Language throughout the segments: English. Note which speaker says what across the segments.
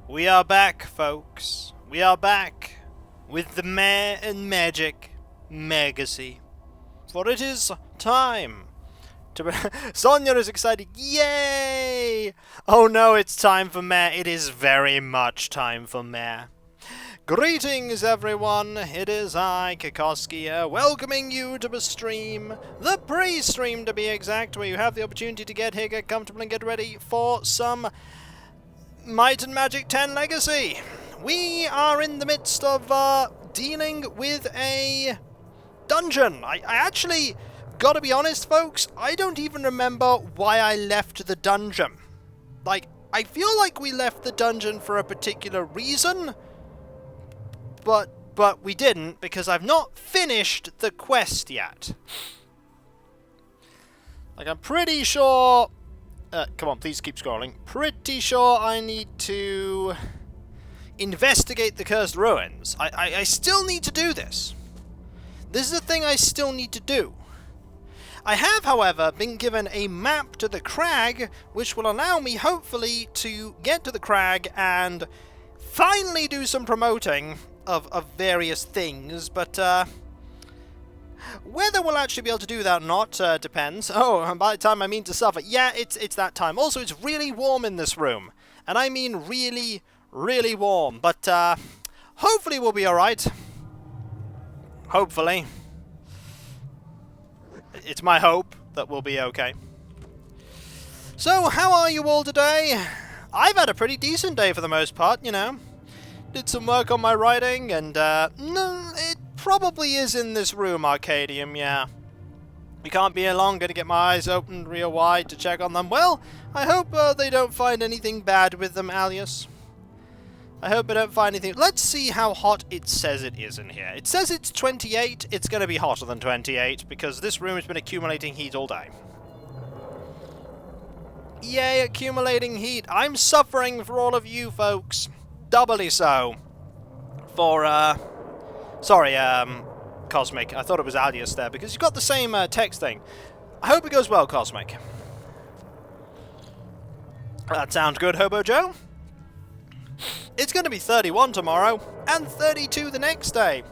Speaker 1: We are back, folks. We are back with the Mare and Magic Legacy. For it is time to... Sonia is excited. Yay! Oh no, it's time for Mare. It is very much time for Mare. Greetings, everyone. It is I, Kikoskia, welcoming you to the stream. The pre-stream, to be exact, where you have the opportunity to get here, get comfortable, and get ready for some Might and Magic 10 Legacy. We are in the midst of dealing with a dungeon. I actually, gotta be honest, folks, I don't even remember why I left the dungeon. Like, I feel like we left the dungeon for a particular reason, but we didn't, because I've not finished the quest yet. Like, I'm pretty sure... come on, please keep scrolling. Pretty sure I need to investigate the Cursed Ruins. I still need to do this. This is a thing I still need to do. I have, however, been given a map to the Crag, which will allow me, hopefully, to get to the Crag and finally do some promoting of various things, but whether we'll actually be able to do that or not depends. Oh, and by the time I mean to suffer, yeah, it's that time. Also, it's really warm in this room, and I mean really, really warm, but hopefully we'll be alright. Hopefully. It's my hope that we'll be okay. So, how are you all today? I've had a pretty decent day for the most part, you know. Did some work on my writing, and no, it probably is in this room, Arcadium, yeah. We can't be here long, gonna get my eyes opened real wide to check on them. Well, I hope they don't find anything bad with them, Alias. I hope they don't find anything... Let's see how hot it says it is in here. It says it's 28. It's gonna be hotter than 28, because this room has been accumulating heat all day. Yay, accumulating heat. I'm suffering for all of you folks. Doubly so. For, sorry, Cosmic. I thought it was Alias there, because you've got the same text thing. I hope it goes well, Cosmic. That sounds good, Hobo Joe. It's going to be 31 tomorrow, and 32 the next day.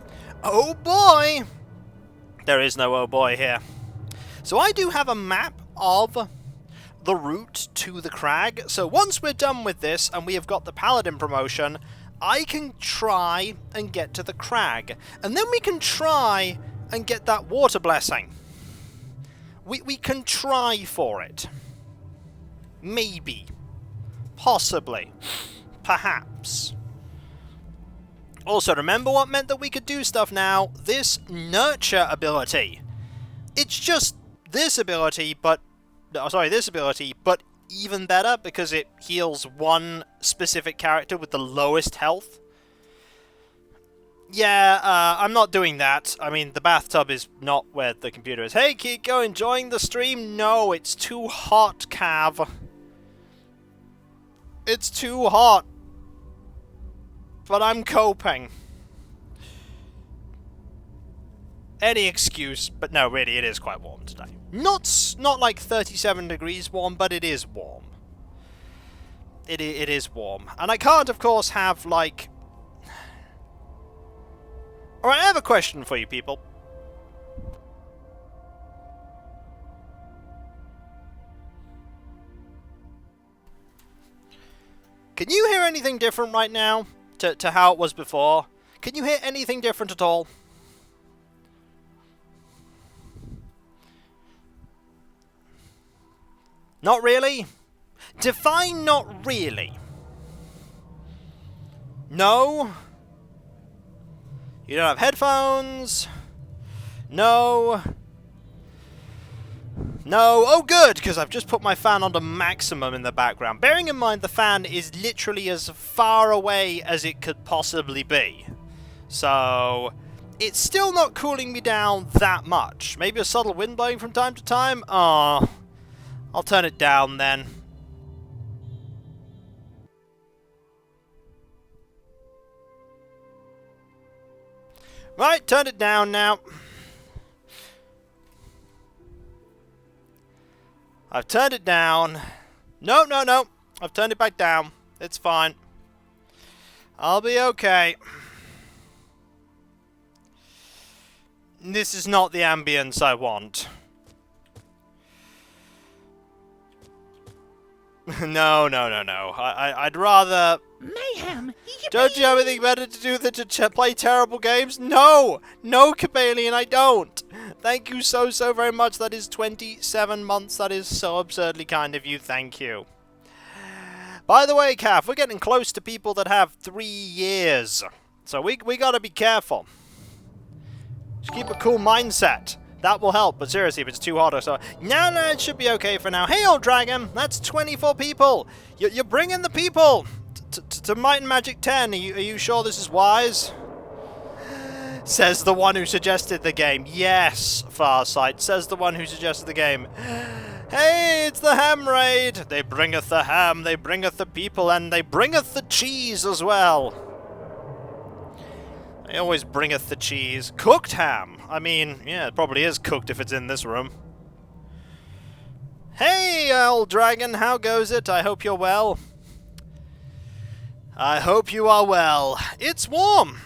Speaker 1: Oh boy! There is no oh boy here. So I do have a map of the route to the Crag. So once we're done with this, and we have got the Paladin promotion, I can try and get to the Crag. And then we can try and get that water blessing. We can try for it. Maybe. Possibly. Perhaps. Also, remember what meant that we could do stuff now? This nurture ability. It's just this ability, but... Oh, sorry, this ability, but even better because it heals one specific character with the lowest health. Yeah, I'm not doing that. I mean, the bathtub is not where the computer is. Hey, Kiko, enjoying the stream? No, it's too hot, Cav. It's too hot. But I'm coping. Any excuse, but no, really, it is quite warm today. Not like 37 degrees warm, but it is warm. It is warm. And I can't, of course, have, like... Alright, I have a question for you people. Can you hear anything different right now to how it was before? Can you hear anything different at all? Not really? Define not really. No? You don't have headphones? No? No? Oh good, because I've just put my fan onto maximum in the background. Bearing in mind the fan is literally as far away as it could possibly be. So... it's still not cooling me down that much. Maybe a subtle wind blowing from time to time? Oh... I'll turn it down then. Right, turn it down now. I've turned it down. No, no, no. I've turned it back down. It's fine. I'll be okay. This is not the ambience I want. No. I'd rather...
Speaker 2: Mayhem!
Speaker 1: Don't you have anything better to do than to play terrible games? No! No, Cabalion, I don't! Thank you so very much. That is 27 months. That is so absurdly kind of you. Thank you. By the way, Cav, we're getting close to people that have 3 years. So we gotta be careful. Just keep a cool mindset. That will help, but seriously, if it's too hot or so... No, it should be okay for now. Hey, old dragon! That's 24 people! You're bringing the people! To Might and Magic 10. Are you sure this is wise? Says the one who suggested the game. Yes, Farsight. Says the one who suggested the game. Hey, it's the ham raid! They bringeth the ham, they bringeth the people, and they bringeth the cheese as well. They always bringeth the cheese. Cooked ham! I mean, yeah, it probably is cooked if it's in this room. Hey, old dragon, how goes it? I hope you're well. I hope you are well. It's warm!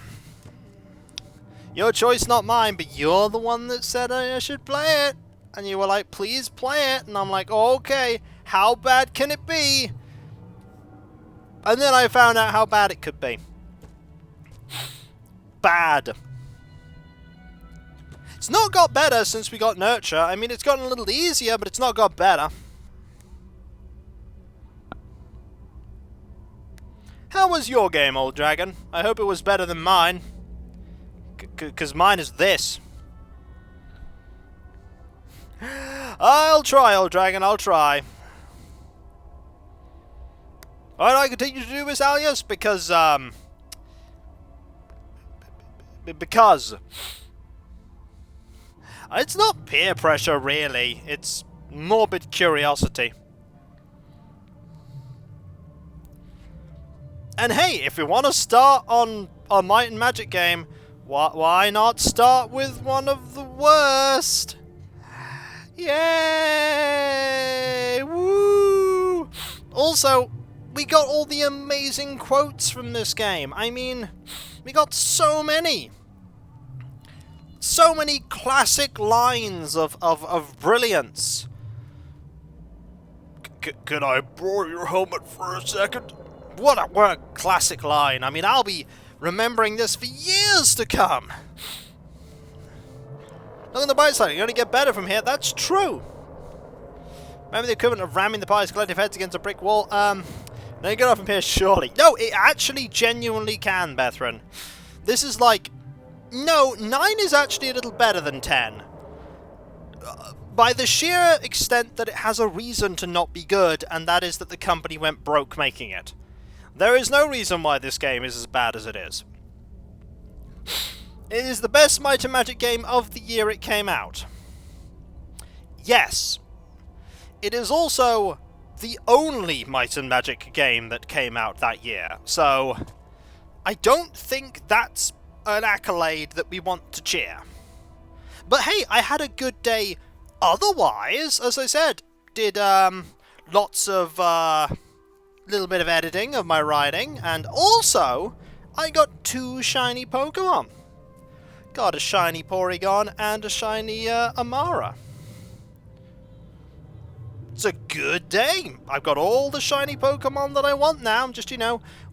Speaker 1: Your choice, not mine, but you're the one that said I should play it. And you were like, please play it. And I'm like, okay, how bad can it be? And then I found out how bad it could be. Bad. It's not got better since we got Nurture. I mean, it's gotten a little easier, but it's not got better. How was your game, old dragon? I hope it was better than mine. Because mine is this. I'll try, old dragon, I'll try. Why do I continue to do this, Alias? Because it's not peer pressure, really. It's morbid curiosity. And hey, if we want to start on a Might and Magic game, why not start with one of the worst? Yay! Woo! Also, we got all the amazing quotes from this game. I mean, we got so many. So many classic lines of brilliance. Can I borrow your helmet for a second? What a classic line. I mean, I'll be remembering this for years to come. Look on the bright side, you only get better from here. That's true. Remember the equivalent of ramming the party's collective heads against a brick wall? No, you get off from here, surely. No, it actually genuinely can, Bethran. This is like... No, 9 is actually a little better than 10. By the sheer extent that it has a reason to not be good, and that is that the company went broke making it. There is no reason why this game is as bad as it is. It is the best Might and Magic game of the year it came out. Yes. It is also the only Might and Magic game that came out that year, so I don't think that's an accolade that we want to cheer. But hey, I had a good day otherwise. As I said, did lots of little bit of editing of my writing, and also I got 2 shiny Pokemon. Got a shiny Porygon and a shiny Amara. It's a good day. I've got all the shiny Pokemon that I want now. I'm just,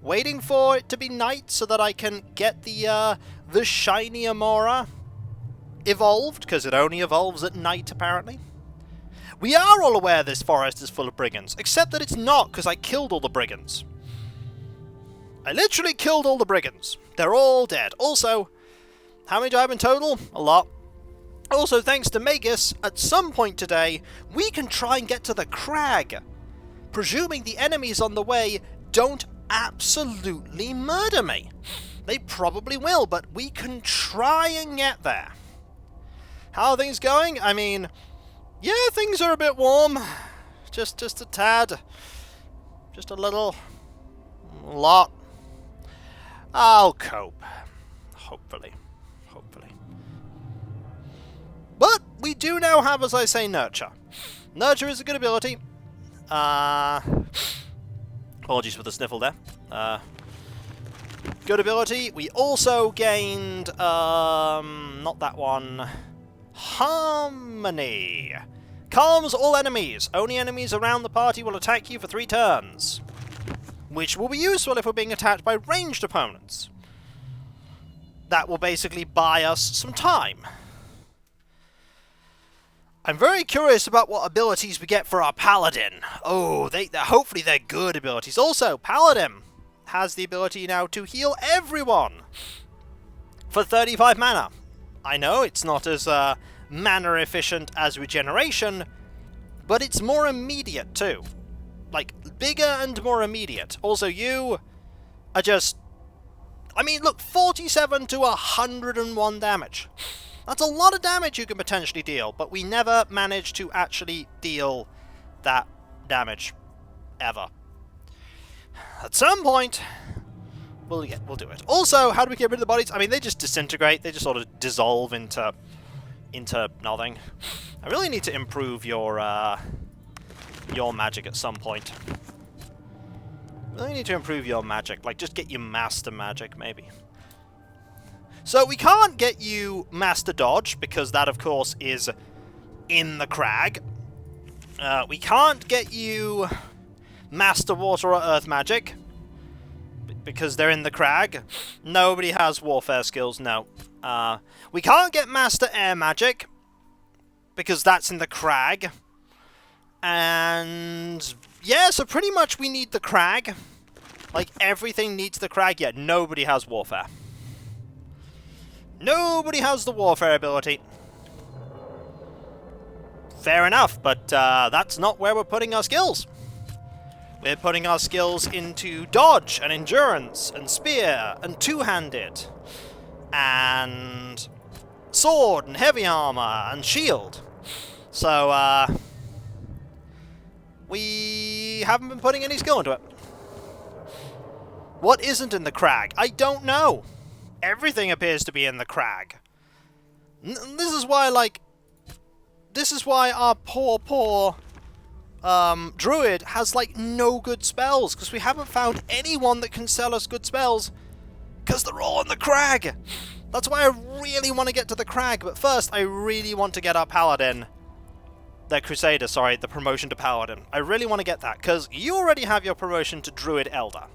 Speaker 1: waiting for it to be night so that I can get the shiny Amara evolved, because it only evolves at night, apparently. We are all aware this forest is full of brigands, except that it's not, because I killed all the brigands. I literally killed all the brigands. They're all dead. Also, how many do I have in total? A lot. Also, thanks to Magus, at some point today, we can try and get to the Crag. Presuming the enemies on the way don't absolutely murder me. They probably will, but we can try and get there. How are things going? I mean, yeah, things are a bit warm. Just a tad. Just a little. A lot. I'll cope. Hopefully. But we do now have, as I say, Nurture. Nurture is a good ability. Apologies for the sniffle there. Good ability. We also gained, not that one. Harmony. Calms all enemies. Only enemies around the party will attack you for 3 turns. Which will be useful if we're being attacked by ranged opponents. That will basically buy us some time. I'm very curious about what abilities we get for our Paladin. Oh, hopefully they're good abilities. Also, Paladin has the ability now to heal everyone for 35 mana. I know it's not as mana efficient as regeneration, but it's more immediate too. Like, bigger and more immediate. Also, you are just... I mean, look, 47 to 101 damage. That's a lot of damage you can potentially deal, but we never managed to actually deal that damage. Ever. At some point, we'll do it. Also, how do we get rid of the bodies? I mean, they just disintegrate. They just sort of dissolve into nothing. I really need to improve your magic at some point. Really need to improve your magic. Like, just get you master magic, maybe. So, we can't get you master dodge, because that, of course, is in the Crag. We can't get you master water or earth magic, because they're in the Crag. Nobody has warfare skills, no. We can't get master air magic, because that's in the Crag. And yeah, so pretty much we need the Crag. Like, everything needs the Crag, yet nobody has warfare. Nobody has the warfare ability. Fair enough, but that's not where we're putting our skills. We're putting our skills into dodge, and endurance, and spear, and two-handed, and sword, and heavy armor, and shield. So, we haven't been putting any skill into it. What isn't in the Crag? I don't know. Everything appears to be in the Crag. This is why, like... This is why our poor druid has, like, no good spells, because we haven't found anyone that can sell us good spells, because they're all in the Crag. That's why I really want to get to the Crag, but first I really want to get our Paladin, the Crusader, sorry, the promotion to Paladin. I really want to get that, because you already have your promotion to Druid Elder.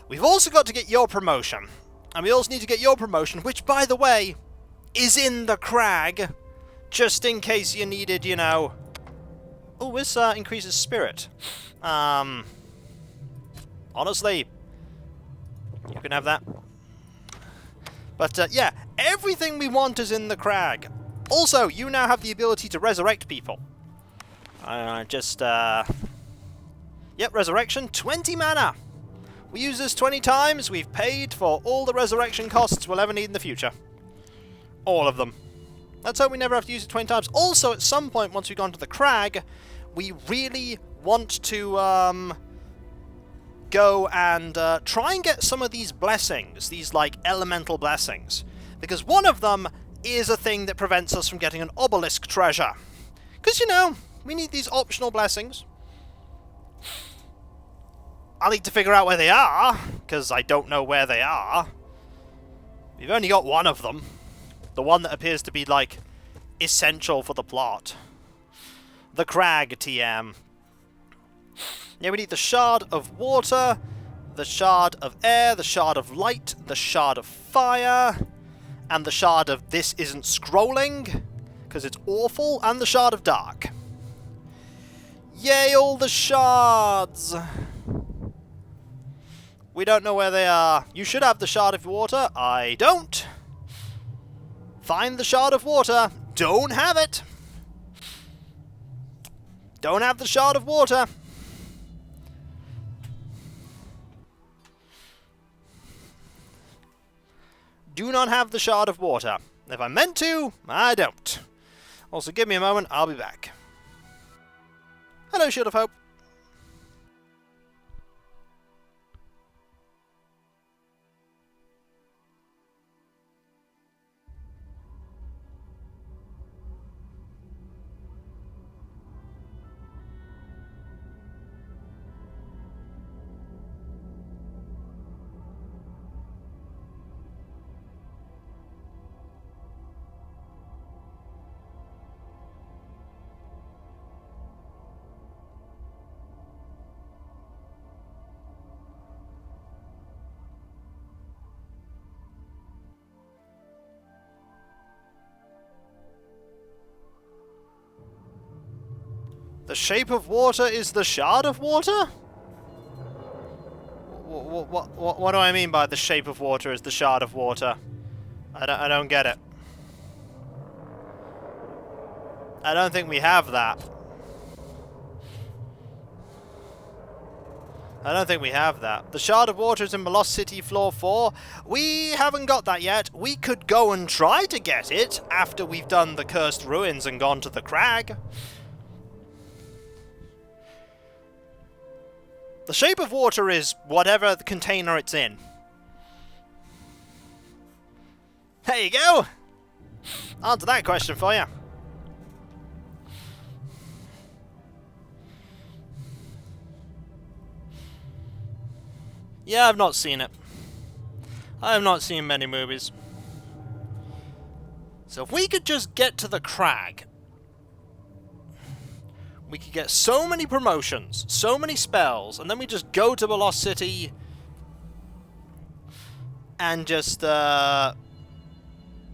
Speaker 1: We've also got to get your promotion, and we also need to get your promotion, which, by the way, is in the Crag, just in case you needed, you know... Oh, this increases spirit. Honestly, you can have that. But, yeah, everything we want is in the Crag. Also, you now have the ability to resurrect people. Yep, resurrection, 20 mana. We use this 20 times. We've paid for all the resurrection costs we'll ever need in the future. All of them. Let's hope we never have to use it 20 times. Also, at some point, once we've gone to the Crag, we really want to go and try and get some of these blessings, these, like, elemental blessings. Because one of them is a thing that prevents us from getting an obelisk treasure. Because, you know, we need these optional blessings. I'll need to figure out where they are, because I don't know where they are. We've only got one of them. The one that appears to be, like, essential for the plot. The Crag TM. Yeah, we need the Shard of Water, the Shard of Air, the Shard of Light, the Shard of Fire, and the Shard of This Isn't Scrolling, because it's awful, and the Shard of Dark. Yay, all the shards! We don't know where they are. You should have the Shard of Water. I don't. Find the Shard of Water. Don't have it. Don't have the Shard of Water. Do not have the Shard of Water. If I meant to, I don't. Also, give me a moment. I'll be back. Hello, Shield of Hope. shape of water is the shard of water? What do I mean by the shape of water is the shard of water? I don't get it. I don't think we have that. I don't think we have that. The Shard of Water is in Lost City Floor 4. We haven't got that yet. We could go and try to get it after we've done the Cursed Ruins and gone to the Crag. The shape of water is whatever the container it's in. There you go! Answer that question for you. Yeah, I've not seen it. I have not seen many movies. So if we could just get to the Crag, we could get so many promotions, so many spells, and then we just go to the Lost City and just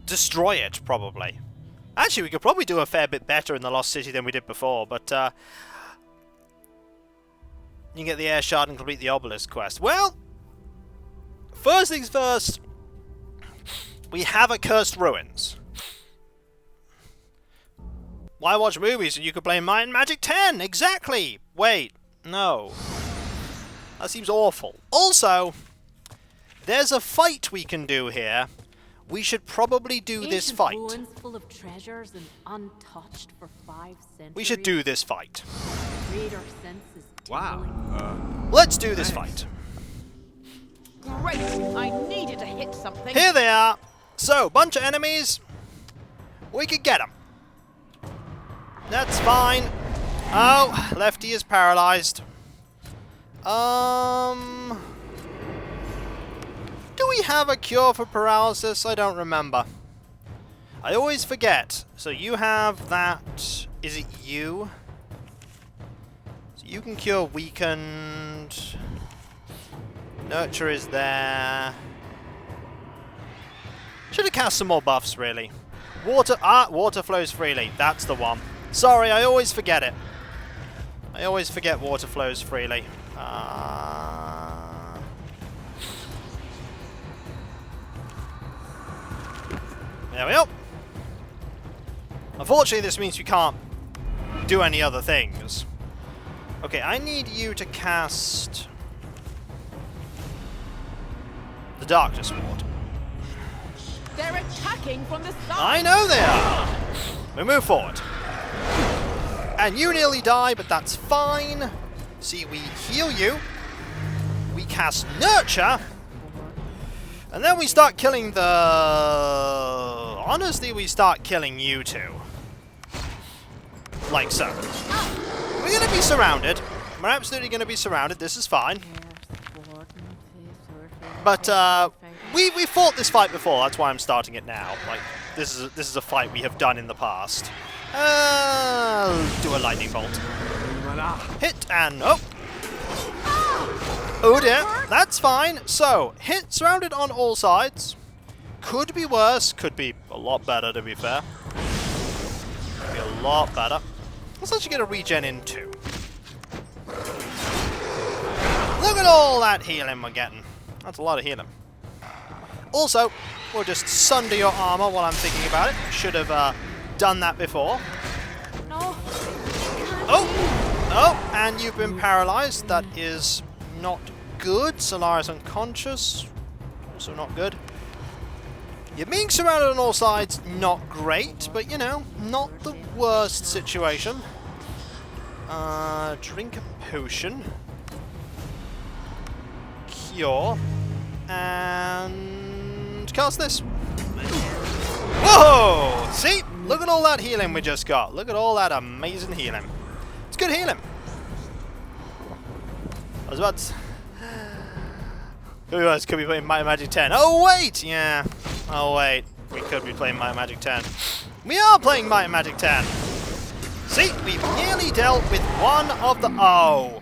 Speaker 1: destroy it, probably. Actually, we could probably do a fair bit better in the Lost City than we did before, but you can get the Air Shard and complete the Obelisk quest. Well, first things first, we have a Cursed Ruins. Why watch movies when you could play Might and Magic 10? Exactly! Wait, no. That seems awful. Also, there's a fight we can do here. We should probably do this fight.
Speaker 2: Ruins full of treasures and untouched for 5 centuries.
Speaker 1: We should do this fight.
Speaker 2: Reader senses
Speaker 3: Wow.
Speaker 1: Let's do this fight.
Speaker 4: Great! I needed to hit something.
Speaker 1: Here they are. So, bunch of enemies. We could get them. That's fine. Oh, leff-tee is paralyzed. Do we have a cure for paralysis? I don't remember. I always forget. So you have that. Is it you? So you can cure weakened. Nurture is there. Should have cast some more buffs, really. Water flows freely. That's the one. Sorry, I always forget it. I always forget water flows freely. There we go. Unfortunately, this means we can't do any other things. Okay, I need you to cast the Darkness Ward.
Speaker 4: They're attacking from the side.
Speaker 1: I know they are. We move forward. And you nearly die, but that's fine. See, we heal you. We cast Nurture. And then we start killing the... Honestly, we start killing you two. Like so. We're going to be surrounded. We're absolutely going to be surrounded. This is fine. But we fought this fight before. That's why I'm starting it now. Like this is a fight we have done in the past. Do a lightning bolt. Hit and oh. Oh dear. That's fine. So hit surrounded on all sides. Could be worse. Could be a lot better, to be fair. Could be a lot better. Let's actually get a regen in too. Look at all that healing we're getting. That's a lot of healing. Also, we'll just sunder your armor while I'm thinking about it. Should have done that before.
Speaker 2: No.
Speaker 1: Oh, and you've been paralyzed. That is not good. Solara's unconscious. Also not good. You're being surrounded on all sides. Not great, but you know, not the worst situation. Drink a potion. Cure. And cast this. Whoa! See? Look at all that healing we just got. Look at all that amazing healing. It's good healing. I was about to... Who else could be playing Might and Magic 10? Oh, wait! Yeah. Oh, wait. We could be playing Might and Magic 10. We are playing Might and Magic 10. See? We've nearly dealt with one of the... Oh.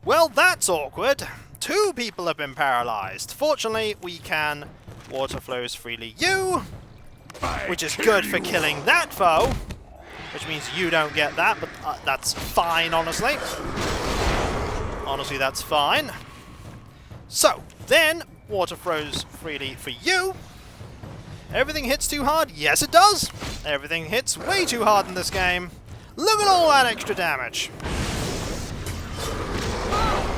Speaker 1: Well, that's awkward. 2 people have been paralyzed. Fortunately, we can water flows freely you, which is good for killing that foe. which means you don't get that, but that's fine, honestly. Honestly, that's fine. So, then, water flows freely for you. Everything hits too hard? Yes, it does! Everything hits way too hard in this game. Look at all that extra damage.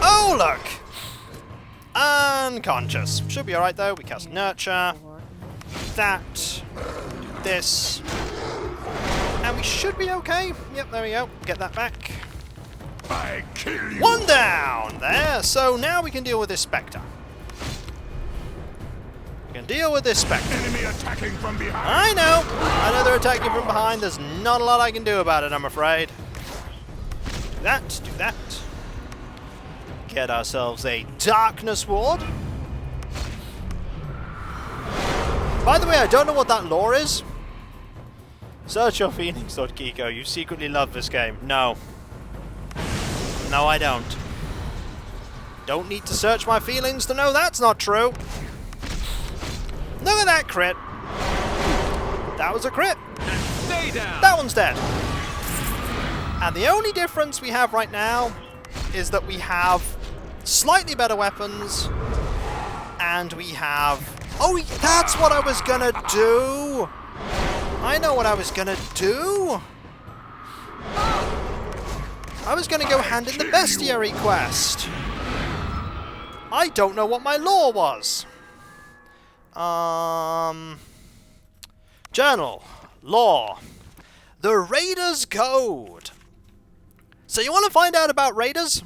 Speaker 1: Oh, look! Unconscious. Should be alright, though. We cast Nurture. That. This. And we should be okay. Yep, there we go. Get that back.
Speaker 3: I kill you.
Speaker 1: One down! There. So now we can deal with this Spectre. We can deal with this Spectre.
Speaker 3: Enemy attacking from behind.
Speaker 1: I know they're attacking from behind. There's not a lot I can do about it, I'm afraid. Do that, do that. Get ourselves a Darkness Ward. By the way, I don't know what that lore is. Search your feelings, thought Kiko. You secretly love this game. No. No, I don't. Don't need to search my feelings to know that's not true. Look at that crit. That was a crit.
Speaker 3: Stay down.
Speaker 1: That one's dead. And the only difference we have right now is that we have slightly better weapons, and we have... Oh, that's what I was gonna do! I know what I was gonna do! I was gonna go hand in the bestiary quest. I don't know what my lore was. Journal. Lore. The Raiders Code. So you want to find out about Raiders?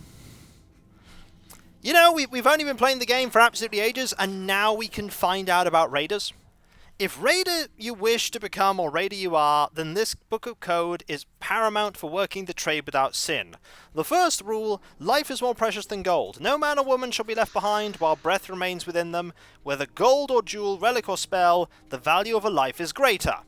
Speaker 1: You know, we've only been playing the game for absolutely ages, and now we can find out about Raiders. If Raider you wish to become, or Raider you are, then this book of code is paramount for working the trade without sin. The first rule, life is more precious than gold. No man or woman shall be left behind while breath remains within them. Whether gold or jewel, relic or spell, the value of a life is greater.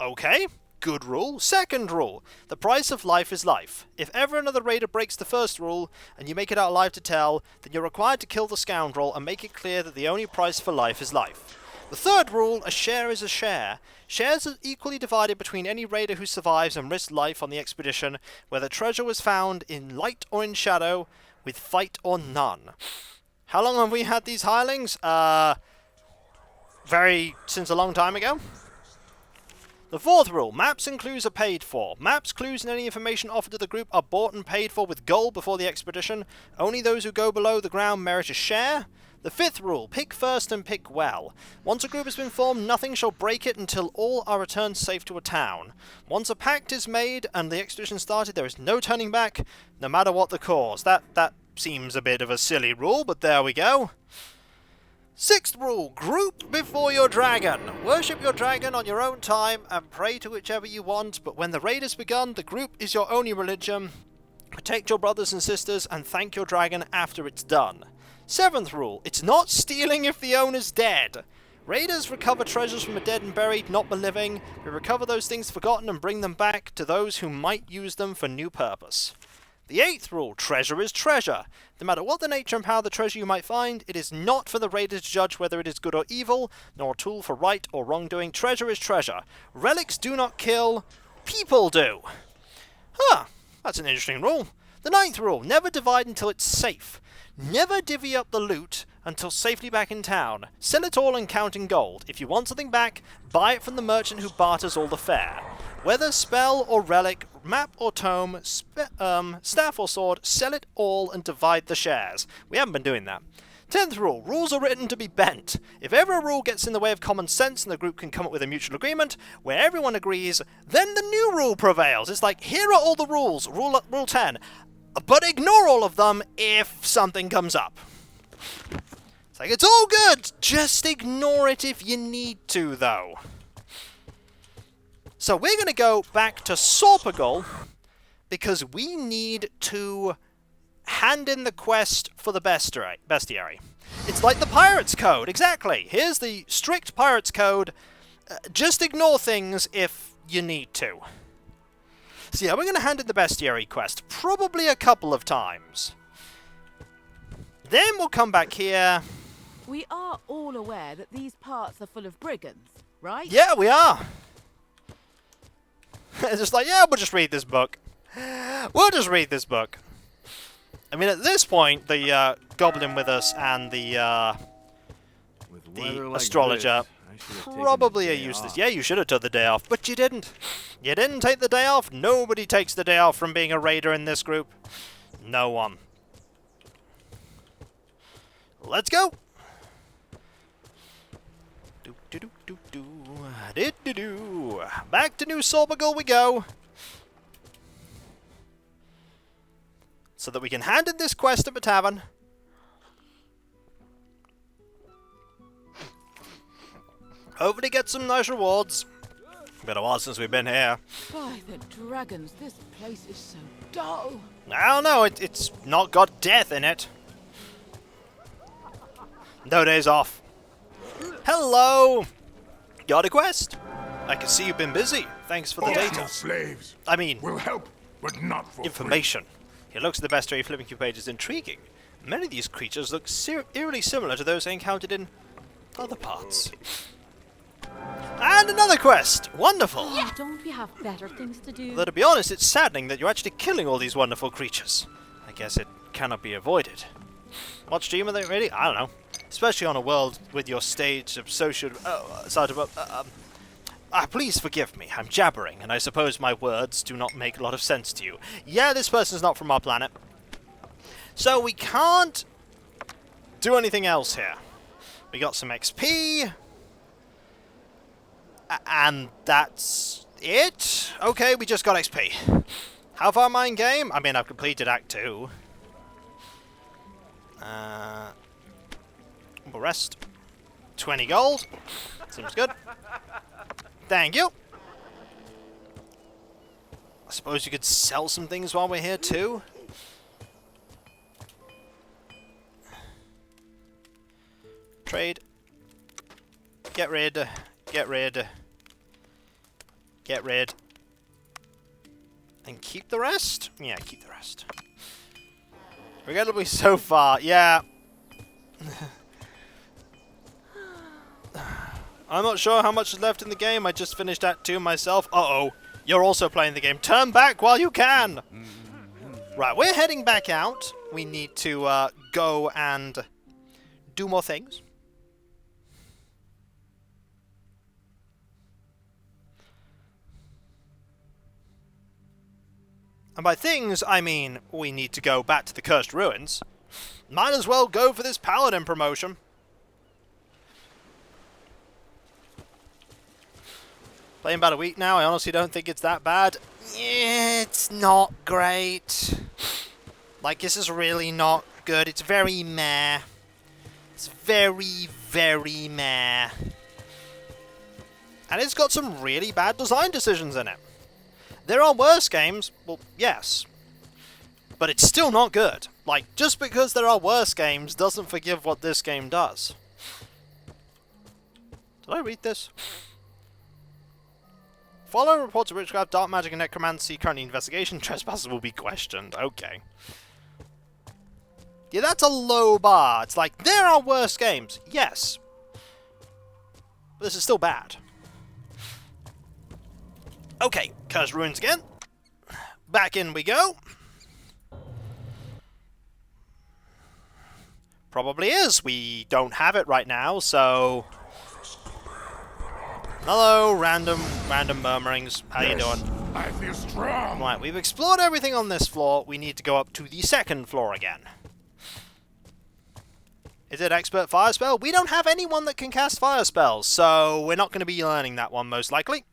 Speaker 1: Okay, good rule. Second rule, the price of life is life. If ever another raider breaks the first rule, and you make it out alive to tell, then you're required to kill the scoundrel and make it clear that the only price for life is life. The third rule, a share is a share. Shares are equally divided between any raider who survives and risks life on the expedition, whether treasure was found in light or in shadow, with fight or none. How long have we had these hirelings? Since a long time ago. The fourth rule, maps and clues are paid for. Maps, clues, and any information offered to the group are bought and paid for with gold before the expedition. Only those who go below the ground merit a share. The fifth rule, pick first and pick well. Once a group has been formed, nothing shall break it until all are returned safe to a town. Once a pact is made and the expedition started, there is no turning back, no matter what the cause. That seems a bit of a silly rule, but there we go. Sixth rule, group before your dragon. Worship your dragon on your own time and pray to whichever you want, but when the raid has begun, the group is your only religion. Protect your brothers and sisters and thank your dragon after it's done. Seventh rule, it's not stealing if the owner's dead. Raiders recover treasures from the dead and buried, not the living. We recover those things forgotten and bring them back to those who might use them for new purpose. The eighth rule, treasure is treasure. No matter what the nature and power of the treasure you might find, it is not for the raider to judge whether it is good or evil, nor a tool for right or wrongdoing. Treasure is treasure. Relics do not kill, people do. Huh, that's an interesting rule. The ninth rule, never divide until it's safe. Never divvy up the loot until safely back in town. Sell it all and count in gold. If you want something back, buy it from the merchant who barters all the fare. Whether spell or relic, map or tome, staff or sword, sell it all and divide the shares. We haven't been doing that. 10th rule, rules are written to be bent. If ever a rule gets in the way of common sense and the group can come up with a mutual agreement where everyone agrees, then the new rule prevails. It's like, here are all the rules, rule 10, but ignore all of them if something comes up. It's like, it's all good, just ignore it if you need to, though. So we're going to go back to Sorpagal because we need to hand in the quest for the bestiary. It's like the Pirates Code, exactly. Here's the strict Pirates Code. Just ignore things if you need to. So yeah, we're going to hand in the bestiary quest, probably a couple of times. Then we'll come back here.
Speaker 2: We are all aware that these parts are full of brigands, right?
Speaker 1: Yeah, we are. It's just like, yeah, we'll just read this book. We'll just read this book. I mean, at this point, the goblin with us and the astrologer probably are useless. Yeah, you should have took the day off, but you didn't. You didn't take the day off. Nobody takes the day off from being a raider in this group. No one. Let's go. Back to New Sorbagal we go. So that we can hand in this quest at the tavern. Hopefully get some nice rewards. Been a while since we've been here.
Speaker 4: By the dragons, this place is so dull.
Speaker 1: I don't know, it's not got death in it. No days off. Hello! Got a quest? I can see you've been busy. Thanks for the data.
Speaker 3: Slaves
Speaker 1: I mean,
Speaker 3: will help, but not for
Speaker 1: information. It looks the best way flipping through pages intriguing. Many of these creatures look eerily similar to those I encountered in other parts. And another quest! Wonderful!
Speaker 2: Don't we have better things to do?
Speaker 1: Though to be honest, it's saddening that you're actually killing all these wonderful creatures. I guess it cannot be avoided. What stream are they really? I don't know. Especially on a world with your stage of social... please forgive me, I'm jabbering, and I suppose my words do not make a lot of sense to you. Yeah, this person's not from our planet. So we can't do anything else here. We got some XP... and that's it? Okay, we just got XP. How far am I in game? I mean, I've completed Act 2. We'll rest. 20 gold. Seems good. Thank you. I suppose you could sell some things while we're here too. Trade. Get rid. Get rid. Get rid. And keep the rest? Yeah, keep the rest. Regrettably so far, yeah. I'm not sure how much is left in the game. I just finished Act 2 myself. Uh-oh. You're also playing the game. Turn back while you can! Right, we're heading back out. We need to go and do more things. And by things, I mean we need to go back to the Cursed Ruins. Might as well go for this Paladin promotion. Playing about a week now, I honestly don't think it's that bad. Yeah, it's not great. Like, this is really not good. It's very meh. It's very, very meh. And it's got some really bad design decisions in it. There are worse games, well, yes. But it's still not good. Like, just because there are worse games doesn't forgive what this game does. Did I read this? Follow reports of witchcraft, dark magic, and necromancy. Currently investigation. Trespassers will be questioned. Okay. Yeah, that's a low bar. It's like, there are worse games. Yes. But this is still bad. Okay, Cursed Ruins again. Back in we go. Probably is. We don't have it right now, so... Hello, random murmurings. How you doing?
Speaker 3: I feel strong.
Speaker 1: Right, we've explored everything on this floor. We need to go up to the second floor again. Is it Expert Fire Spell? We don't have anyone that can cast fire spells, so we're not going to be learning that one most likely.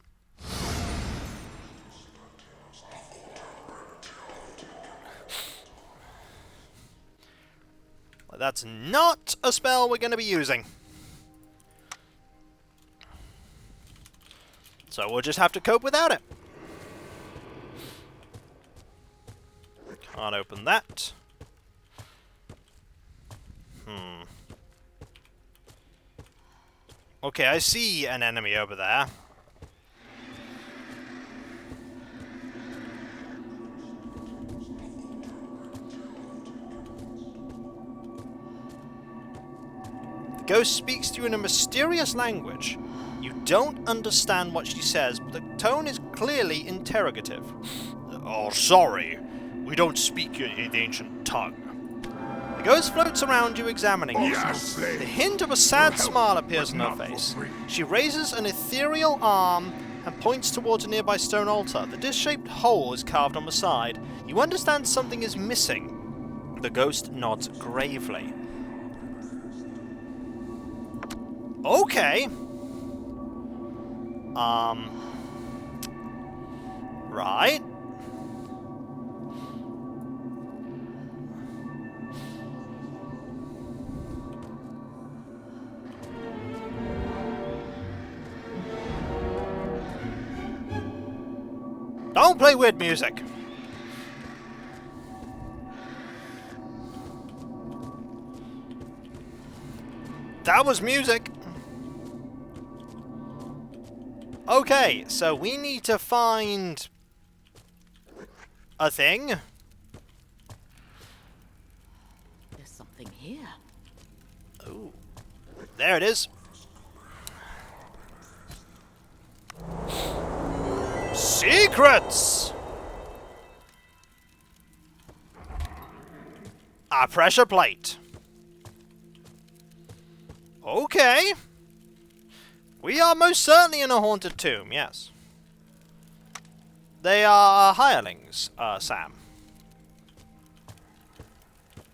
Speaker 1: But that's not a spell we're going to be using. So we'll just have to cope without it. Can't open that. Okay, I see an enemy over there. The ghost speaks to you in a mysterious language. You don't understand what she says, but the tone is clearly interrogative. Oh, sorry. We don't speak the ancient tongue. The ghost floats around you, examining you.
Speaker 3: Yes,
Speaker 1: The hint of a sad smile appears on her face. She raises an ethereal arm and points towards a nearby stone altar. The disc-shaped hole is carved on the side. You understand something is missing. The ghost nods gravely. Okay. Right. Don't play weird music. That was music. Okay, so we need to find a thing.
Speaker 2: There's something here.
Speaker 1: Ooh. There it is. Secrets! A pressure plate. Okay. We are most certainly in a haunted tomb, yes. They are hirelings, Sam.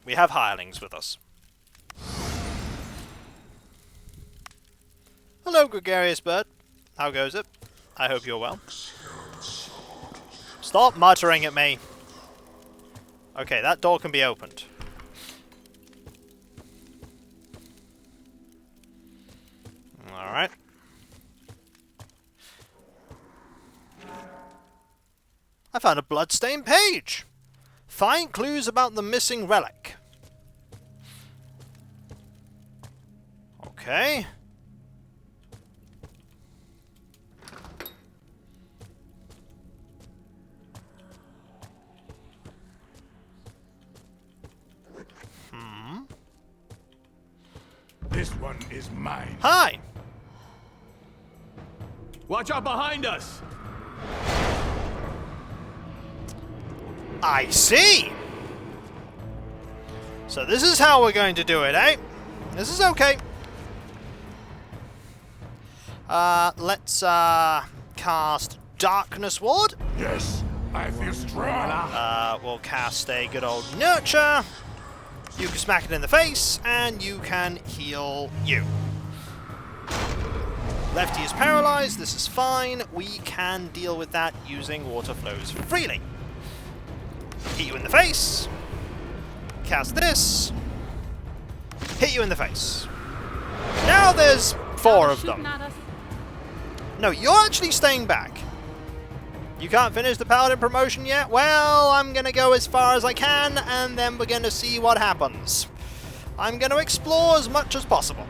Speaker 1: We have hirelings with us. Hello, gregarious bird. How goes it? I hope you're well. Stop muttering at me. Okay, that door can be opened. Alright. I found a bloodstained page! Find clues about the missing relic. Okay.
Speaker 3: This one is mine.
Speaker 1: Hi!
Speaker 5: Watch out behind us!
Speaker 1: I see! So this is how we're going to do it, eh? This is okay. Let's cast Darkness Ward.
Speaker 3: Yes, I feel strong.
Speaker 1: We'll cast a good old Nurture. You can smack it in the face, and you can heal you. Leff-tee is paralyzed. This is fine. We can deal with that using water flows freely. Hit you in the face. Cast this. Hit you in the face. Now there's 4 of them.
Speaker 2: Shooting at us.
Speaker 1: No, you're actually staying back. You can't finish the Paladin promotion yet? Well, I'm going to go as far as I can, and then we're going to see what happens. I'm going to explore as much as possible.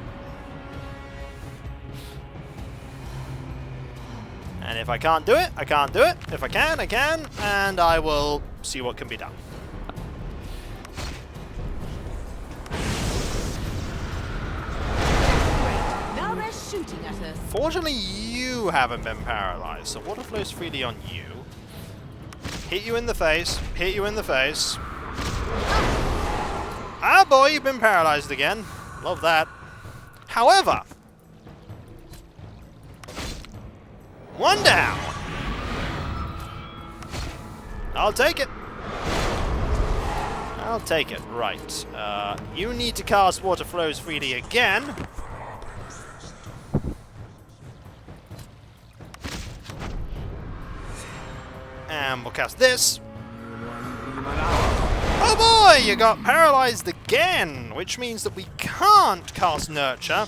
Speaker 1: And if I can't do it, I can't do it. If I can, I can, and I will see what can be done.
Speaker 2: Now they're shooting at us.
Speaker 1: Fortunately, you haven't been paralyzed, so water flows freely on you. Hit you in the face. Hit you in the face. Ah, boy, you've been paralyzed again. Love that. However, one down. I'll take it. I'll take it. Right. You need to cast Water Flows Freely again. And we'll cast this. Oh boy, you got paralyzed again, which means that we can't cast Nurture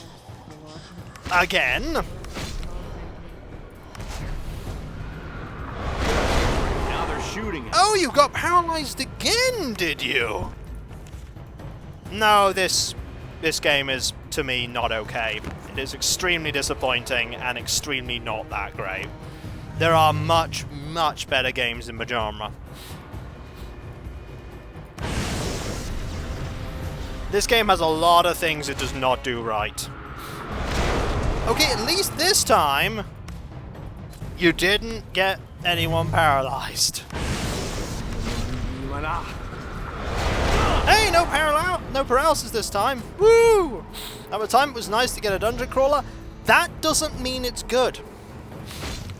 Speaker 1: again.
Speaker 5: Now they're shooting us.
Speaker 1: Oh, you got paralyzed again, did you? No, this game is, to me, not okay. It is extremely disappointing and extremely not that great. There are much, much better games in the genre. This game has a lot of things it does not do right. Okay, at least this time, you didn't get anyone paralyzed. Hey, no paralysis this time. Woo! At the time it was nice to get a dungeon crawler. That doesn't mean it's good.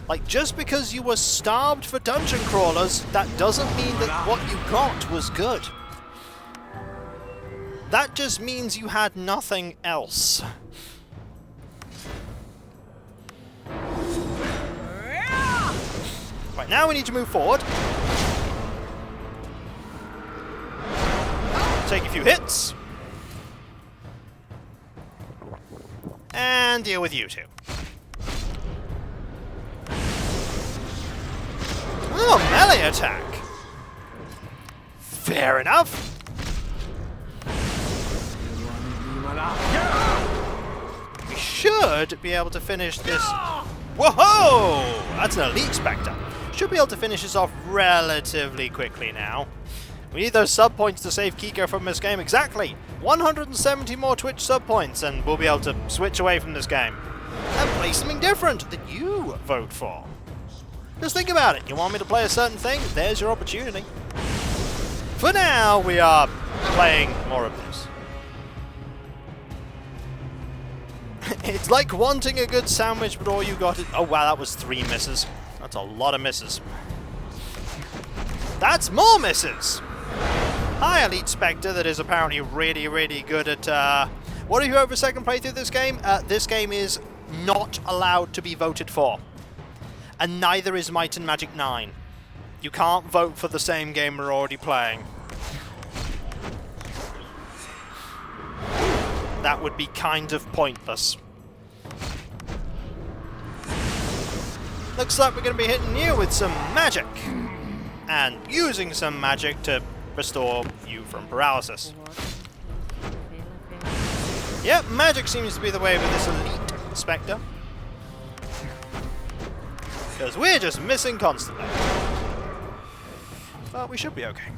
Speaker 1: Like, just because you were starved for dungeon crawlers, that doesn't mean that what you got was good. That just means you had nothing else. Right, now we need to move forward. Take a few hits. And deal with you two. Oh, melee attack. Fair enough. We should be able to finish this. Whoa! That's an elite Spectre. Should be able to finish this off relatively quickly now. We need those sub points to save Kiko from this game. Exactly! 170 more Twitch sub points and we'll be able to switch away from this game. And play something different that you vote for. Just think about it. You want me to play a certain thing? There's your opportunity. For now, we are playing more of this. It's like wanting a good sandwich, but all you got is... Oh wow, that was 3 misses. That's a lot of misses. That's more misses! Hi, Elite Spectre, that is apparently really, really good at... What are you over second playthrough this game? This game is not allowed to be voted for. And neither is Might and Magic 9. You can't vote for the same game we're already playing. That would be kind of pointless. Looks like we're going to be hitting you with some magic. And using some magic to restore you from paralysis. Yep, magic seems to be the way with this Elite Spectre. Because we're just missing constantly. But we should be okay.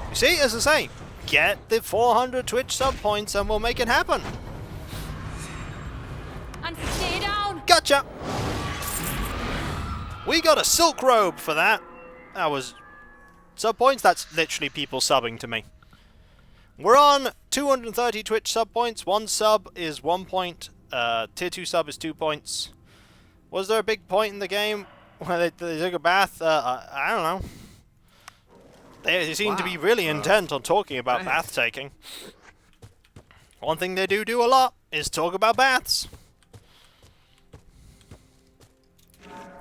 Speaker 1: You see, as I say, get the 400 Twitch sub points and we'll make it happen.
Speaker 2: And stay down!
Speaker 1: Gotcha! We got a silk robe for that. That was... Sub points? That's literally people subbing to me. We're on 230 Twitch sub points. 1 sub is 1 point. Tier 2 sub is 2 points. Was there a big point in the game where they took a bath? I don't know. They seem to be really intent on talking about bath taking. One thing they do a lot is talk about baths.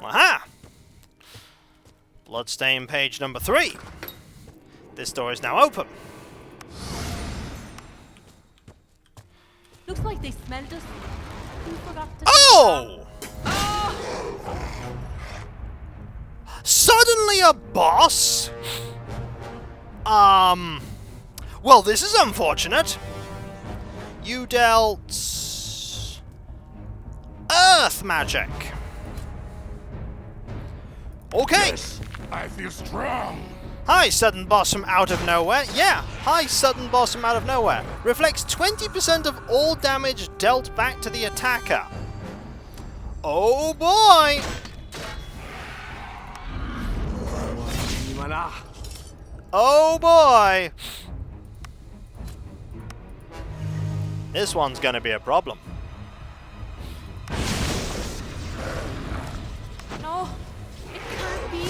Speaker 1: Aha! Bloodstain page number 3. This door is now open.
Speaker 2: Looks like they smelled us. Who forgot to...
Speaker 1: Oh! Suddenly a boss? Well, this is unfortunate. You dealt... Earth magic. Okay.
Speaker 3: Yes, I feel strong.
Speaker 1: Hi, sudden boss from out of nowhere. Yeah, hi, sudden boss from out of nowhere. Reflects 20% of all damage dealt back to the attacker. Oh boy! Oh boy! This one's gonna be a problem.
Speaker 2: No, it can't be.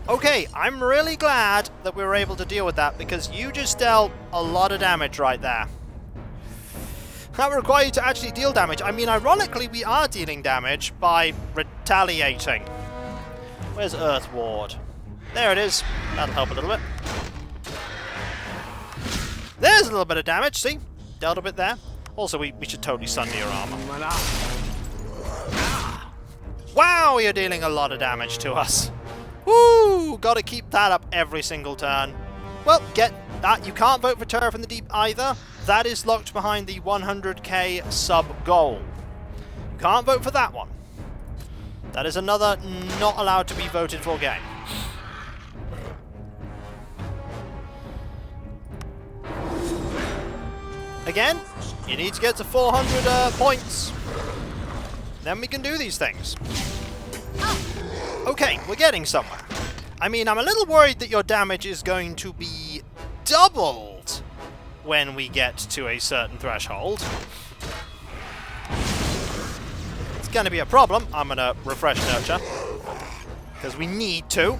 Speaker 1: Okay, I'm really glad that we were able to deal with that because you just dealt a lot of damage right there. That would require you to actually deal damage. I mean, ironically, we are dealing damage by retaliating. Where's Earth Ward? There it is. That'll help a little bit. There's a little bit of damage, see? Dealt a bit there. Also, we should totally sunder your armor. Wow, you're dealing a lot of damage to us. Woo! Gotta keep that up every single turn. Well, get that. You can't vote for Terror from the Deep either. That is locked behind the 100k sub goal. You can't vote for that one. That is another not allowed to be voted for game. Again, you need to get to 400 points. Then we can do these things. Okay, we're getting somewhere. I mean, I'm a little worried that your damage is going to be doubled when we get to a certain threshold. It's going to be a problem. I'm going to refresh Nurture, because we need to.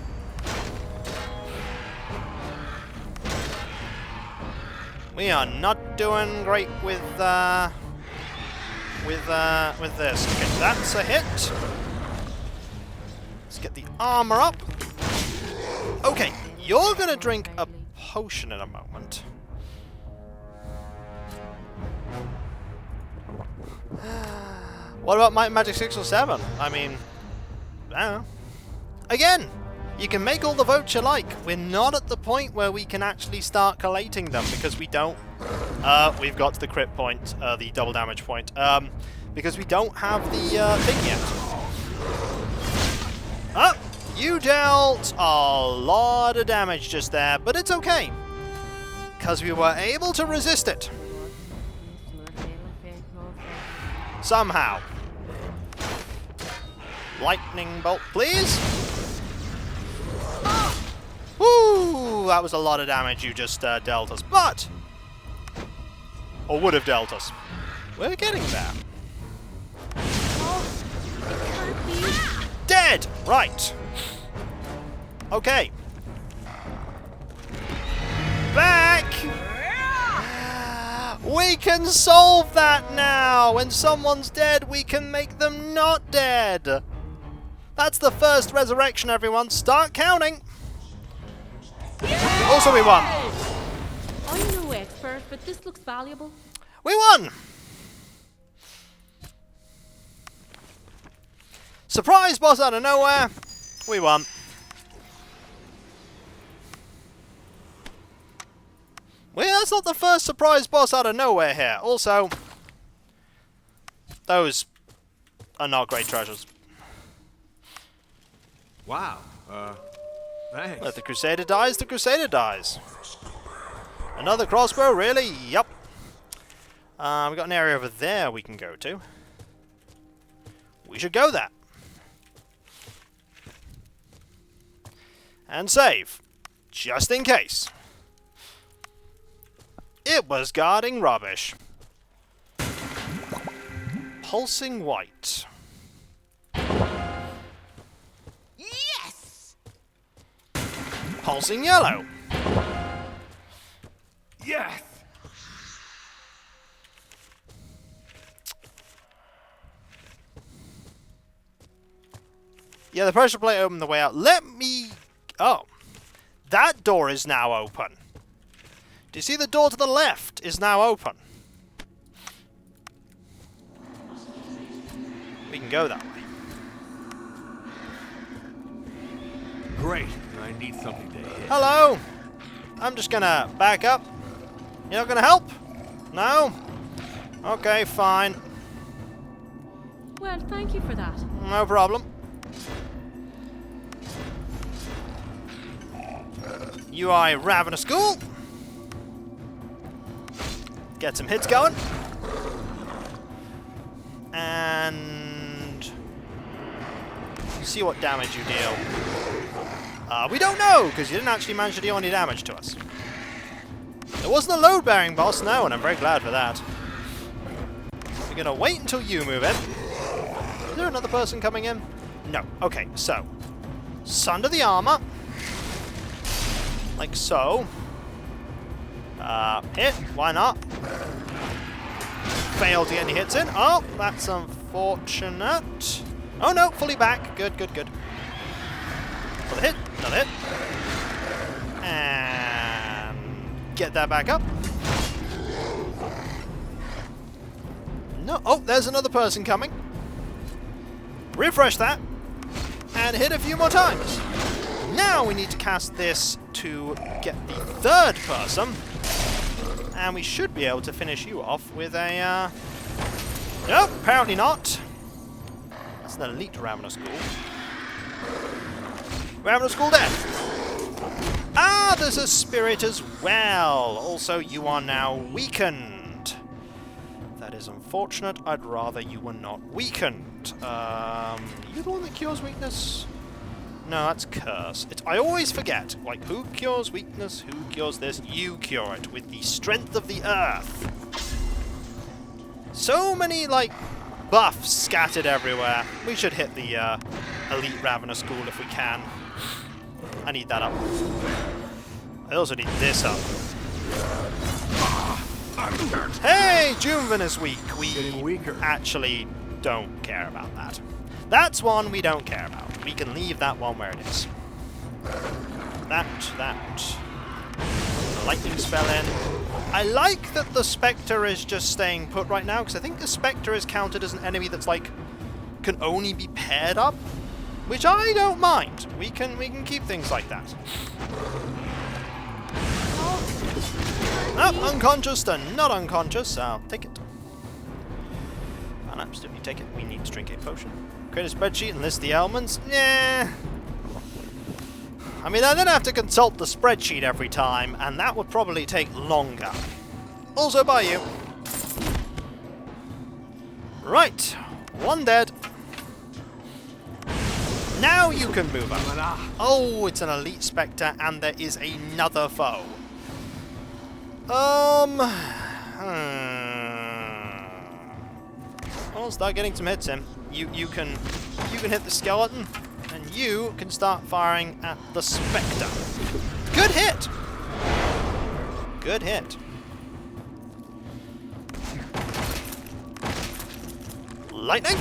Speaker 1: We are not doing great with this. Okay, that's a hit. Let's get the armor up. Okay, you're gonna drink a potion in a moment. What about Might and Magic 6 or 7? I mean, I don't know. Again, you can make all the votes you like. We're not at the point where we can actually start collating them because we don't. We've got the crit point, the double damage point, because we don't have the thing yet. You dealt a lot of damage just there, but it's okay, because we were able to resist it. Somehow. Lightning bolt, please. Woo! That was a lot of damage you just dealt us, but... Or would have dealt us. We're getting there. Dead! Right. Okay. Back! We can solve that now! When someone's dead, we can make them not dead! That's the first resurrection, everyone. Start counting! Also, we won!
Speaker 2: I'm no expert, but this looks valuable.
Speaker 1: We won! Surprise boss out of nowhere! We won. Well, that's not the first surprise boss out of nowhere here. Also, those are not great treasures.
Speaker 5: Wow. Thanks.
Speaker 1: If the Crusader dies, the Crusader dies. Another crossbow, really? Yup. We've got an area over there we can go to. We should go there. And save. Just in case. It was guarding rubbish. Pulsing white.
Speaker 4: Yes!
Speaker 1: Pulsing yellow.
Speaker 5: Yes!
Speaker 1: Yeah, the pressure plate opened the way out. Let me... Oh. That door is now open. Do you see the door to the left is now open? We can go that way.
Speaker 5: Great. I need something to hit.
Speaker 1: Hello! I'm just gonna back up. You're not gonna help? No? Okay, fine.
Speaker 2: Well, thank you for that.
Speaker 1: No problem. UI Ravenous School. Get some hits going. And see what damage you deal. We don't know, because you didn't actually manage to deal any damage to us. It wasn't a load-bearing boss, no, and I'm very glad for that. We're going to wait until you move in. Is there another person coming in? No. Okay, so. Sunder the armor. Like so. Hit. Why not? Failed to get any hits in. Oh, that's unfortunate. Oh no, fully back. Good, good, good. Another hit. Another hit. And get that back up. No. Oh, there's another person coming. Refresh that. And hit a few more times. Now we need to cast this to get the third person. And we should be able to finish you off with a... Nope, apparently not. That's an elite Ravenous School. Ravenous School death. Ah, there's a spirit as well. Also, you are now weakened. That is unfortunate. I'd rather you were not weakened. You the one that cures weakness? No, that's curse. I always forget. Like, who cures weakness? Who cures this? You cure it with the strength of the earth. So many, like, buffs scattered everywhere. We should hit the Elite Ravener School if we can. I need that up. I also need this up. Hey, Junvan is weak. We
Speaker 5: Getting weaker.
Speaker 1: actually don't care about that. That's one we don't care about. We can leave that one where it is. That. The lightning spell in. I like that the Spectre is just staying put right now, because I think the Spectre is counted as an enemy that's like can only be paired up, which I don't mind. We can keep things like that. Oh, unconscious to not unconscious. I'll take it. I'll absolutely take it. We need to drink a potion. Create a spreadsheet and list the elements. Yeah. I mean, I then have to consult the spreadsheet every time, and that would probably take longer. Also by you. Right. One dead. Now you can move up. Oh, it's an Elite Spectre, and there is another foe. I'll start getting some hits in. You can hit the skeleton, and you can start firing at the Spectre. Good hit. Good hit. Lightning.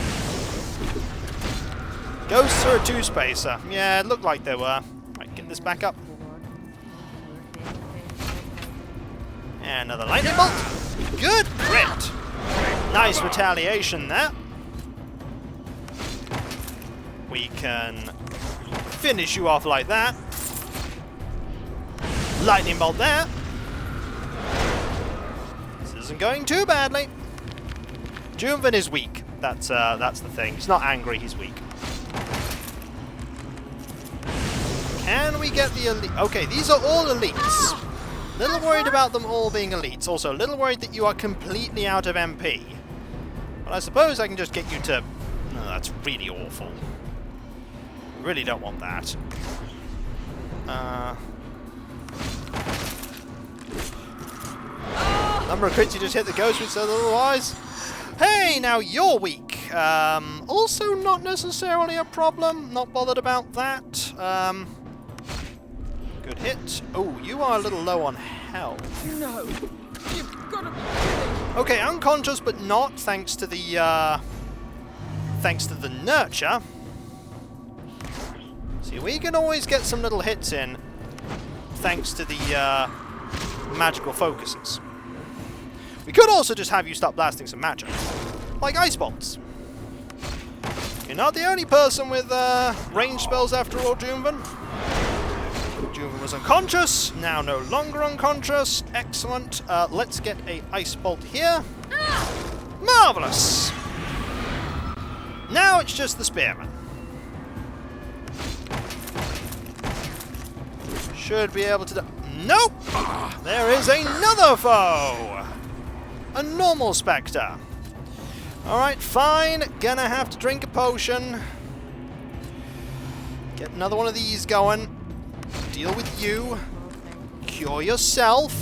Speaker 1: Ghosts are a two-spacer. Yeah, it looked like they were. Right, get this back up. And another lightning bolt. Good crit. Nice retaliation there. We can finish you off like that. Lightning bolt there. This isn't going too badly. Junvan is weak. That's the thing. He's not angry, he's weak. Can we get the elite? Okay, these are all elites. Little worried about them all being elites. Also, a little worried that you are completely out of MP. But I suppose I can just get you to... No, that's really awful. Really don't want that. Number of crits you just hit the ghost with said otherwise. Hey, now you're weak. Also not necessarily a problem. Not bothered about that. Good hit. Oh, you are a little low on health.
Speaker 4: No, you've got to be kidding.
Speaker 1: Okay, unconscious, but not thanks to the nurture. See, we can always get some little hits in thanks to the magical focuses. We could also just have you start blasting some magic, like ice bolts. You're not the only person with range spells after all, Junvan. Junvan was unconscious, now no longer unconscious. Excellent. Let's get a ice bolt here. Marvelous. Now it's just the spearman. Should be able to do... Nope! There is another foe! A normal Spectre. Alright, fine. Gonna have to drink a potion. Get another one of these going. Deal with you. Cure yourself.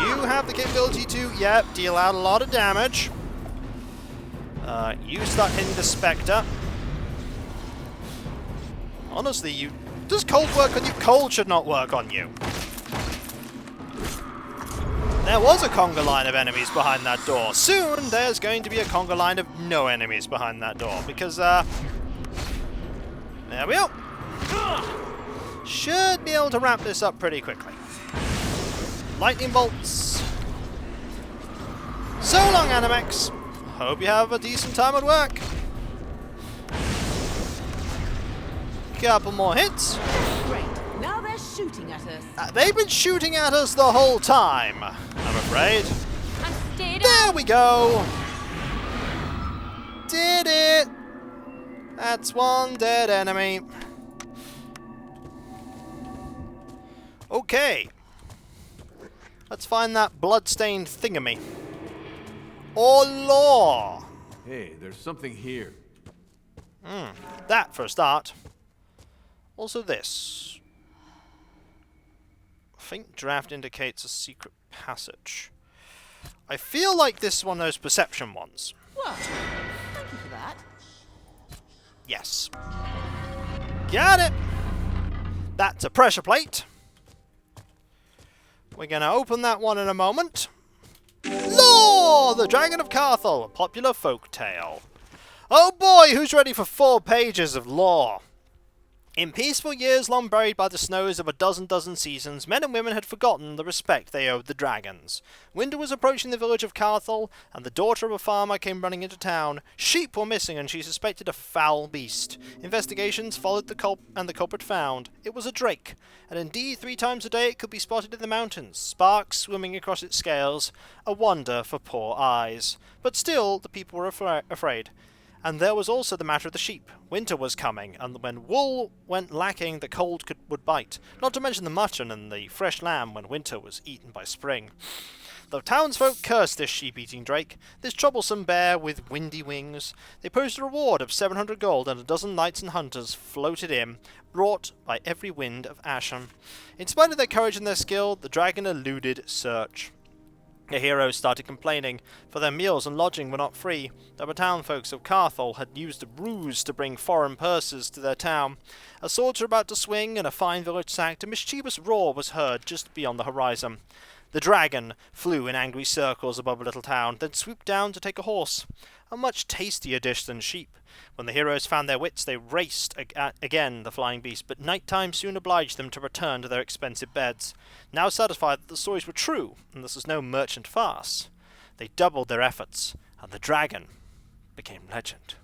Speaker 1: You have the capability to, yep, deal out a lot of damage. You start hitting the Spectre. Honestly, does cold work on you? Cold should not work on you. There was a conga line of enemies behind that door. Soon, there's going to be a conga line of no enemies behind that door, because, there we go. Should be able to wrap this up pretty quickly. Lightning bolts. So long, Animex. Hope you have a decent time at work. Couple more hits.
Speaker 4: Great, now they're shooting at us.
Speaker 1: They've been shooting at us the whole time, I'm afraid. There we go. Did it. That's one dead enemy. Okay. Let's find that bloodstained thingamy. Or law.
Speaker 5: Hey, there's something here.
Speaker 1: That for a start. Also this. Faint draft indicates a secret passage. I feel like this is one of those perception ones.
Speaker 4: Well, thank you for that.
Speaker 1: Yes. Got it! That's a pressure plate. We're going to open that one in a moment. Lore! The Dragon of Carthel, a popular folk tale. Oh boy, who's ready for 4 pages of lore? In peaceful years long buried by the snows of a dozen seasons, men and women had forgotten the respect they owed the dragons. Winter was approaching the village of Carthel, and the daughter of a farmer came running into town. Sheep were missing, and she suspected a foul beast. Investigations followed the culprit found. It was a drake, and indeed 3 times a day it could be spotted in the mountains, sparks swimming across its scales, a wonder for poor eyes. But still, the people were afraid. And there was also the matter of the sheep. Winter was coming, and when wool went lacking, the cold would bite. Not to mention the mutton and the fresh lamb when winter was eaten by spring. The townsfolk cursed this sheep-eating drake, this troublesome bear with windy wings. They posed a reward of 700 gold, and a dozen knights and hunters floated in, brought by every wind of Asham. In spite of their courage and their skill, the dragon eluded search. The heroes started complaining, for their meals and lodging were not free. The townfolks of Carthel had used a ruse to bring foreign purses to their town. As swords were about to swing and a fine village sacked, a mischievous roar was heard just beyond the horizon. The dragon flew in angry circles above a little town, then swooped down to take a horse. A much tastier dish than sheep. When the heroes found their wits, they raced again the flying beast, but night-time soon obliged them to return to their expensive beds. Now satisfied that the stories were true, and this was no merchant farce, they doubled their efforts, and the dragon became legend.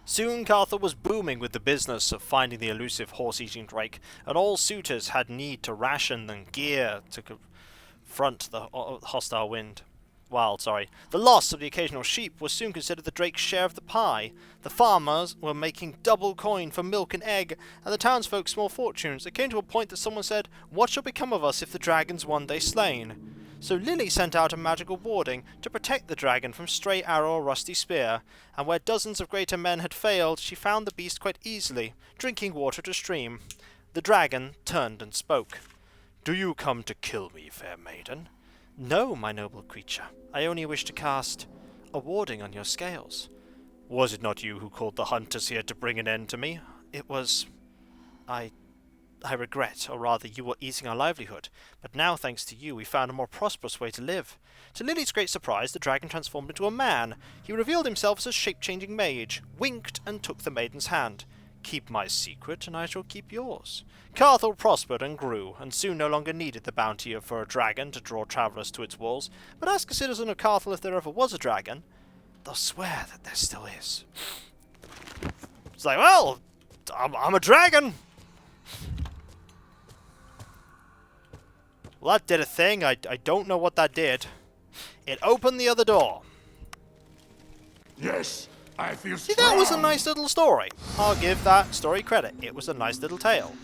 Speaker 1: Soon Carthel was booming with the business of finding the elusive horse-eating drake, and all suitors had need to ration and gear to confront the hostile The loss of the occasional sheep was soon considered the drake's share of the pie. The farmers were making double coin for milk and egg, and the townsfolk small fortunes. It came to a point that someone said, "What shall become of us if the dragon's one day slain?" So Lily sent out a magical warding to protect the dragon from stray arrow or rusty spear, and where dozens of greater men had failed, she found the beast quite easily, drinking water at a stream. The dragon turned and spoke. "Do you come to kill me, fair maiden?" "No, my noble creature. I only wish to cast a warding on your scales." "Was it not you who called the hunters here to bring an end to me?" "It was... I regret, or rather you were easing our livelihood, but now, thanks to you, we found a more prosperous way to live." To Lily's great surprise, the dragon transformed into a man. He revealed himself as a shape-changing mage, winked, and took the maiden's hand. "Keep my secret, and I shall keep yours." Carthel prospered and grew, and soon no longer needed the bounty for a dragon to draw travellers to its walls. But ask a citizen of Carthel if there ever was a dragon, they'll swear that there still is. It's like, well, I'm a dragon! Well, that did a thing. I don't know what that did. It opened the other door.
Speaker 3: Yes, I feel
Speaker 1: See,
Speaker 3: strong.
Speaker 1: that was a nice little story. I'll give that story credit. It was a nice little tale.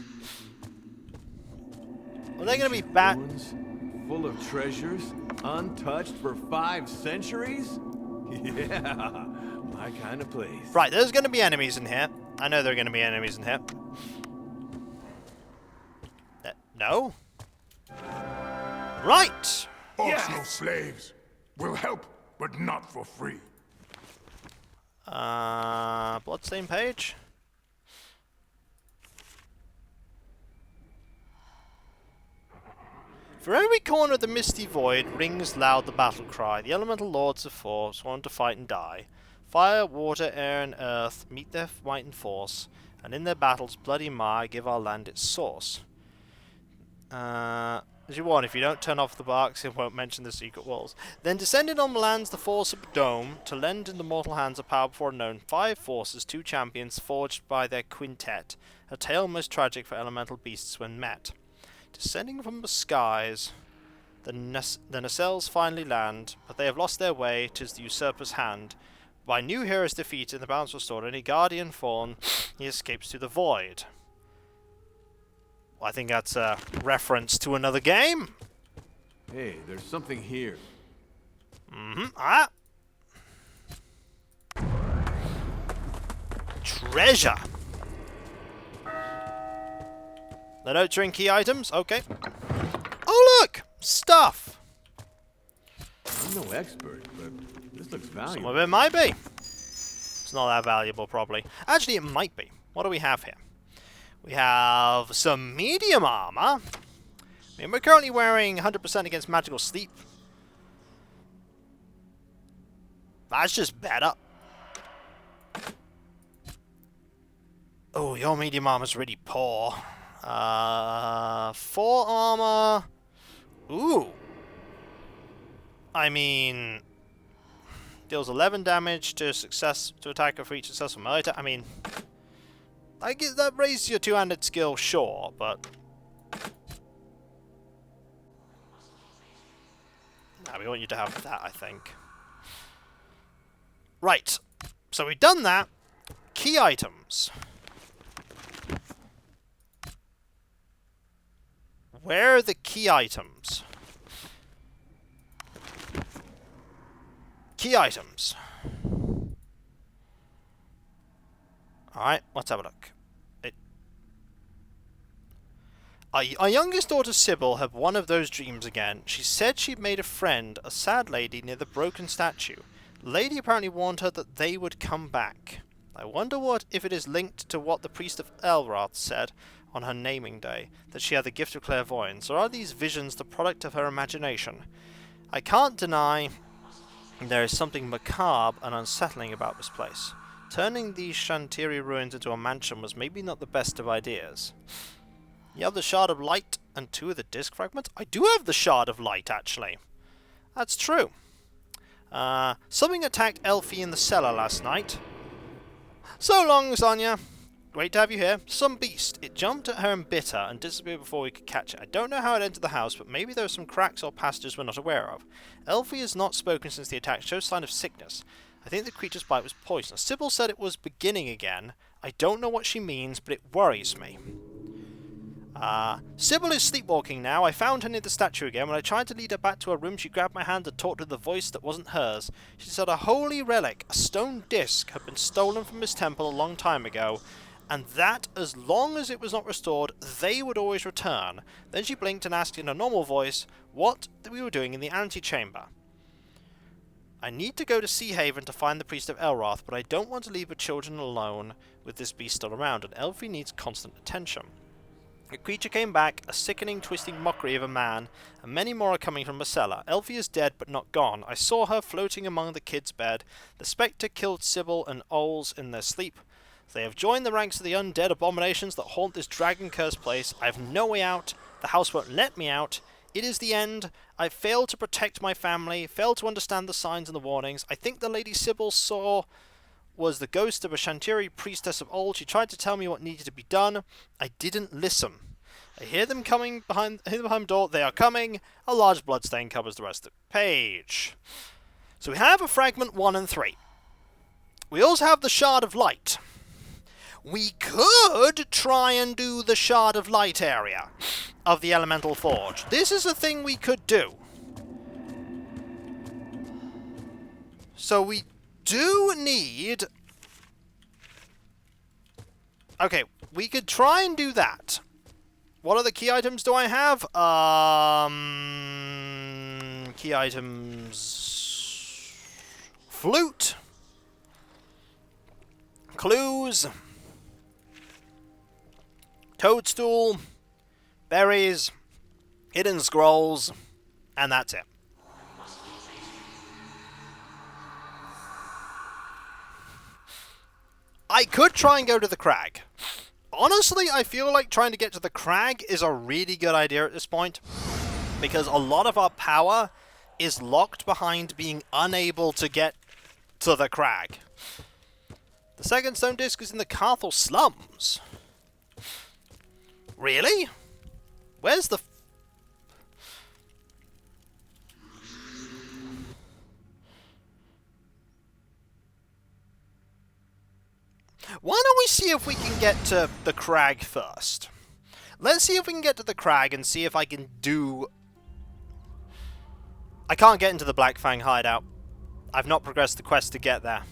Speaker 1: Are they going to be
Speaker 5: Ruins, full of treasures, untouched for 5 centuries? Yeah, my kind of place.
Speaker 1: Right, there's going to be enemies in here. I know there are going to be enemies in here. No? Right!
Speaker 3: Optional slaves will help, but not for free.
Speaker 1: Bloodstain page? For every corner of the misty void rings loud the battle cry. The elemental lords of force want to fight and die. Fire, water, air, and earth meet their might and force, and in their battles bloody mire give our land its source. As you warn, if you don't turn off the barks, it won't mention the secret walls. Then descended on the lands the force of Dome, to lend in the mortal hands a power before unknown. 5 forces, 2 champions, forged by their quintet. A tale most tragic for elemental beasts when met. Descending from the skies, the nacelles finally land, but they have lost their way, 'tis the usurper's hand. By new heroes defeated and the balance restored, any guardian fallen, he escapes to the void. Well, I think that's a reference to another game.
Speaker 5: Hey, there's something here.
Speaker 1: Treasure. The notes are in key items. Okay. Oh, look! Stuff!
Speaker 5: I'm no expert, but this looks
Speaker 1: Some
Speaker 5: valuable.
Speaker 1: of it might be. It's not that valuable, probably. Actually, it might be. What do we have here? We have some medium armor. I mean, we're currently wearing 100% against magical sleep. That's just better. Oh, your medium armor's really poor. 4 armor. Ooh. I mean, deals 11 damage to attacker for each successful melee attack. I mean, I guess that raises your two-handed skill, sure, but we want you to have that, I think. Right. So we've done that. Key items. Where are the key items? Key items. Alright, let's have a look. Our youngest daughter Sybil had one of those dreams again. She said she'd made a friend, a sad lady, near the broken statue. The lady apparently warned her that they would come back. I wonder if it is linked to what the priest of Elrath said on her naming day, that she had the gift of clairvoyance, or are these visions the product of her imagination? I can't deny there is something macabre and unsettling about this place. Turning these Shantiri ruins into a mansion was maybe not the best of ideas. You have the Shard of Light and 2 of the disc fragments? I do have the Shard of Light, actually. That's true. Something attacked Elfie in the cellar last night. So long, Sonia. Great to have you here. Some beast. It jumped at her and bit her and disappeared before we could catch it. I don't know how it entered the house, but maybe there were some cracks or passages we're not aware of. Elfie has not spoken since the attack, shows sign of sickness. I think the creature's bite was poisonous. Sybil said it was beginning again. I don't know what she means, but it worries me. Sybil is sleepwalking now. I found her near the statue again. When I tried to lead her back to her room, she grabbed my hand and talked with a voice that wasn't hers. She said a holy relic, a stone disc, had been stolen from this temple a long time ago, and that, as long as it was not restored, they would always return. Then she blinked and asked in a normal voice what we were doing in the antechamber. I need to go to Sea Haven to find the priest of Elrath, but I don't want to leave the children alone with this beast still around, and Elfie needs constant attention. The creature came back, a sickening, twisting mockery of a man, and many more are coming from the cellar. Elfie is dead, but not gone. I saw her floating among the kids' bed. The spectre killed Sybil and Oles in their sleep. They have joined the ranks of the undead abominations that haunt this dragon-cursed place. I have no way out. The house won't let me out. It is the end. I failed to protect my family, failed to understand the signs and the warnings. I think the lady Sybil saw was the ghost of a Shantiri priestess of old. She tried to tell me what needed to be done. I didn't listen. I hear them coming behind the door. They are coming. A large bloodstain covers the rest of the page. So we have a fragment 1 and 3. We also have the Shard of Light. We could try and do the Shard of Light area of the Elemental Forge. This is a thing we could do. So we do need... Okay, we could try and do that. What other key items do I have? Key items... Flute. Clues. Toadstool. Berries. Hidden scrolls. And that's it. I could try and go to the Crag. Honestly, I feel like trying to get to the Crag is a really good idea at this point, because a lot of our power is locked behind being unable to get to the Crag. The second stone disc is in the Carthel slums. Really? Where's the... Why don't we see if we can get to the Crag first? Let's see if we can get to the Crag and see if I can do... I can't get into the Black Fang hideout. I've not progressed the quest to get there.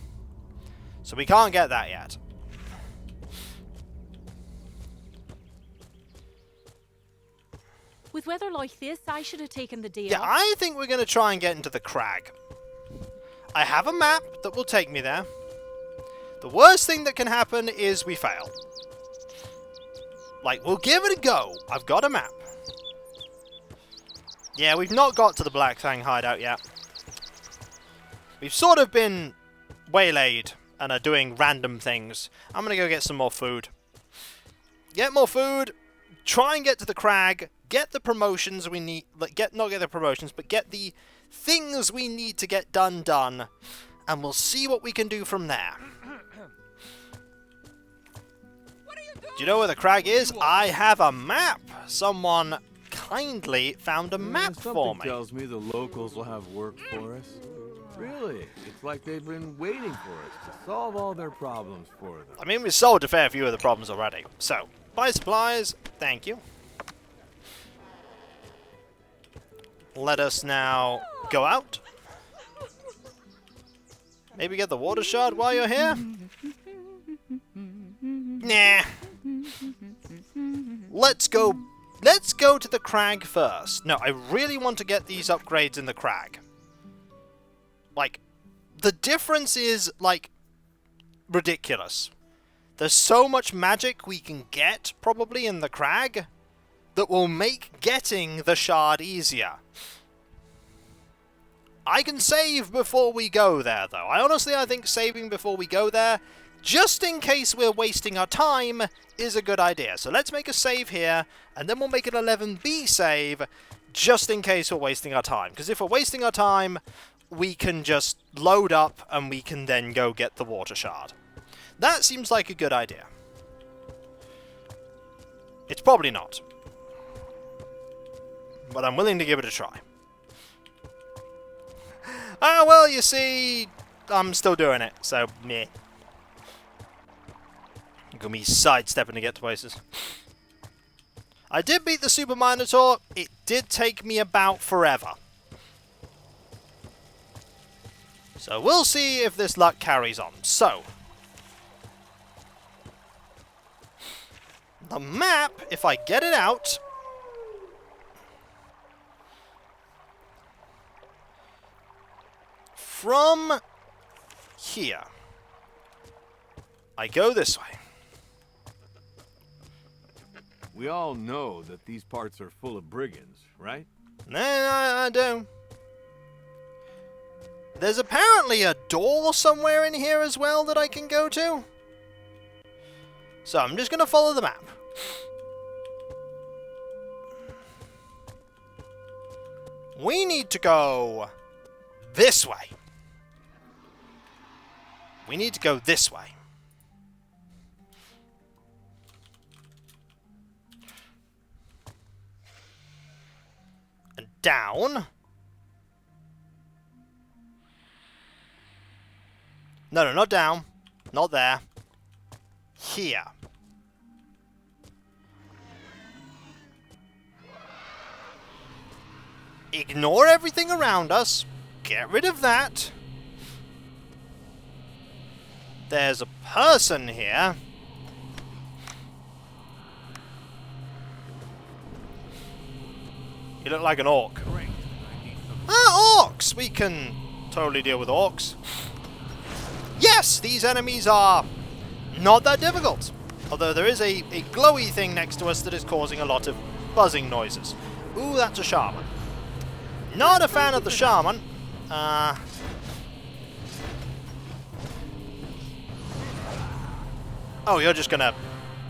Speaker 1: So we can't get that yet.
Speaker 2: With weather like this, I should have taken the day
Speaker 1: Yeah,
Speaker 2: off.
Speaker 1: I think we're going to try and get into the Crag. I have a map that will take me there. The worst thing that can happen is we fail. Like, we'll give it a go. I've got a map. Yeah, we've not got to the Black Fang hideout yet. We've sort of been waylaid and are doing random things. I'm going to go get some more food. Get more food. Try and get to the Crag. Get the promotions we need. Not get the promotions, but get the things we need to get done. And we'll see what we can do from there. Do you know where the Crag is? I have a map. Someone kindly found a map for
Speaker 5: Something
Speaker 1: me.
Speaker 5: tells me the locals will have work for us. Really, it's like they've been waiting for us to solve all their problems for them.
Speaker 1: I mean, we've solved a fair few of the problems already. So, buy supplies. Thank you. Let us now go out. Maybe get the water shard while you're here? Nah. Let's go to the Crag first. No, I really want to get these upgrades in the Crag. Like, the difference is, like, ridiculous. There's so much magic we can get, probably, in the Crag, that will make getting the shard easier. I can save before we go there, though. I think saving before we go there, just in case we're wasting our time, is a good idea. So let's make a save here, and then we'll make an 11B save, just in case we're wasting our time. Because if we're wasting our time, we can just load up, and we can then go get the water shard. That seems like a good idea. It's probably not. But I'm willing to give it a try. Ah, well, you see, I'm still doing it, so meh. Gonna be sidestepping to get to places. I did beat the Super Minotaur. It did take me about forever. So we'll see if this luck carries on. So, the map, if I get it out, from here, I go this way.
Speaker 5: We all know that these parts are full of brigands, right?
Speaker 1: No, I do. There's apparently a door somewhere in here as well that I can go to. So I'm just going to follow the map. We need to go this way. We need to go this way. And down. No, not down. Not there. Here. Ignore everything around us. Get rid of that. There's a person here. You look like an orc. Ah, orcs! We can totally deal with orcs. Yes, these enemies are not that difficult. Although there is a glowy thing next to us that is causing a lot of buzzing noises. Ooh, that's a shaman. Not a fan of the shaman. Oh, you're just gonna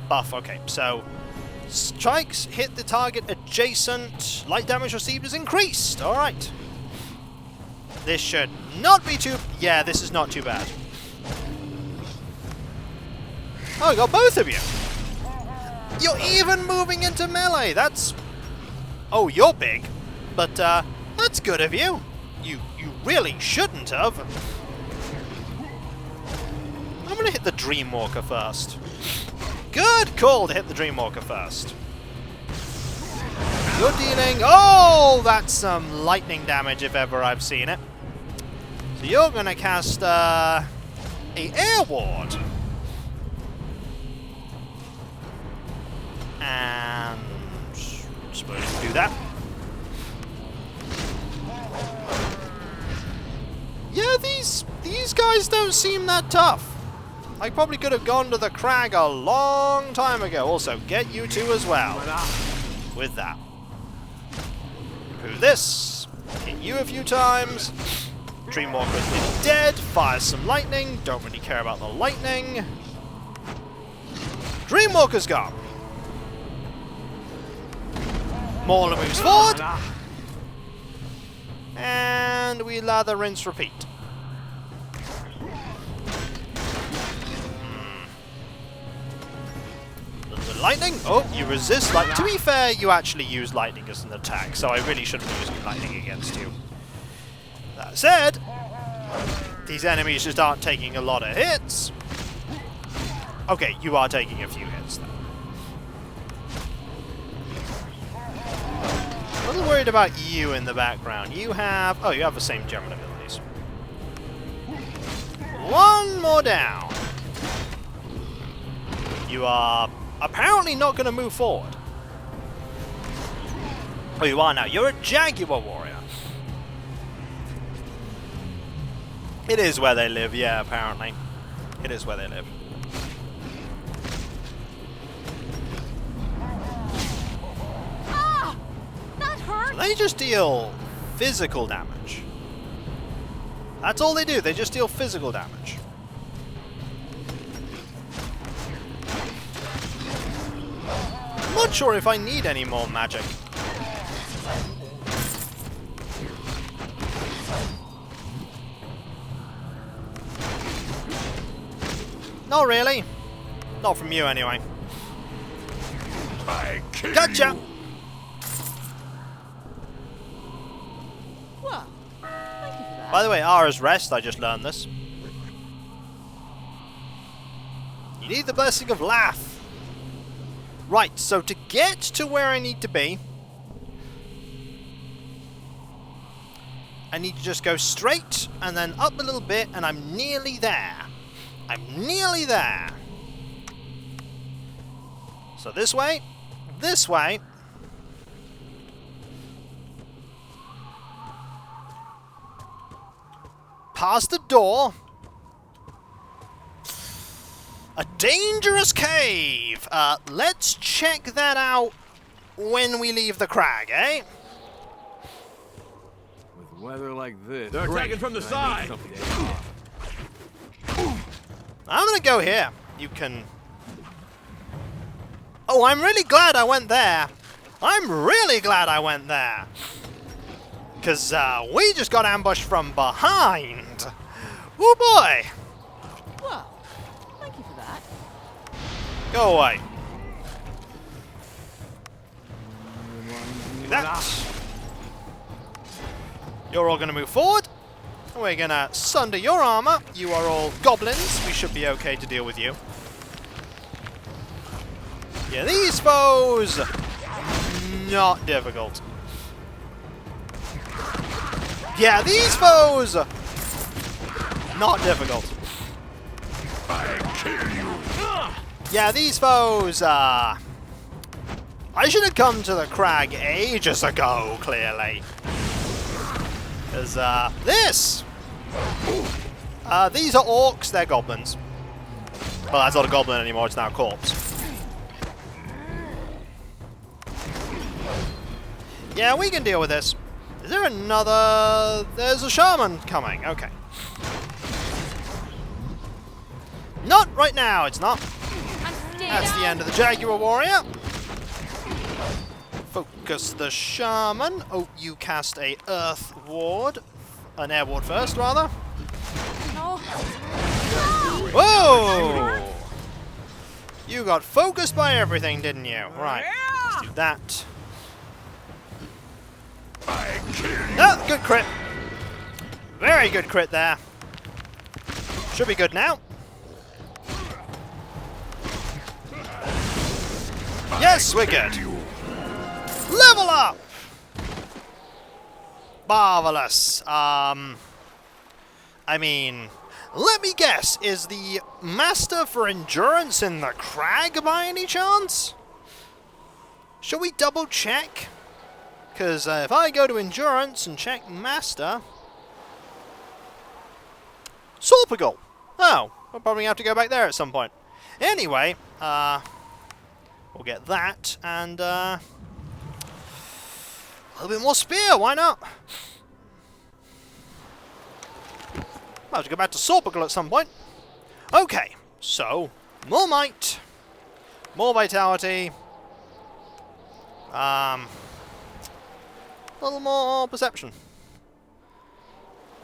Speaker 1: buff. Okay, so strikes hit the target adjacent. Light damage received is increased. All right. This should not be too... Yeah, this is not too bad. Oh, I got both of you. You're even moving into melee. That's... Oh, you're big. But, that's good of you. You really shouldn't have. I'm going to hit the Dreamwalker first. Good call to hit the Dreamwalker first. You're dealing... Oh, that's some lightning damage if ever I've seen it. So you're going to cast a Air Ward. And explosion to do that. Yeah, these guys don't seem that tough. I probably could have gone to the Crag a long time ago. Also, get you two as well. With that. Improve this. Hit you a few times. Dreamwalker's nearly dead. Fires some lightning. Don't really care about the lightning. Dreamwalker's gone. Mauler moves forward. And we lather, rinse, repeat. Lightning? Oh, you resist light. To be fair, you actually use lightning as an attack, so I really shouldn't be using lightning against you. That said, these enemies just aren't taking a lot of hits. Okay, you are taking a few hits, though. A little worried about you in the background. You have... Oh, you have the same general abilities. One more down. You are... apparently not going to move forward. Oh, you are now. You're a Jaguar warrior. It is where they live, yeah, apparently. It is where they live.
Speaker 4: Ah! That hurt!
Speaker 1: So they just deal physical damage. That's all they do. They just deal physical damage. I'm not sure if I need any more magic. Not really. Not from you, anyway.
Speaker 3: I kill
Speaker 1: Gotcha!
Speaker 3: you.
Speaker 4: Well, thank you for that.
Speaker 1: By the way, Ara's rest, I just learned this. You need the blessing of Lath. Right, so to get to where I need to be, I need to just go straight and then up a little bit, and I'm nearly there. I'm nearly there. So this way, past the door. A dangerous cave! Let's check that out when we leave the Crag, eh?
Speaker 5: With weather like this...
Speaker 3: They're attacking from the side.
Speaker 1: I'm gonna go here. You can... Oh, I'm really glad I went there. I'm really glad I went there. Because we just got ambushed from behind. Oh boy!
Speaker 4: Well, thank you for that.
Speaker 1: Go away. Do that. You're all going to move forward. We're going to sunder your armor. You are all goblins. We should be okay to deal with you. Yeah, these foes, not difficult. Yeah, these foes, not difficult.
Speaker 3: I kill you.
Speaker 1: Yeah, these foes, I should have come to the Crag ages ago, clearly. Because, these are orcs, they're goblins. Well, that's not a goblin anymore, it's now a corpse. Yeah, we can deal with this. Is there another... There's a shaman coming, okay. Not right now, it's not. That's the end of the Jaguar warrior. Focus the shaman. Oh, you cast a earth ward. An air ward first, rather.
Speaker 4: No.
Speaker 1: Whoa! You got focused by everything, didn't you? Right, let's do that.
Speaker 3: I kill you.
Speaker 1: Oh, good crit. Very good crit there. Should be good now. Yes, we're good. Level up! Marvelous. I mean, let me guess, is the Master for Endurance in the Crag by any chance? Shall we double check? Because if I go to Endurance and check Master... Sorpigal! Oh, I'll probably have to go back there at some point. Anyway, we'll get that, and a little bit more spear, why not? Might have to go back to Sorpigal at some point. Okay, so, more might, more vitality, a little more perception.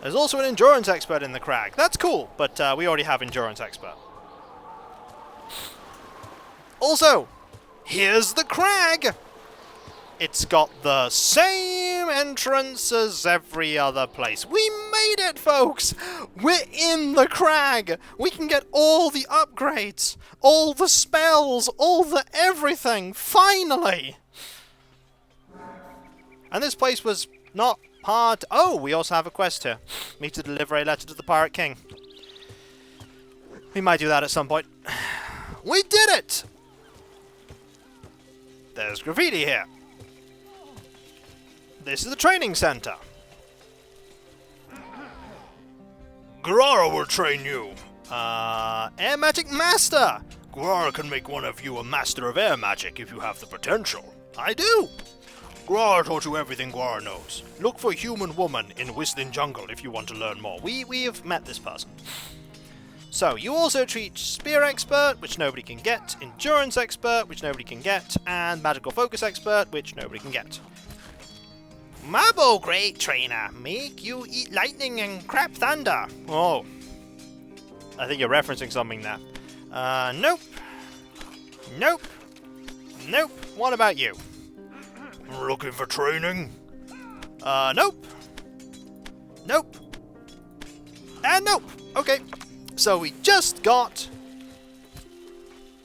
Speaker 1: There's also an endurance expert in the Crag. That's cool, but we already have endurance expert. Also, here's the Crag! It's got the same entrance as every other place. We made it, folks! We're in the Crag! We can get all the upgrades, all the spells, all the everything, finally! And this place was not hard. Oh, we also have a quest here. We need to deliver a letter to the Pirate King. We might do that at some point. We did it! There's graffiti here. This is the training center.
Speaker 3: Guerrero will train you.
Speaker 1: Air Magic Master!
Speaker 3: Guerrero can make one of you a master of air magic if you have the potential.
Speaker 1: I do!
Speaker 3: Guerrero taught you everything Guerrero knows. Look for Human Woman in Whistling Jungle if you want to learn more.
Speaker 1: We have met this person. So, you also treat Spear Expert, which nobody can get, Endurance Expert, which nobody can get, and Magical Focus Expert, which nobody can get. Marble Great Trainer, make you eat lightning and crap thunder. Oh. I think you're referencing something there. Nope. Nope. Nope. What about you?
Speaker 3: Looking for training?
Speaker 1: Nope. Nope. And nope. Okay. So we just got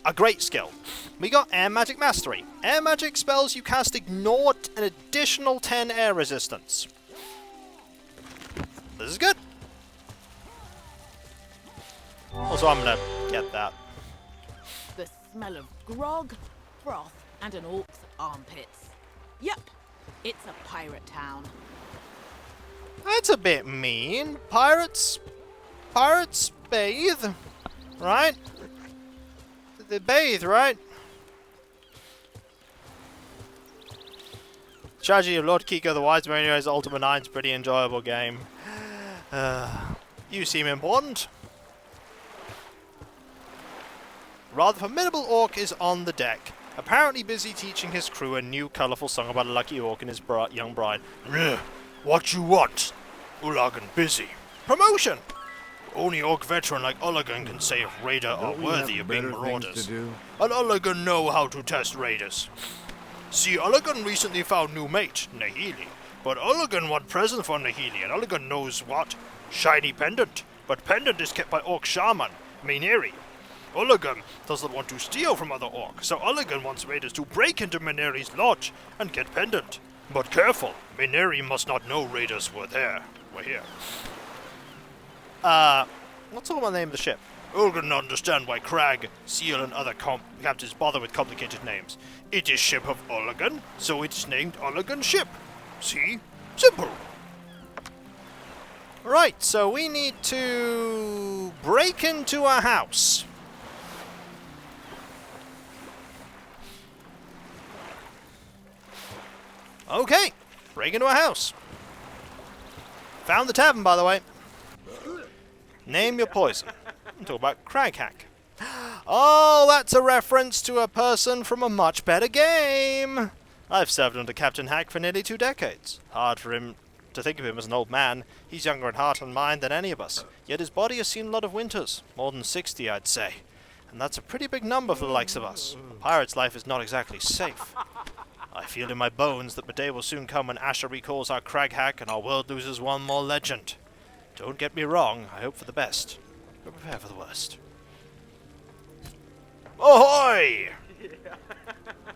Speaker 1: a great skill. We got Air Magic Mastery. Air Magic spells you cast ignore an additional 10 air resistance. This is good. Also, I'm gonna get that.
Speaker 4: The smell of grog, froth, and an orc's armpits. Yep, it's a pirate town.
Speaker 1: That's a bit mean. Pirates bathe, right? They bathe, right? Strategy of Lord Kiko the Wise Man is Ultima 9's pretty enjoyable game. You seem important. Rather formidable orc is on the deck, apparently busy teaching his crew a new colourful song about a lucky orc and his young bride.
Speaker 3: What you want? Ulagan busy.
Speaker 1: Promotion!
Speaker 3: Only orc veteran like Ulagan can say if raider are
Speaker 5: Don't we
Speaker 3: worthy
Speaker 5: have
Speaker 3: of being
Speaker 5: better things
Speaker 3: marauders.
Speaker 5: to do?
Speaker 3: And Ulagan know how to test raiders. See, Ulagan recently found new mate, Nahili. But Ulagan want present for Nahili, and Ulagan knows what? Shiny pendant. But pendant is kept by orc shaman, Maineri. Ulagan doesn't want to steal from other orcs, so Ulagan wants raiders to break into Maineri's lodge and get pendant. But careful, Maineri must not know raiders were there. We're here.
Speaker 1: What's all about the name of the ship?
Speaker 3: Ulagan understand why Crag, Seal, and other captains bother with complicated names. It is ship of Ulagan, so it's named Ulagan ship. See? Simple.
Speaker 1: Right, so we need to break into a house. Okay, break into a house. Found the tavern, by the way. Name your poison. Talk about Crag hack. Oh, that's a reference to a person from a much better game. I've served under Captain Hack for nearly 2 decades. Hard for him to think of him as an old man. He's younger in heart and mind than any of us. Yet his body has seen a lot of winters. More than 60, I'd say. And that's a pretty big number for the likes of us. A pirate's life is not exactly safe. I feel in my bones that the day will soon come when Asher recalls our Crag hack and our world loses one more legend. Don't get me wrong, I hope for the best, but prepare for the worst.
Speaker 3: Ahoy!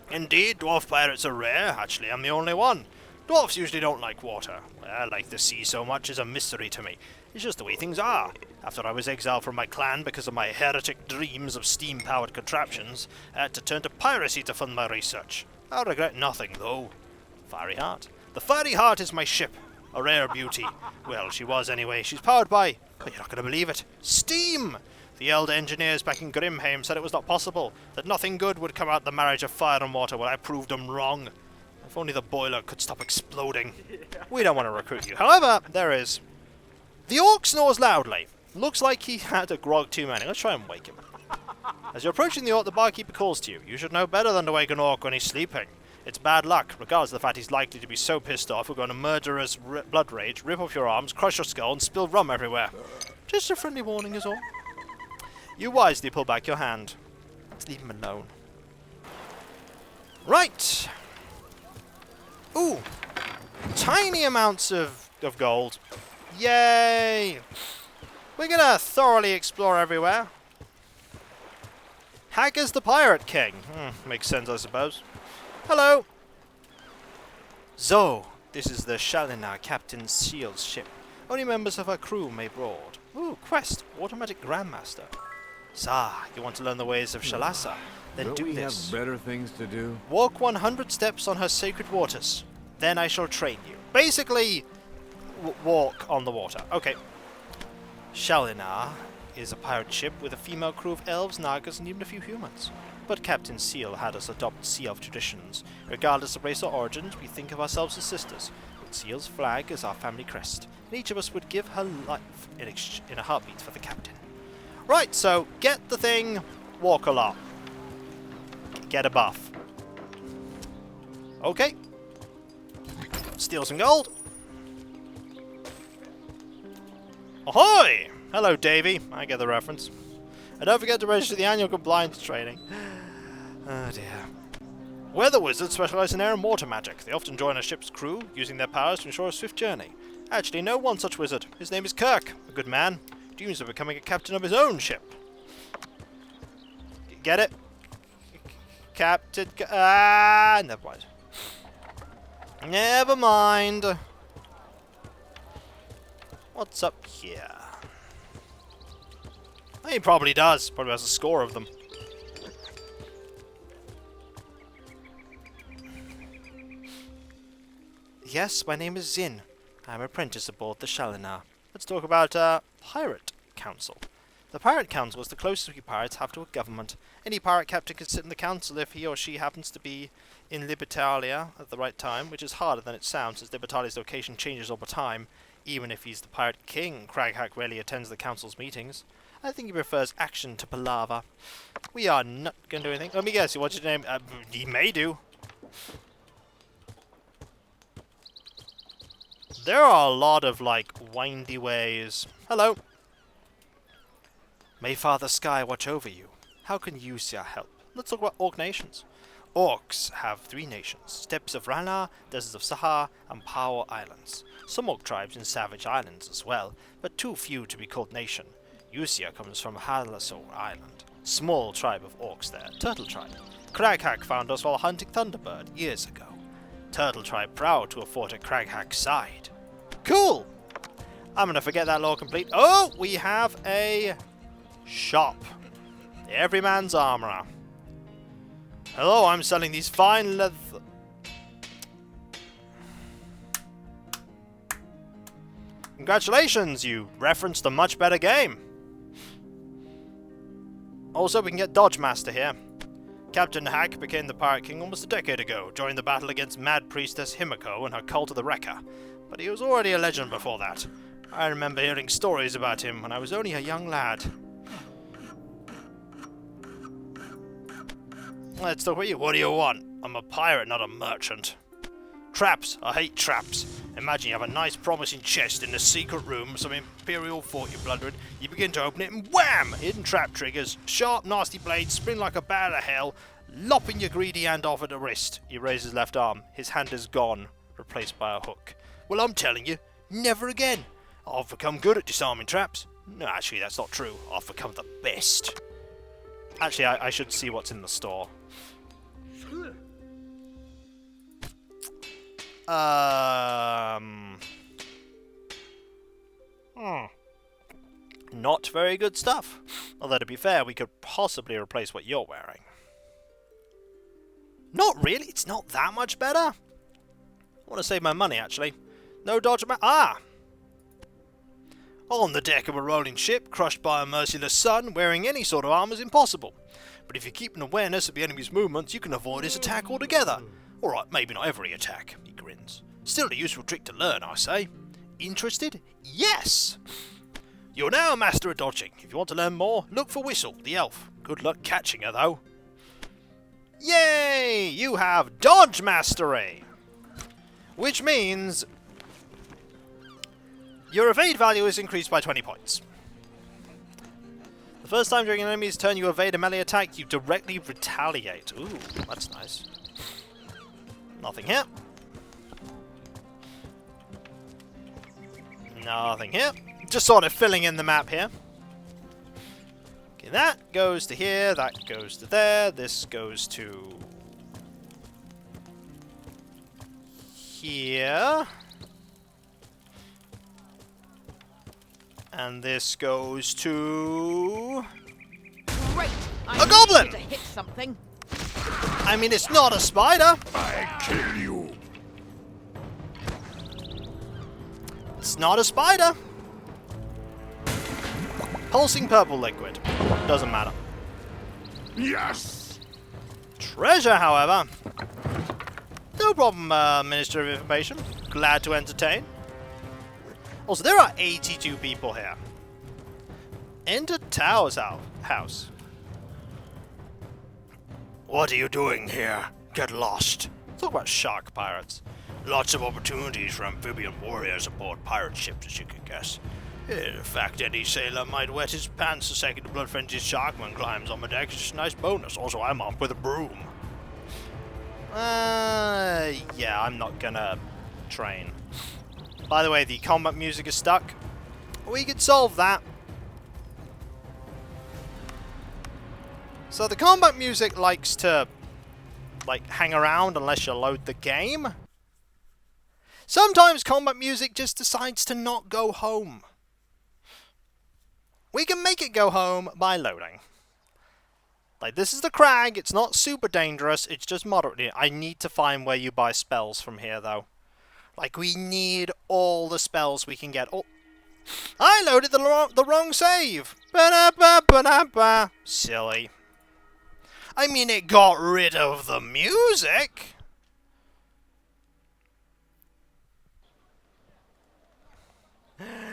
Speaker 3: Indeed, dwarf pirates are rare. Actually, I'm the only one. Dwarfs usually don't like water. I like the sea so much is a mystery to me. It's just the way things are. After I was exiled from my clan because of my heretic dreams of steam-powered contraptions, I had to turn to piracy to fund my research. I regret nothing, though. Fiery heart. The Fiery Heart is my ship. A rare beauty. Well, she was anyway. She's powered by... But you're not going to believe it. Steam! The elder engineers back in Grimheim said it was not possible, that nothing good would come out of the marriage of fire and water. Well, I proved them wrong. If only the boiler could stop exploding. We don't want to recruit you. However, there is. The orc snores loudly. Looks like he had a grog too many. Let's try and wake him. As you're approaching the orc, the barkeeper calls to you. You should know better than to wake an orc when he's sleeping. It's bad luck, regardless of the fact he's likely to be so pissed off we're going to murderous blood rage, rip off your arms, crush your skull, and spill rum everywhere. Just a friendly warning is all. You wisely pull back your hand. Let's leave him alone. Right. Ooh. Tiny amounts of gold. Yay! We're gonna thoroughly explore everywhere. Hager's the Pirate King. Makes sense, I suppose. Hello. So, this is the Shalina Captain Seal's ship. Only members of her crew may board. Ooh, quest. Automatic Grandmaster. Sa, you want to learn the ways of Shalasa? Then
Speaker 5: Don't
Speaker 3: do
Speaker 5: we
Speaker 3: this.
Speaker 5: have better things to do?
Speaker 3: Walk 100 steps on her sacred waters. Then I shall train you. Basically, walk on the water. Okay. Shalina is a pirate ship with a female crew of elves, nagas, and even a few humans. But Captain Seal had us adopt sea elf traditions. Regardless of race or origins, we think of ourselves as sisters. With Seal's flag as our family crest. And each of us would give her life in a heartbeat for the captain. Right, so get the thing, walk a lot. Get a buff. Okay. Steal some gold. Ahoy! Hello, Davy. I get the reference. And don't forget to register the annual compliance training. Oh dear. Weather wizards specialize in air and water magic. They often join a ship's crew, using their powers to ensure a swift journey. I actually know one such wizard. His name is Kirk, a good man. Dreams of becoming a captain of his own ship. Get it? Captain... never mind. Never mind. What's up here? He probably does. Probably has a score of them. Yes, my name is Zin. I'm an apprentice aboard the Shalina. Let's talk about, Pirate Council. The Pirate Council is the closest we pirates have to a government. Any pirate captain can sit in the council if he or she happens to be in Libertalia at the right time, which is harder than it sounds, as Libertalia's location changes over time. Even if he's the Pirate King, Crag rarely attends the council's meetings. I think he prefers action to palaver. We are not going to do anything. Let me guess, what's your name? He may do. There are a lot of, like, windy ways. Hello. May Father Sky watch over you. How can Yusia help? Let's talk about Orc nations. Orcs have 3 nations. Steppes of Rana, Deserts of Sahar, and Power Islands. Some Orc tribes in Savage Islands as well, but too few to be called nation. Yusia comes from Halasor Island. Small tribe of Orcs there. Turtle tribe. Crag found us while hunting Thunderbird years ago. Turtle tribe proud to have fought at Crag side. Cool! I'm gonna forget that lore complete. Oh, we have a shop. The Everyman's Armourer. Hello, I'm selling these fine leather... Congratulations, you referenced a much better game. Also, we can get Dodge Master here. Captain Hack became the Pirate King almost a decade ago, joined the battle against Mad Priestess Himiko and her cult of the Wrecker. But he was already a legend before that. I remember hearing stories about him when I was only a young lad. Let's talk about you. What do you want? I'm a pirate, not a merchant. Traps. I hate traps. Imagine you have a nice promising chest in a secret room of some imperial fort you're plundering. You begin to open it and wham! Hidden trap triggers. Sharp, nasty blades spin like a bat of hell, lopping your greedy hand off at the wrist. He raises his left arm. His hand is gone, replaced by a hook. Well, I'm telling you, never again. I've become good at disarming traps. No, actually, that's not true. I've become the best. Actually, I should see what's in the store. Not very good stuff. Although, to be fair, we could possibly replace what you're wearing. Not really. It's not that much better.
Speaker 1: I want to save my money, actually. No dodge... Ah! On the deck of a rolling ship, crushed by a merciless sun, wearing any sort of armor is impossible. But if you keep an awareness of the enemy's movements, you can avoid his attack altogether. Alright, maybe not every attack, he grins. Still a useful trick to learn, I say. Interested? Yes! You're now a master at dodging. If you want to learn more, look for Whistle, the elf. Good luck catching her, though. Yay! You have Dodge Mastery! Which means your evade value is increased by 20 points. The first time during an enemy's turn you evade a melee attack, you directly retaliate. Ooh, that's nice. Nothing here. Nothing here. Just sort of filling in the map here. Okay, that goes to here, that goes to there, this goes to here. And this goes to
Speaker 4: Great!
Speaker 1: A goblin!
Speaker 4: To hit something.
Speaker 1: I mean, it's not a spider.
Speaker 3: I kill you.
Speaker 1: It's not a spider. Pulsing purple liquid. Doesn't matter.
Speaker 3: Yes.
Speaker 1: Treasure, however. No problem, Minister of Information. Glad to entertain. Also, there are 82 people here. Enter Tao's house.
Speaker 3: What are you doing here? Get lost.
Speaker 1: Talk about shark pirates.
Speaker 3: Lots of opportunities for amphibian warriors aboard pirate ships, as you can guess. In fact, any sailor might wet his pants the second a blood-frenzied sharkman climbs on the deck. It's just a nice bonus. Also, I'm armed with a broom.
Speaker 1: Yeah, I'm not gonna train. By the way, the combat music is stuck. We could solve that. So the combat music likes to, like, hang around unless you load the game. Sometimes combat music just decides to not go home. We can make it go home by loading. Like, this is the Crag, it's not super dangerous, it's just moderately. I need to find where you buy spells from here, though. Like, we need all the spells we can get. Oh, I loaded the wrong save! Ba-da-ba-ba-da-ba. Silly. I mean, it got rid of the music!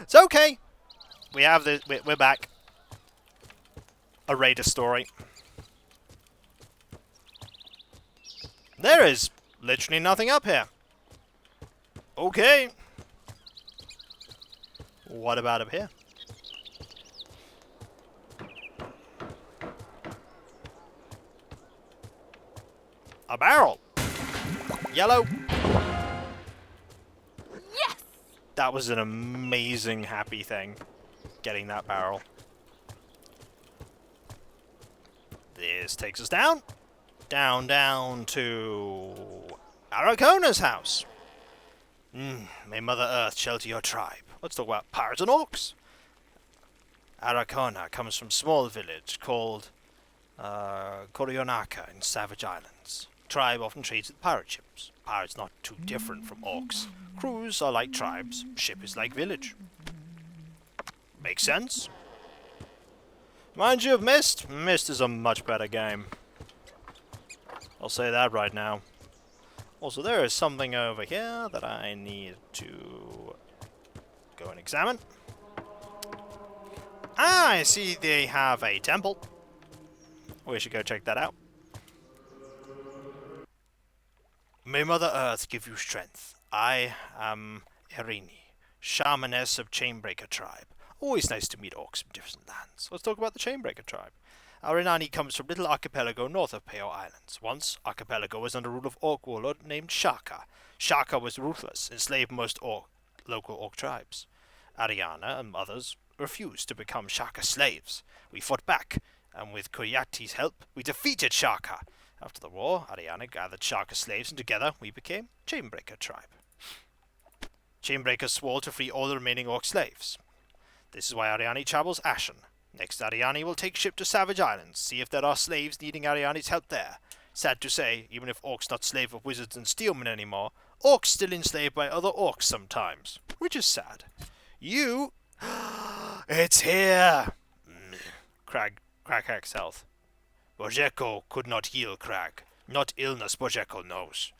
Speaker 1: It's okay. We have the... We're back. A raider story. There is literally nothing up here. Okay. What about up here? A barrel. Yellow.
Speaker 4: Yes!
Speaker 1: That was an amazing happy thing. Getting that barrel. This takes us down. Down to Arakona's house. May Mother Earth shelter your tribe. Let's talk about pirates and orcs. Arakona comes from a small village called Korionaka in Savage Islands. Tribe often trades with pirate ships. Pirates not too different from orcs. Crews are like tribes. Ship is like village. Makes sense? Mind you of Mist? Mist is a much better game. I'll say that right now. Also, there is something over here that I need to go and examine. Ah, I see they have a temple. We should go check that out. May Mother Earth give you strength. I am Irini, shamaness of Chainbreaker tribe. Always nice to meet orcs from different lands. Let's talk about the Chainbreaker tribe. Arinani comes from little archipelago north of Peo Islands. Once, archipelago was under rule of orc warlord named Shaka. Shaka was ruthless, enslaved most local orc tribes. Ariana and others refused to become Shaka slaves. We fought back, and with Koyati's help, we defeated Shaka. After the war, Ariana gathered Shaka slaves, and together we became Chainbreaker tribe. Chainbreaker swore to free all the remaining orc slaves. This is why Ariani travels Ashen. Next, Ariani will take ship to Savage Islands, see if there are slaves needing Ariani's help there. Sad to say, even if orcs not slave of wizards and steelmen anymore, Orcs still enslaved by other orcs sometimes, which is sad. You... It's here! Crag hacks health.
Speaker 3: Bojeko could not heal Crag. Not illness, Bojeko knows.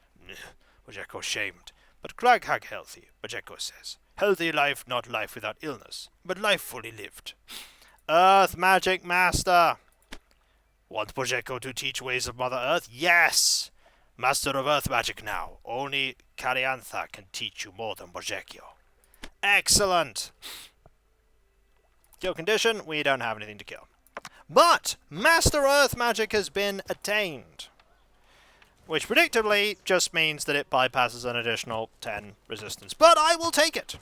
Speaker 3: Bojeko shamed. But Crag hag healthy, Bojeko says. Healthy life, not life without illness, but life fully lived.
Speaker 1: Earth Magic Master!
Speaker 3: Want Bojeko to teach ways of Mother Earth? Yes! Master of Earth Magic now. Only Cariantha can teach you more than Bojeko.
Speaker 1: Excellent! Kill condition, we don't have anything to kill. But Master Earth Magic has been attained. Which predictably just means that it bypasses an additional 10 resistance. But I will take it!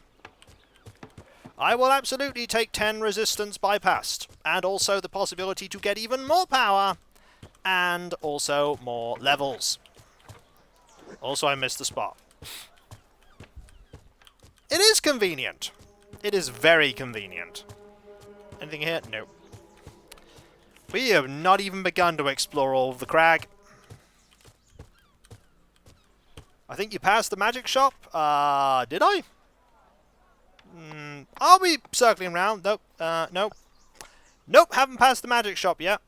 Speaker 1: I will absolutely take 10 resistance bypassed. And also the possibility to get even more power. And also more levels. Also, I missed the spot. It is convenient. It is very convenient. Anything here? Nope. We have not even begun to explore all of the Crag. I think you passed the magic shop. Did I? I'll be circling around. Nope. Nope. Nope, haven't passed the magic shop yet.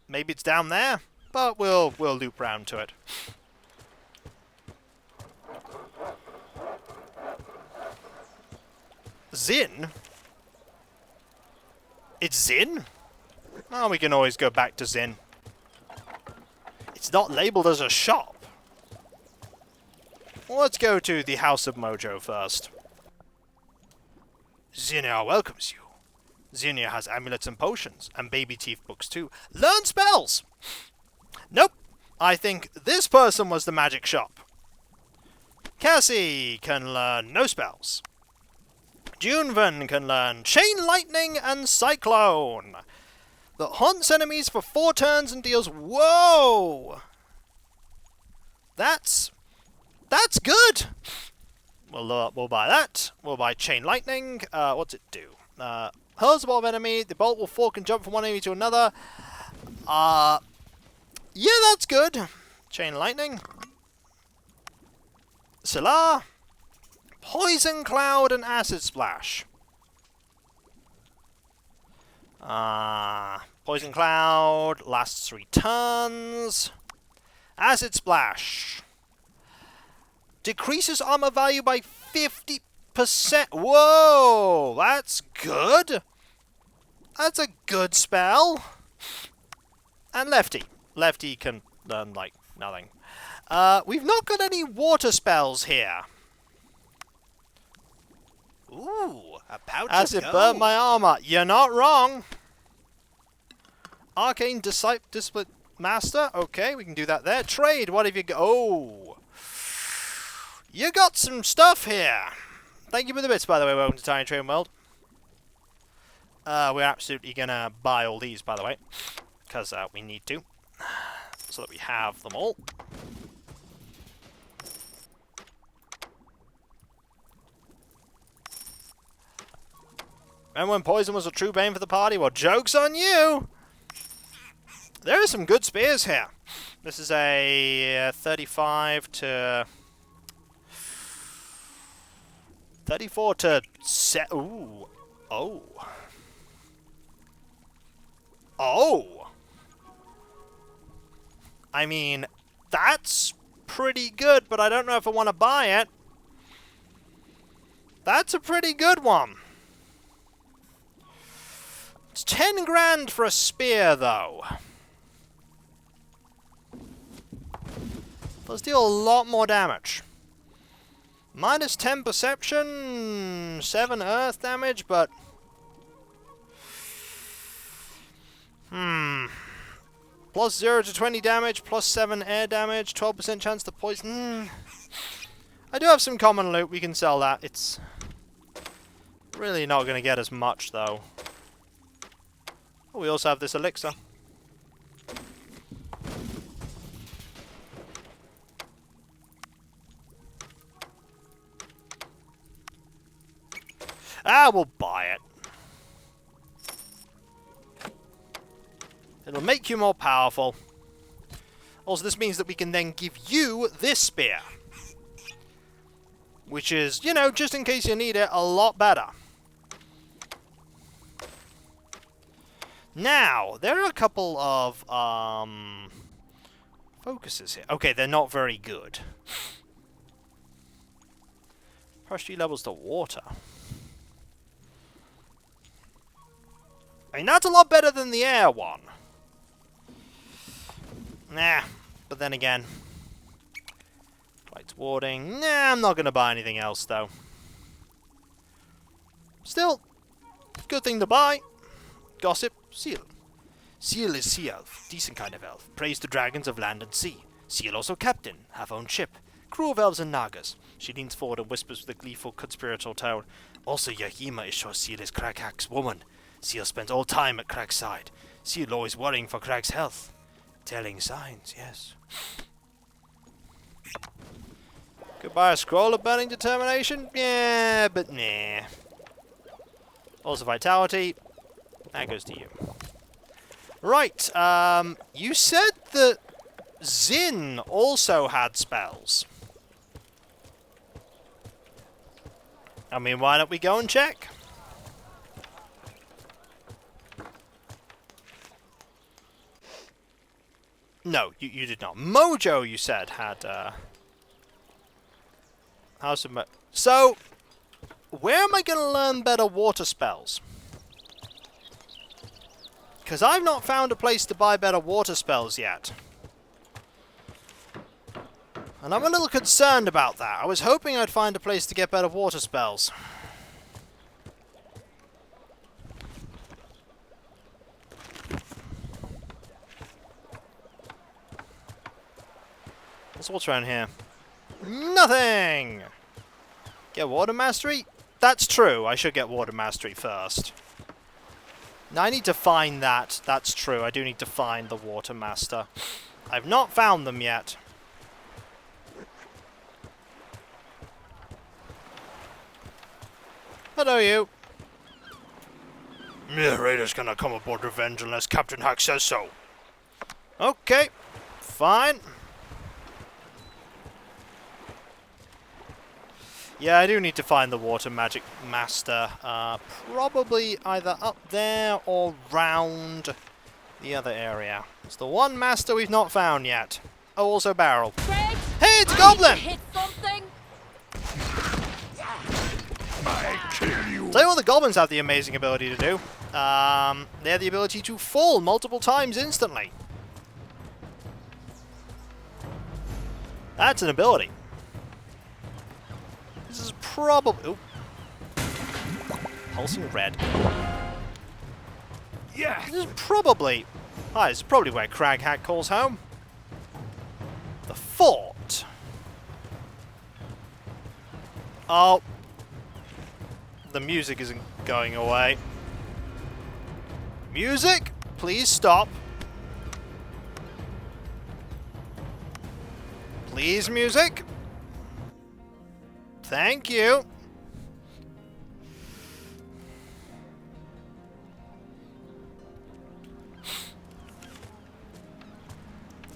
Speaker 1: Maybe it's down there, but we'll loop round to it. Zin? It's Zin? Oh, we can always go back to Zin. It's not labelled as a shop. Well, let's go to the House of Mojo first.
Speaker 3: Zinnia welcomes you.
Speaker 1: Zinnia has amulets and potions, and baby teeth books too. Learn spells! Nope. I think this person was the magic shop. Cassie can learn no spells. Junevan can learn Chain Lightning and Cyclone. That haunts enemies for 4 turns and deals... Whoa! That's good! We'll buy that. We'll buy Chain Lightning. What's it do? Hurls the ball of enemy. The bolt will fork and jump from one enemy to another. Yeah, that's good. Chain Lightning. Silar. Poison Cloud and Acid Splash. Poison Cloud lasts 3 turns. Acid Splash. Decreases armor value by 50%. Whoa! That's good. That's a good spell. And leff-tee. Leff-tee can learn, like, nothing. We've not got any water spells here.
Speaker 3: Ooh, a pouch
Speaker 1: As
Speaker 3: of
Speaker 1: it
Speaker 3: gold.
Speaker 1: burnt my armor. You're not wrong. Arcane Discipline Master. Okay, we can do that there. Trade. What have you got? Oh. You got some stuff here. Thank you for the bits, by the way. Welcome to Tiny Train World. We're absolutely going to buy all these, by the way. Because we need to. So that we have them all. Remember when poison was a true bane for the party? Well, joke's on you! There are some good spears here. This is a 35 to... 34 to... Ooh. Oh. Oh! I mean, that's pretty good, but I don't know if I want to buy it. That's a pretty good one. It's 10 grand for a spear, though. Does deal a lot more damage. Minus 10 perception, 7 earth damage, but... Plus 0 to 20 damage, plus 7 air damage, 12% chance to poison. I do have some common loot, we can sell that. It's really not going to get us much, though. Oh, we also have this elixir. We'll buy it. It'll make you more powerful. Also, this means that we can then give you this spear. which is, you know, just in case you need it, a lot better. Now, there are a couple of, focuses here. Okay, they're not very good. Prestige levels to water. I mean, that's a lot better than the air one. Nah, but then again, lights warding. Nah, I'm not going to buy anything else, though. Still, good thing to buy. Gossip, seal. Seal is sea elf, decent kind of elf. Prays to dragons of land and sea. Seal also captain, half-owned ship. Crew of elves and nagas. She leans forward and whispers with a gleeful conspiratorial tone. Also, Yahima is sure Seal is Crag's woman. Seal spends all time at Crag's side. Seal always worrying for Crag's health. Telling signs, yes. Goodbye, a scroll of burning determination? Yeah, but nah. Also vitality. That goes to you. Right, you said that Zin also had spells. I mean, why don't we go and check? No, you did not. Mojo, you said, had, House of So, where am I going to learn better water spells? Because I've not found a place to buy better water spells yet. And I'm a little concerned about that. I was hoping I'd find a place to get better water spells. What's around here? Nothing! Get water mastery? That's true. I should get water mastery first. Now I need to find that. That's true. I do need to find the water master. I've not found them yet. Hello, you.
Speaker 3: Yeah, Raiders gonna come aboard Revenge unless Captain Hack says so.
Speaker 1: Okay. Fine. Yeah, I do need to find the water magic master. Probably either up there or round the other area. It's the one master we've not found yet. Oh, also barrel.
Speaker 2: Crag,
Speaker 1: Hey, it's a
Speaker 2: I
Speaker 1: goblin!
Speaker 2: need to hit something.
Speaker 3: I kill you.
Speaker 1: Tell you what the goblins have the amazing ability to do. They have the ability to fall multiple times instantly. That's an ability. This is probably... Pulsing red.
Speaker 3: Yeah.
Speaker 1: This is probably... Ah, this is probably where Crag Hack calls home. The fort. Oh. The music isn't going away. Music, please stop. Please, music. Thank you.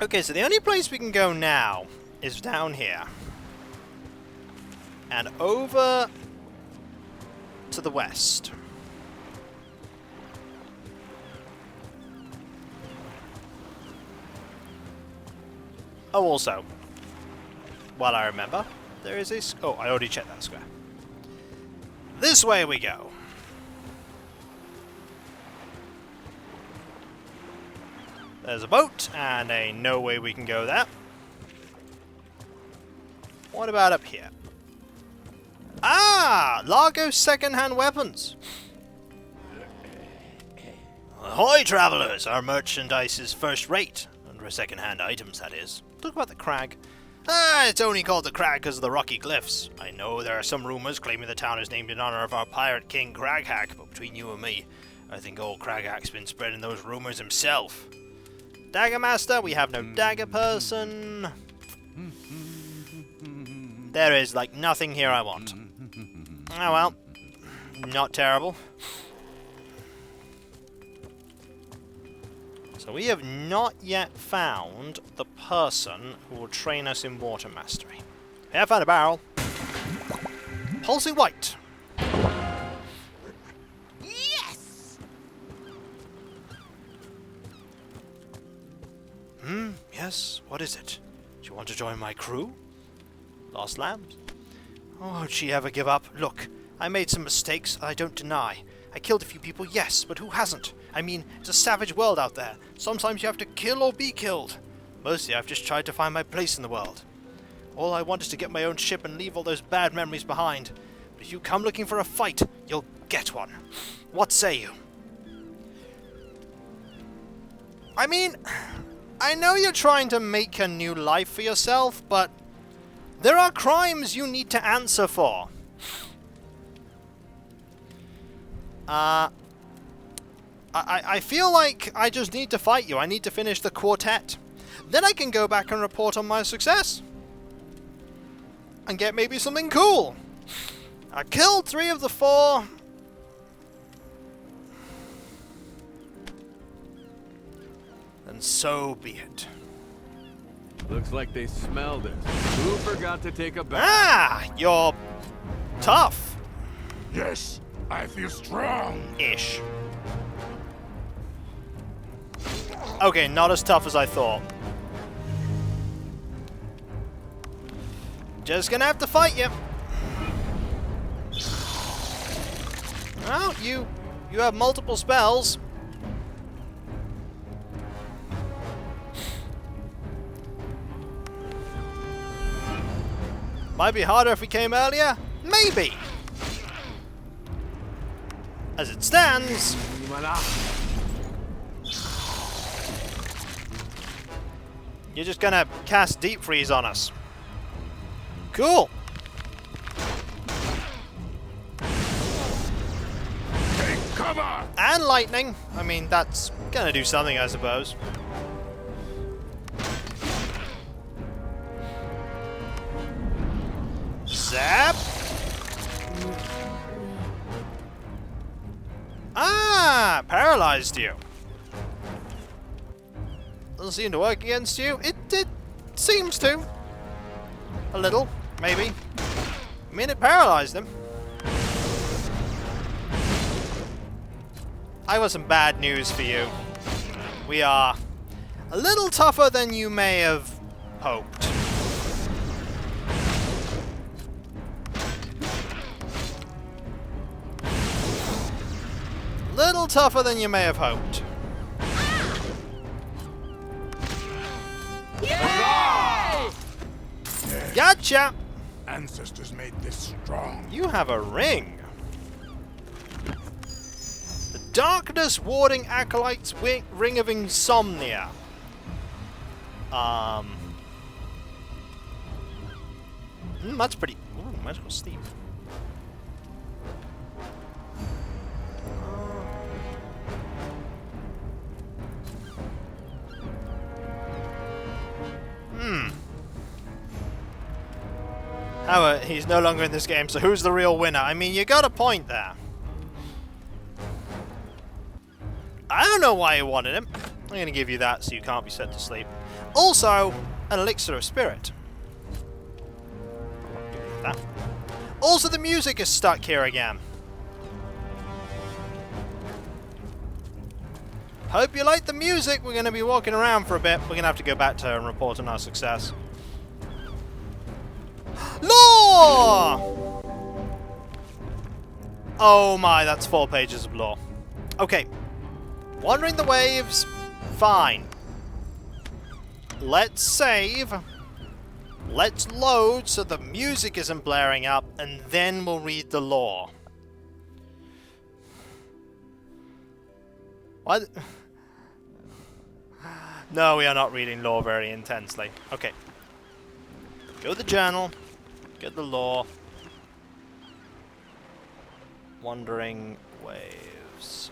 Speaker 1: Okay, so the only place we can go now is down here. And over to the west. Oh, also, while I remember, there is a... Oh, I already checked that square. This way we go. There's a boat, and a no way we can go there. What about up here? Ah! Largo's second-hand weapons. Ahoy, travellers! Our merchandise is first-rate. Under second-hand items, that is. Talk about the Crag. Ah, it's only called the Crag because of the rocky cliffs. I know there are some rumours claiming the town is named in honour of our pirate king Craghack, but between you and me, I think old Craghack's been spreading those rumours himself. Dagger Master, we have no dagger person. There is, like, nothing here I want. Oh well, not terrible. So we have not yet found the person who will train us in water mastery. We have found a barrel. Pulsing white.
Speaker 4: Yes!
Speaker 1: Yes, what is it? Do you want to join my crew? Lost lambs? Oh, won't she ever give up? Look, I made some mistakes, I don't deny. I killed a few people, yes, but who hasn't? I mean, it's a savage world out there. Sometimes you have to kill or be killed. Mostly I've just tried to find my place in the world. All I want is to get my own ship and leave all those bad memories behind. But if you come looking for a fight, you'll get one. What say you? I mean, I know you're trying to make a new life for yourself, but there are crimes you need to answer for. I feel like I just need to fight you. I need to finish the quartet. Then I can go back and report on my success. And get maybe something cool. I killed 3 of the 4. And so be it.
Speaker 5: Looks like they smelled it. Who forgot to take a bath?
Speaker 1: Ah! You're tough.
Speaker 3: Yes, I feel strong.
Speaker 1: Ish. Okay, not as tough as I thought. Just gonna have to fight you. Well, you have multiple spells. Might be harder if we came earlier. Maybe. As it stands, you're just gonna cast Deep Freeze on us. Cool.
Speaker 3: Take cover!
Speaker 1: And lightning. I mean, that's gonna do something, I suppose. Zap. Ah, paralyzed you. Doesn't seem to work against you. It seems to. A little, maybe. I mean, it paralyzed him. I got some bad news for you. We are a little tougher than you may have hoped. Little tougher than you may have hoped.
Speaker 4: Yay!
Speaker 1: Gotcha!
Speaker 3: Ancestors made this strong.
Speaker 1: You have a ring. The Darkness Warding Acolyte's Ring of Insomnia. That's pretty... Ooh, might as well sleep. However, he's no longer in this game, so who's the real winner? I mean, you got a point there. I don't know why you wanted him. I'm going to give you that so you can't be sent to sleep. Also, an elixir of spirit. That. Also, the music is stuck here again. Hope you like the music. We're going to be walking around for a bit. We're going to have to go back to her and report on our success. Lore! Oh my, that's 4 pages of lore. Okay. Wandering the Waves. Fine. Let's save. Let's load so the music isn't blaring up, and then we'll read the lore. What? No, we are not reading lore very intensely. Okay. Go to the journal. Get the lore. Wandering Waves.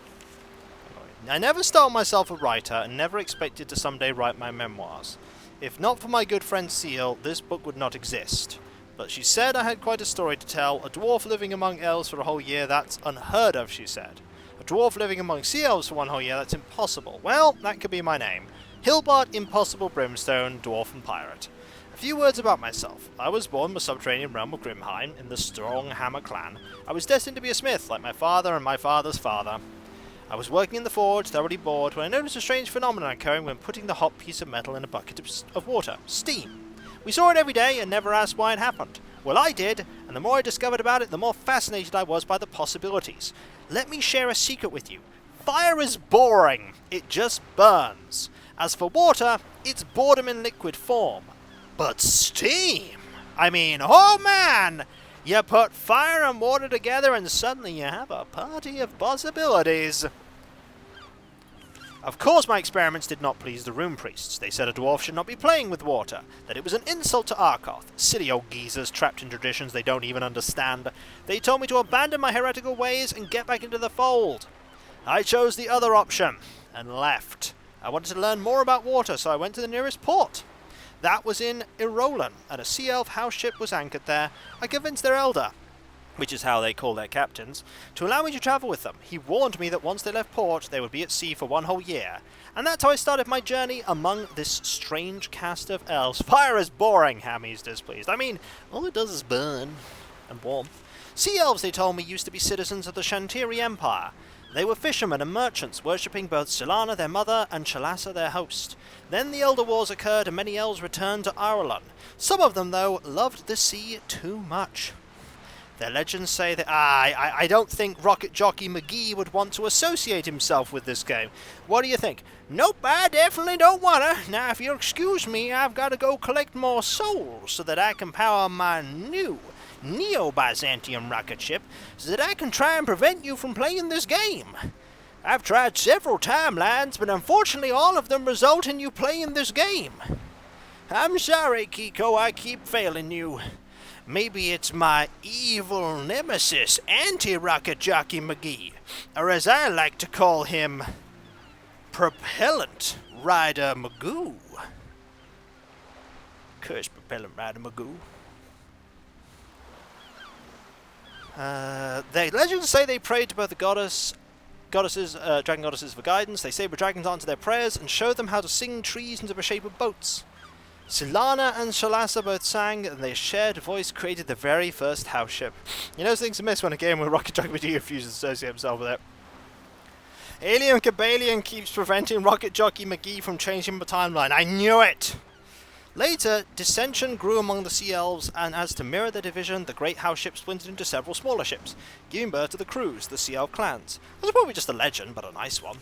Speaker 1: I never styled myself a writer and never expected to someday write my memoirs. If not for my good friend Seal, this book would not exist. But she said I had quite a story to tell. A dwarf living among elves for a whole year, that's unheard of, she said. A dwarf living among sea elves for 1 whole year, that's impossible. Well, that could be my name. Hilbart Impossible Brimstone, Dwarf and Pirate. A few words about myself. I was born in the subterranean realm of Grimheim in the Strong Hammer clan. I was destined to be a smith, like my father and my father's father. I was working in the forge, thoroughly bored, when I noticed a strange phenomenon occurring when putting the hot piece of metal in a bucket of water. Steam. We saw it every day and never asked why it happened. Well, I did, and the more I discovered about it, the more fascinated I was by the possibilities. Let me share a secret with you. Fire is boring. It just burns. As for water, it's boredom in liquid form. But steam! I mean, oh man! You put fire and water together and suddenly you have a party of possibilities. Of course my experiments did not please the rune priests. They said a dwarf should not be playing with water, that it was an insult to Arkoth. Silly old geezers trapped in traditions they don't even understand. They told me to abandon my heretical ways and get back into the fold. I chose the other option, and left. I wanted to learn more about water, so I went to the nearest port. That was in Irolan, and a sea elf house ship was anchored there. I convinced their elder, which is how they call their captains, to allow me to travel with them. He warned me that once they left port, they would be at sea for 1 whole year. And that's how I started my journey among this strange cast of elves. Fire is boring, Hammy's displeased. I mean, all it does is burn and warmth. Sea elves, they told me, used to be citizens of the Shantiri Empire. They were fishermen and merchants, worshipping both Silana, their mother, and Shalasa, their host. Then the Elder Wars occurred and many elves returned to Ireland. Some of them, though, loved the sea too much. Their legends say that I don't think Rocket Jockey McGee would want to associate himself with this game. What do you think? Nope, I definitely don't wanna. Now, if you'll excuse me, I've got to go collect more souls so that I can power my new Neo-Byzantium rocket ship so that I can try and prevent you from playing this game. I've tried several timelines, but unfortunately all of them result in you playing this game. I'm sorry, Kiko, I keep failing you. Maybe it's my evil nemesis, Anti-Rocket Jockey McGee, or as I like to call him, Propellant Rider Magoo. Curse Propellant Rider Magoo. The legends say they prayed to both the dragon goddesses for guidance. They saber dragons answer their prayers and show them how to sing trees into the shape of boats. Silana and Shalasa both sang, and their shared voice created the very first house ship. You know things to miss when a game where Rocket Jockey McGee refuses to associate himself with it. Alien Cabalion keeps preventing Rocket Jockey McGee from changing the timeline. I knew it! Later, dissension grew among the Sea Elves, and as to mirror the division, the great house ship splintered into several smaller ships, giving birth to the crews, the Sea Elf clans. It was probably just a legend, but a nice one.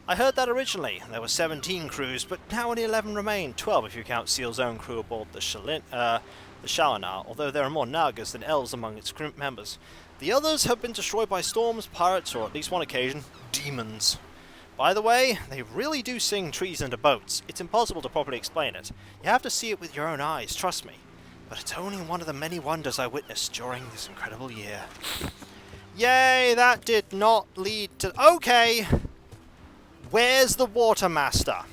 Speaker 1: I heard that originally. There were 17 crews, but now only 11 remain, 12 if you count Seal's own crew aboard the Shalinar, although there are more Nagas than Elves among its crew members. The others have been destroyed by storms, pirates, or at least one occasion, demons. By the way, they really do sing trees into boats. It's impossible to properly explain it. You have to see it with your own eyes, trust me. But it's only one of the many wonders I witnessed during this incredible year. Yay, that did not lead to... Okay! Where's the Watermaster?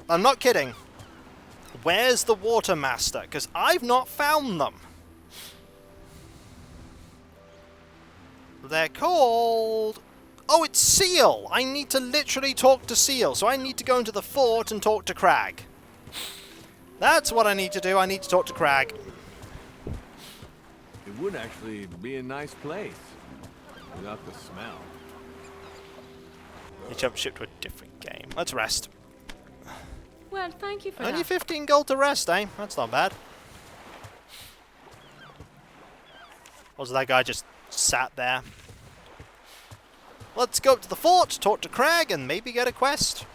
Speaker 1: I'm not kidding. Where's the Watermaster? Because I've not found them. They're called... Oh, it's Seal! I need to literally talk to Seal, so I need to go into the fort and talk to Crag. That's what I need to do. I need to talk to Crag.
Speaker 5: It would actually be a nice place without the smell.
Speaker 1: You jump ship to a different game. Let's rest.
Speaker 2: Well, thank you for
Speaker 1: Only
Speaker 2: that.
Speaker 1: 15 gold to rest, eh? That's not bad. Was that guy just sat there? Let's go up to the fort, talk to Crag, and maybe get a quest.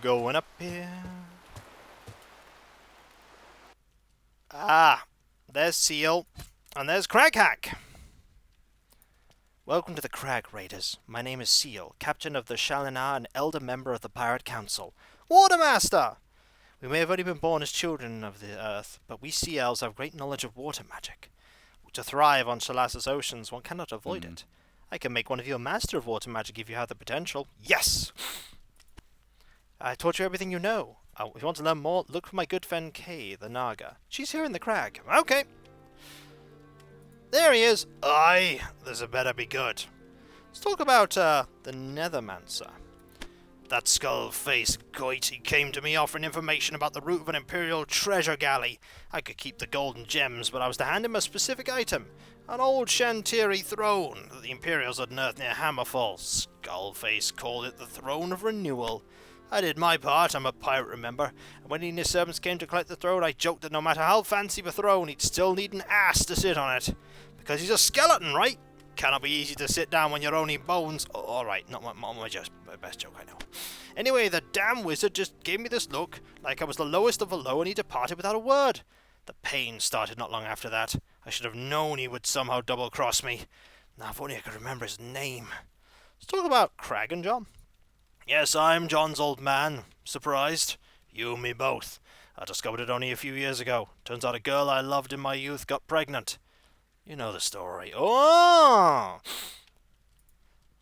Speaker 1: Going up here. Ah, there's Seal, and there's Craghack. Welcome to the Crag Raiders. My name is Seal, captain of the Shalinar and elder member of the Pirate Council. Watermaster! We may have only been born as children of the earth, but we Sea Elves have great knowledge of water magic. To thrive on Shalasa's oceans, one cannot avoid it. I can make one of you a master of water magic if you have the potential. Yes! I taught you everything you know. If you want to learn more, look for my good friend Kay, the Naga. She's here in the Crag. Okay! There he is. Aye, this had better be good. Let's talk about the Nethermancer. That skull-faced goit, he came to me offering information about the route of an Imperial treasure galley. I could keep the gold and gems, but I was to hand him a specific item. An old Shantiri throne that the Imperials had unearthed near Hammerfall. Skull-face called it the Throne of Renewal. I did my part, I'm a pirate, remember, and when he and his servants came to collect the throne, I joked that no matter how fancy the throne, he'd still need an ass to sit on it. Because he's a skeleton, right? Cannot be easy to sit down when you're only bones. Oh, alright, not my best joke, I know. Anyway, the damn wizard just gave me this look, like I was the lowest of the low, and he departed without a word. The pain started not long after that. I should have known he would somehow double-cross me. Now, if only I could remember his name. Let's talk about Crag and John. Yes, I'm John's old man. Surprised? You and me both. I discovered it only a few years ago. Turns out a girl I loved in my youth got pregnant. You know the story. Oh!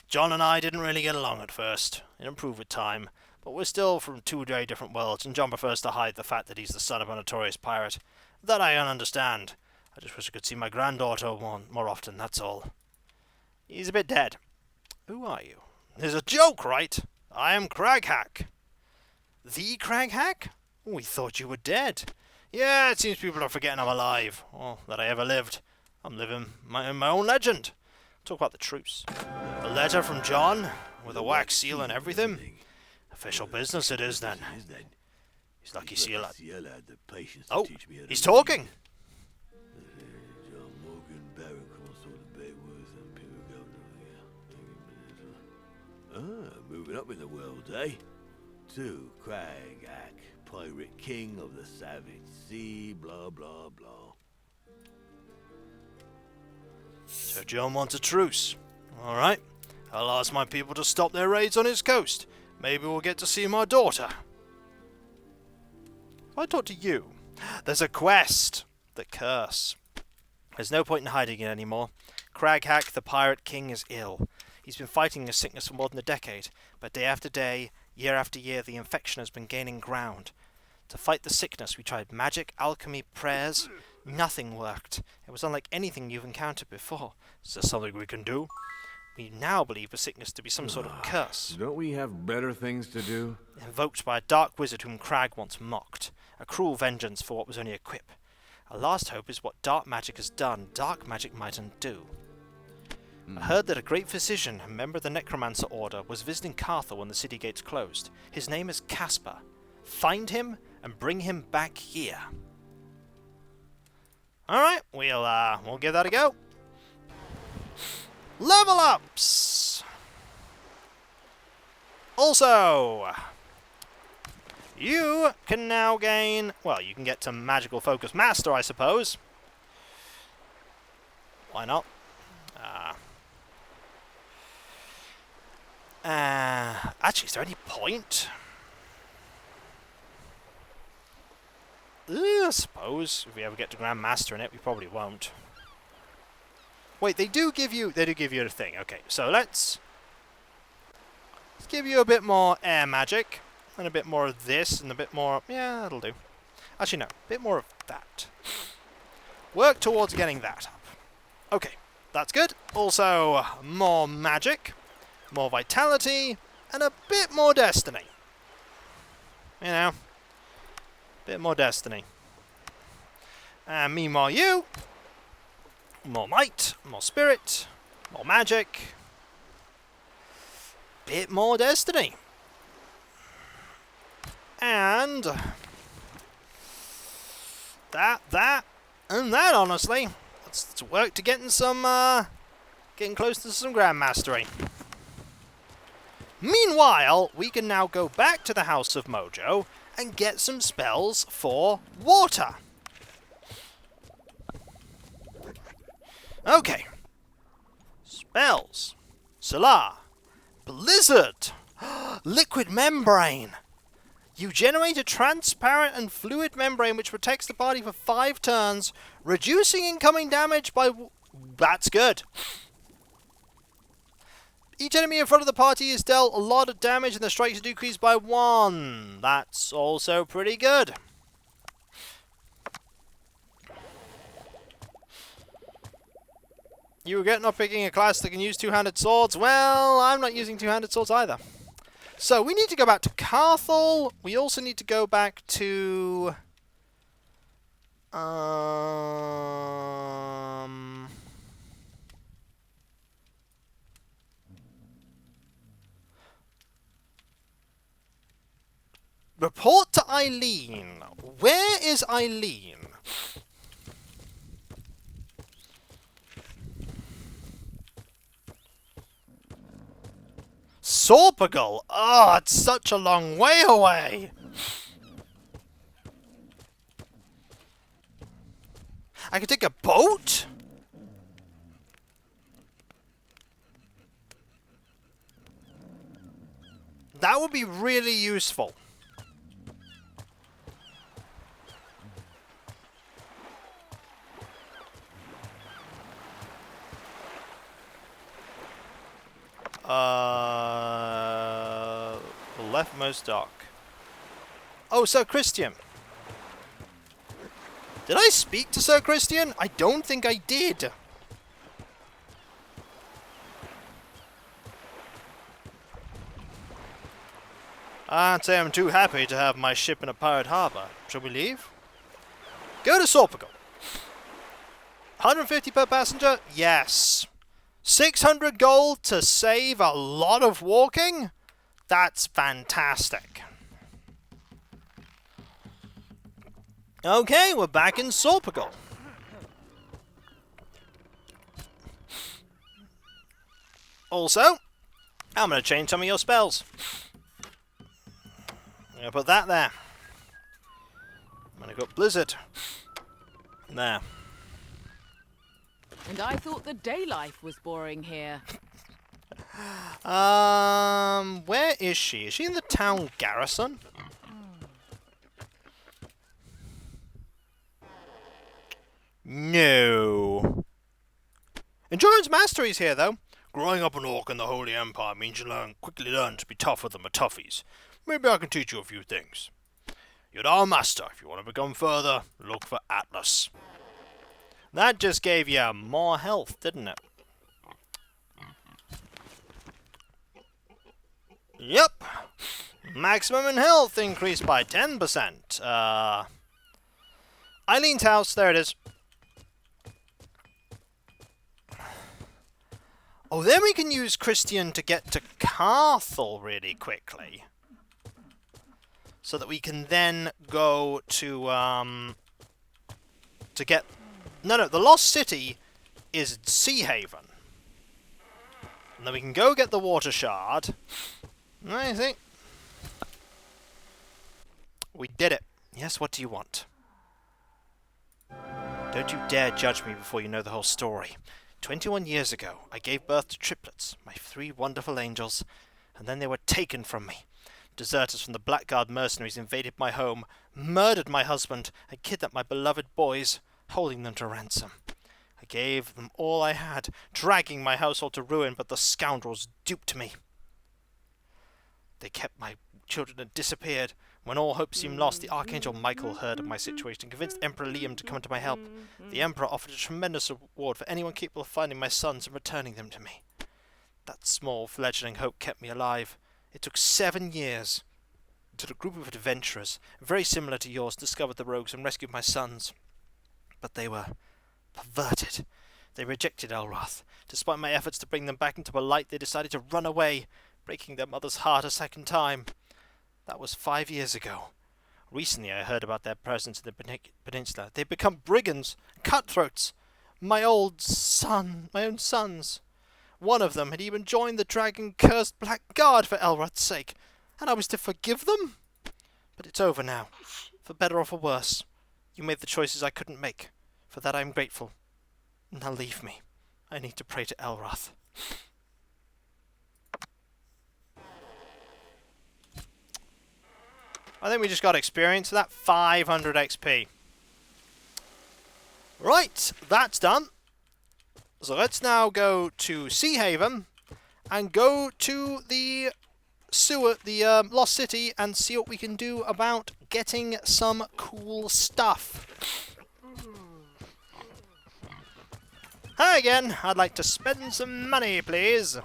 Speaker 1: John and I didn't really get along at first. It improved with time. But we're still from two very different worlds, and John prefers to hide the fact that he's the son of a notorious pirate. That I don't understand. I just wish I could see my granddaughter more often, that's all. He's a bit dead. Who are you? There's a joke, right? I am Crag Hack. The Crag Hack? We thought you were dead. Yeah, it seems people are forgetting I'm alive. Or that I ever lived. I'm living my own legend. Talk about the truce. A letter from John, with a wax seal and everything. Official business it is, then. He's lucky Seal had... Oh, he's talking!
Speaker 5: Moving up in the world, eh? To Crag Hack, pirate king of the savage sea, blah blah blah.
Speaker 1: So John wants a truce. Alright, I'll ask my people to stop their raids on his coast. Maybe we'll get to see my daughter. If I talk to you, there's a quest. The curse. There's no point in hiding it anymore. Crag Hack, the pirate king, is ill. He's been fighting a sickness for more than a decade, but day after day, year after year, the infection has been gaining ground. To fight the sickness, we tried magic, alchemy, prayers. Nothing worked. It was unlike anything you've encountered before. Is there something we can do? We now believe the sickness to be some sort of curse.
Speaker 5: Don't we have better things to do?
Speaker 1: Invoked by a dark wizard whom Crag once mocked. A cruel vengeance for what was only a quip. Our last hope is what dark magic has done, dark magic might undo. I heard that a great physician, a member of the Necromancer Order, was visiting Carthel when the city gates closed. His name is Caspar. Find him and bring him back here. Alright, we'll give that a go. Level ups! Also, you can now gain... Well, you can get to Magical Focus Master, I suppose. Why not? Actually, is there any point? I suppose if we ever get to Grand Master in it, we probably won't. Wait, they do give you a thing. Okay, so let's give you a bit more air magic and a bit more of this and a bit more. Yeah, that'll do. Actually, no, a bit more of that. Work towards getting that up. Okay, that's good. Also, more magic. More vitality, and a bit more destiny. You know, a bit more destiny. And meanwhile you, more might, more spirit, more magic, bit more destiny. And that, and that, honestly. Let's work to getting close to some Grand Mastery. Meanwhile, we can now go back to the House of Mojo and get some spells for water. Okay. Spells. Solar. Blizzard. Liquid membrane. You generate a transparent and fluid membrane which protects the party for 5 turns, reducing incoming damage by... That's good. Each enemy in front of the party is dealt a lot of damage and the strikes are decreased by 1. That's also pretty good. You regret not picking a class that can use two-handed swords? Well, I'm not using two-handed swords either. So, we need to go back to Carthel. We also need to go back to... Report to Eileen. Where is Eileen? Sorpagal? Oh, it's such a long way away. I could take a boat? That would be really useful. Leftmost dock. Oh, Sir Christian. Did I speak to Sir Christian? I don't think I did. I'd say I'm too happy to have my ship in a pirate harbour. Shall we leave? Go to Sorpagal. 150 per passenger? Yes. 600 gold to save a lot of walking? That's fantastic. Okay, we're back in Sorpagal. Also, I'm going to change some of your spells. I'm going to put that there. I'm going to go Blizzard. There.
Speaker 4: And I thought the day life was boring here.
Speaker 1: Where is she? Is she in the town garrison? No. Endurance Mastery's here, though.
Speaker 3: Growing up an orc in the Holy Empire means you quickly learn to be tougher than the toughies. Maybe I can teach you a few things. You're our master. If you want to become further, look for Atlas.
Speaker 1: That just gave you more health, didn't it? Yep. Maximum in health increased by 10%. Eileen's house, there it is. Oh, then we can use Christian to get to Carthel really quickly. So that we can then go to get... No, the Lost City is Sea Haven. And then we can go get the Water Shard. I think. We did it. Yes, what do you want? Don't you dare judge me before you know the whole story. 21 years ago, I gave birth to triplets, my 3 wonderful angels, and then they were taken from me. Deserters from the Blackguard mercenaries invaded my home, murdered my husband, and kidnapped my beloved boys, holding them to ransom. I gave them all I had, dragging my household to ruin, but the scoundrels duped me. They kept my children and disappeared. When all hope seemed lost, the Archangel Michael heard of my situation and convinced Emperor Liam to come to my help. The Emperor offered a tremendous reward for anyone capable of finding my sons and returning them to me. That small fledgling hope kept me alive. It took 7 years until a group of adventurers, very similar to yours, discovered the rogues and rescued my sons. But they were perverted. They rejected Elrath. Despite my efforts to bring them back into the light, they decided to run away, breaking their mother's heart a second time. That was 5 years ago. Recently I heard about their presence in the peninsula. They've become brigands, cutthroats. My own sons. One of them had even joined the dragon-cursed Blackguard for Elrath's sake, and I was to forgive them? But it's over now, for better or for worse. You made the choices I couldn't make. For that I am grateful. Now leave me. I need to pray to Elrath. I think we just got experience for that. 500 XP. Right, that's done. So let's now go to Sea Haven and go to the Lost City and see what we can do about getting some cool stuff. Hi again. I'd like to spend some money, please.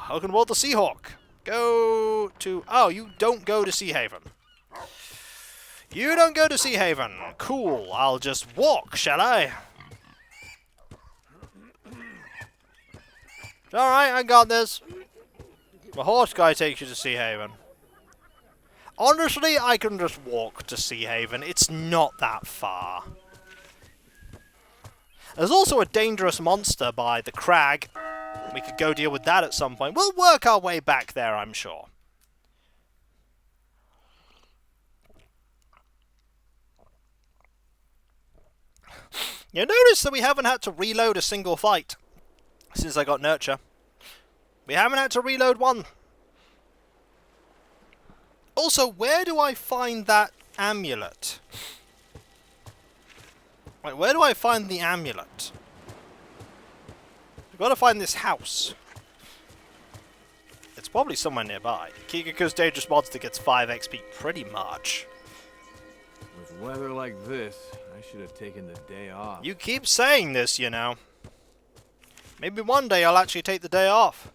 Speaker 1: Open World the Seahawk. Go to... Oh, you don't go to Sea Haven. You don't go to Sea Haven. Cool. I'll just walk, shall I? Alright, I got this. The horse guy takes you to Sea Haven. Honestly, I can just walk to Sea Haven. It's not that far. There's also a dangerous monster by the Crag. We could go deal with that at some point. We'll work our way back there, I'm sure. You notice that we haven't had to reload a single fight since I got Nurture. We haven't had to reload one. Also, where do I find that amulet? Wait, where do I find the amulet? I've got to find this house. It's probably somewhere nearby. Kikoskia Dangerous Monster gets 5 XP pretty much.
Speaker 5: With weather like this, I should have taken the day off.
Speaker 1: You keep saying this, you know. Maybe one day I'll actually take the day off.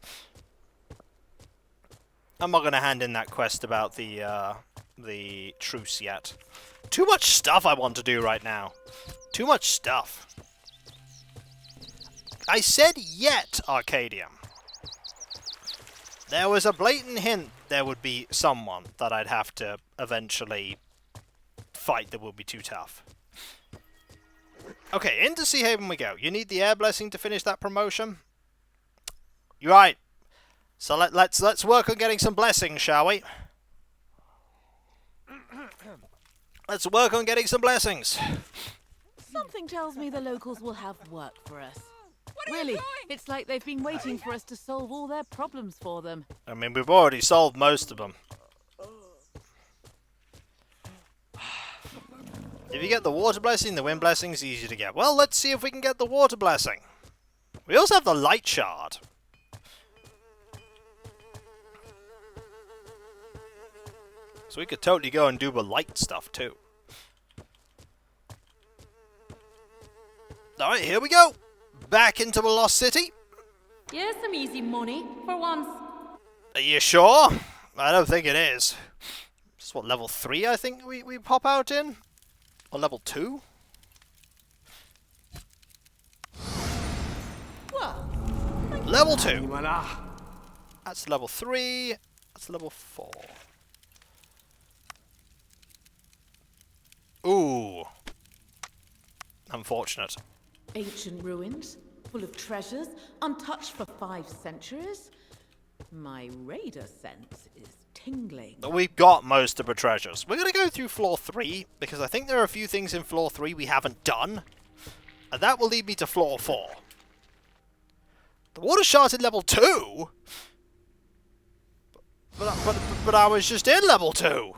Speaker 1: I'm not going to hand in that quest about the truce yet. Too much stuff I want to do right now. Too much stuff. I said yet, Arcadium. There was a blatant hint there would be someone that I'd have to eventually fight that would be too tough. Okay, into Sea Haven we go. You need the air blessing to finish that promotion? You're right. So let's work on getting some blessings, shall we? Let's work on getting some blessings.
Speaker 4: Something tells me the locals will have work for us. Really, it's like they've been waiting for us to solve all their problems for them.
Speaker 1: I mean, we've already solved most of them. If you get the water blessing, the wind blessing is easy to get. Well, let's see if we can get the water blessing. We also have the light shard. So we could totally go and do the light stuff too. Alright, here we go. Back into the Lost City.
Speaker 2: Here's some easy money, for once.
Speaker 1: Are you sure? I don't think it is. This is what, level 3 I think we pop out in? Or level 2?
Speaker 4: Well,
Speaker 1: Level 2.
Speaker 5: Voila.
Speaker 1: That's level 3. That's level 4. Ooh. Unfortunate.
Speaker 4: ancient ruins, full of treasures, untouched for 5 centuries. My raider sense is tingling.
Speaker 1: We've got most of the treasures. We're going to go through floor 3, because I think there are a few things in floor 3 we haven't done. And that will lead me to floor 4. The water shard's in level 2? But I was just in level 2.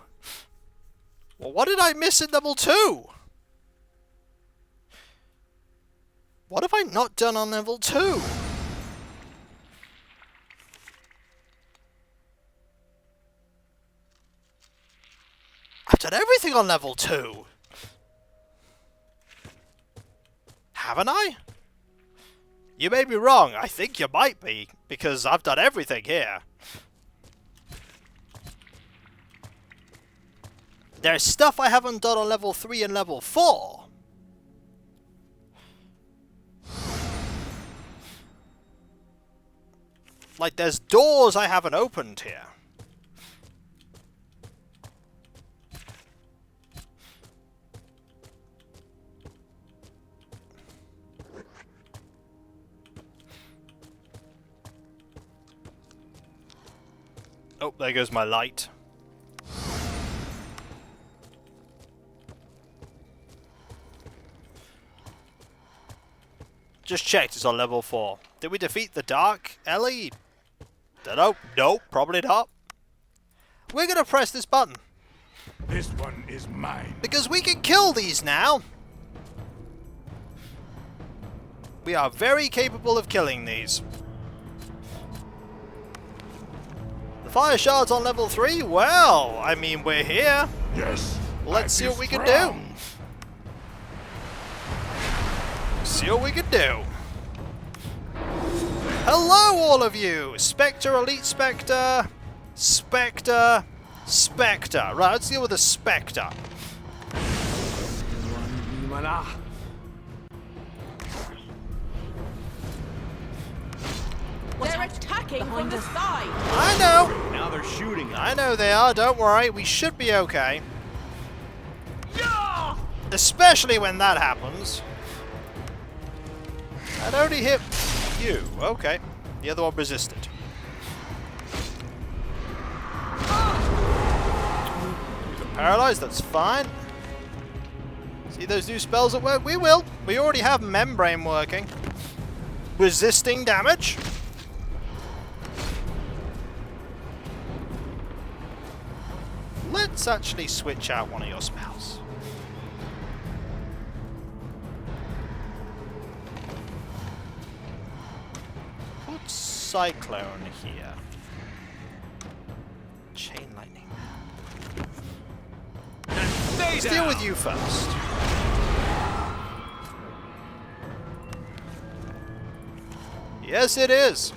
Speaker 1: Well, what did I miss in level 2? What have I not done on level 2? I've done everything on level 2. Haven't I? You may be wrong. I think you might be, because I've done everything here. There's stuff I haven't done on level 3 and level 4. Like, there's doors I haven't opened here. Oh, there goes my light. Just checked, it's on level 4. Did we defeat the Dark Ellie? Dunno. Nope, probably not. We're gonna press this button.
Speaker 3: This one is mine.
Speaker 1: Because we can kill these now. We are very capable of killing these. The fire shard's on level 3? Well, I mean, we're here.
Speaker 3: Yes.
Speaker 1: Let's see what we can do. see what we can do. Hello, all of you! Spectre, Elite Spectre, Spectre, Spectre. Right, let's deal with the Spectre.
Speaker 4: They're attacking from the side.
Speaker 1: I know!
Speaker 5: Now they're shooting.
Speaker 1: I know they are, don't worry. We should be okay. Especially when that happens. I'd only hit you. Okay. The other one resisted. You're paralyzed, that's fine. See those new spells at work? We will. We already have Membrane working. Resisting damage. Let's actually switch out one of your spells. Put Cyclone here. Chain Lightning. Let's deal with you first. Yes, it is.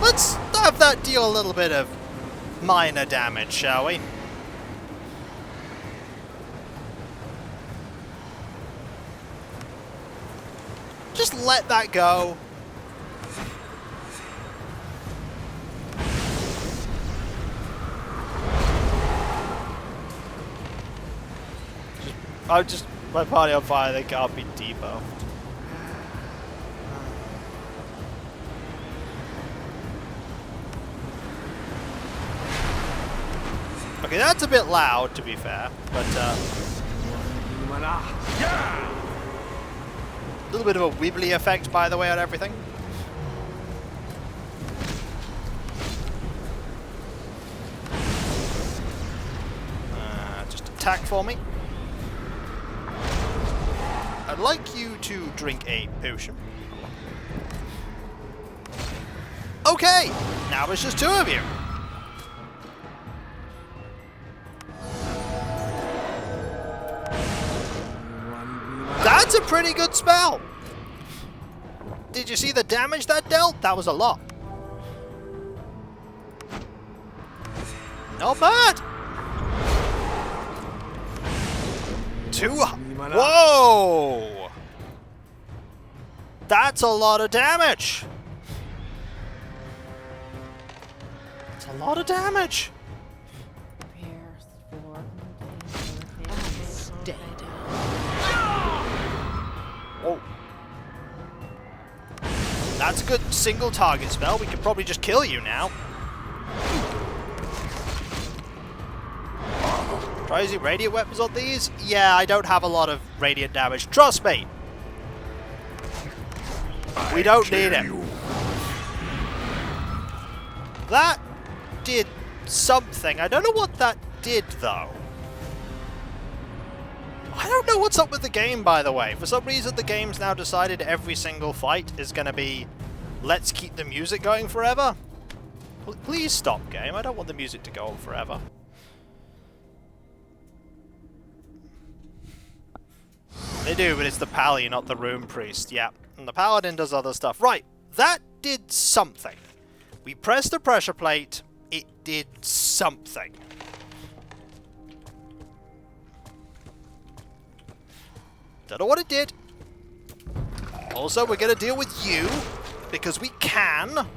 Speaker 1: Let's have that deal a little bit of minor damage, shall we? Just let that go. My party on fire, they can't be debuffed. Okay, that's a bit loud, to be fair, but a little bit of a wibbly effect, by the way, on everything. Just attack for me. I'd like you to drink a potion. Okay, now it's just two of you. That's a pretty good spell. Did you see the damage that dealt? That was a lot. Not bad. Whoa! That's a lot of damage. That's a lot of damage. Oh. That's a good single target spell. We could probably just kill you now. Try using radiant weapons on these? Yeah, I don't have a lot of radiant damage. Trust me. We don't need it. That did something. I don't know what that did, though. I don't know what's up with the game, by the way. For some reason, the game's now decided every single fight is going to be, let's keep the music going forever. Please stop, game. I don't want the music to go on forever. They do, but it's the Pally, not the Rune Priest. Yeah, and the Paladin does other stuff. Right, that did something. We pressed the pressure plate. It did something. Don't know what it did. Also, we're going to deal with you, because we can.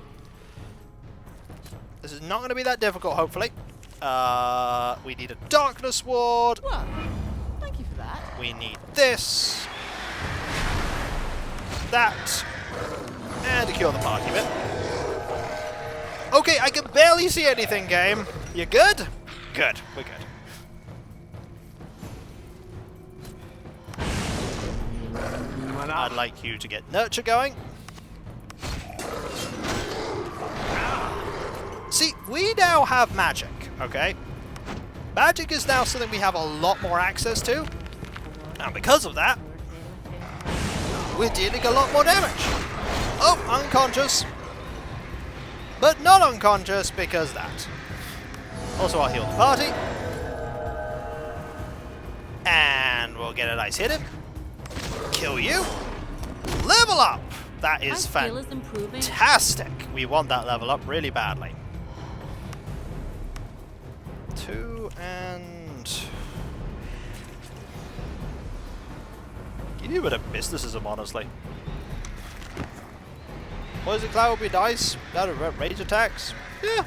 Speaker 1: This is not going to be that difficult, hopefully. We need a Darkness Ward.
Speaker 4: Well, thank you for that.
Speaker 1: We need this. That. And to kill the party bit. Okay, I can barely see anything, game. You good? Good, we're good. I'd like you to get Nurture going. See, we now have magic, okay? Magic is now something we have a lot more access to. And because of that, we're dealing a lot more damage. Oh, unconscious. but not unconscious because that. Also, I'll heal the party. And we'll get a nice hit in. Kill you. Level up! That is fantastic. We want that level up really badly. 2 and... You do a bit of mysticism, honestly. Poison Cloud will be nice. Out of range attacks. Yeah,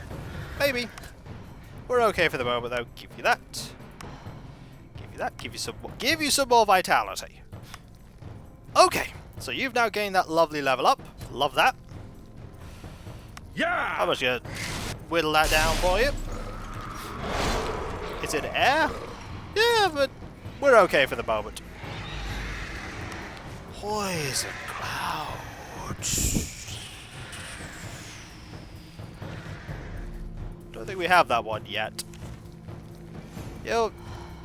Speaker 1: maybe. We're okay for the moment, though. Give you that. Give you that. Give you some more vitality. Okay, so you've now gained that lovely level up. Love that.
Speaker 5: Yeah!
Speaker 1: How much you whittle that down for you? Is it air? Yeah, but we're okay for the moment. Poison Clouds. Don't think we have that one yet. Yo,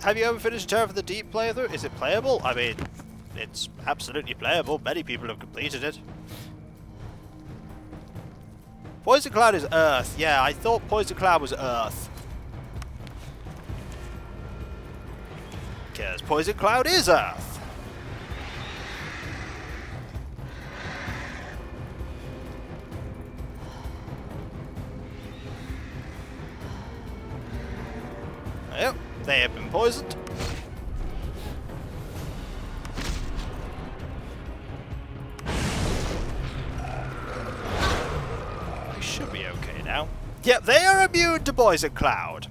Speaker 1: have you ever finished Terror of the Deep playthrough? Is it playable? I mean, it's absolutely playable. Many people have completed it. Poison Cloud is Earth. Yeah, I thought Poison Cloud was Earth. Because Poison Cloud is Earth. Yep, they have been poisoned. We should be okay now. Yep, they are immune to Poison Cloud.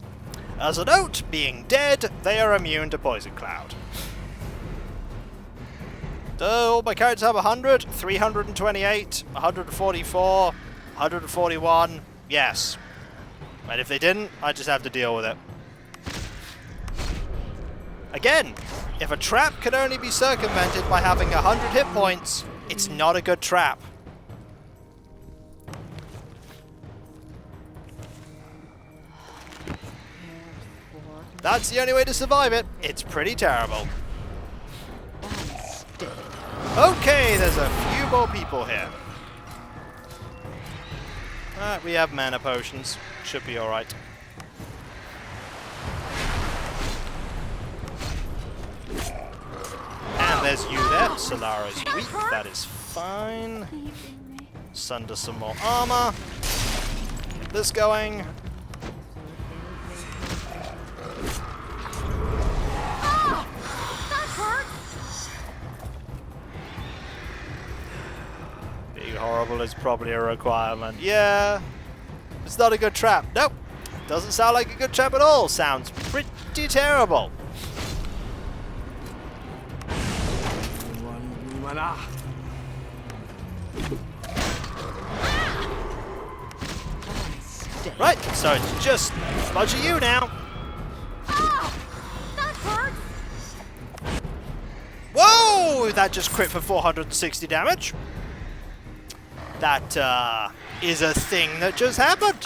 Speaker 1: As a note, being dead, they are immune to Poison Cloud. Do all my characters have 100? 328, 144, 141? Yes. And if they didn't, I just have to deal with it. Again, if a trap can only be circumvented by having 100 hit points, it's not a good trap. That's the only way to survive it. It's pretty terrible. Okay, there's a few more people here. Alright, we have mana potions. Should be alright. And there's you there. Solara's weak. That is fine. Sunder some more armor. Get this going. Being horrible is probably a requirement. Yeah. It's not a good trap. Nope. Doesn't sound like a good trap at all. Sounds pretty terrible. Right, so it's just a bunch of you now. Whoa! That just crit for 460 damage. That is a thing that just happened.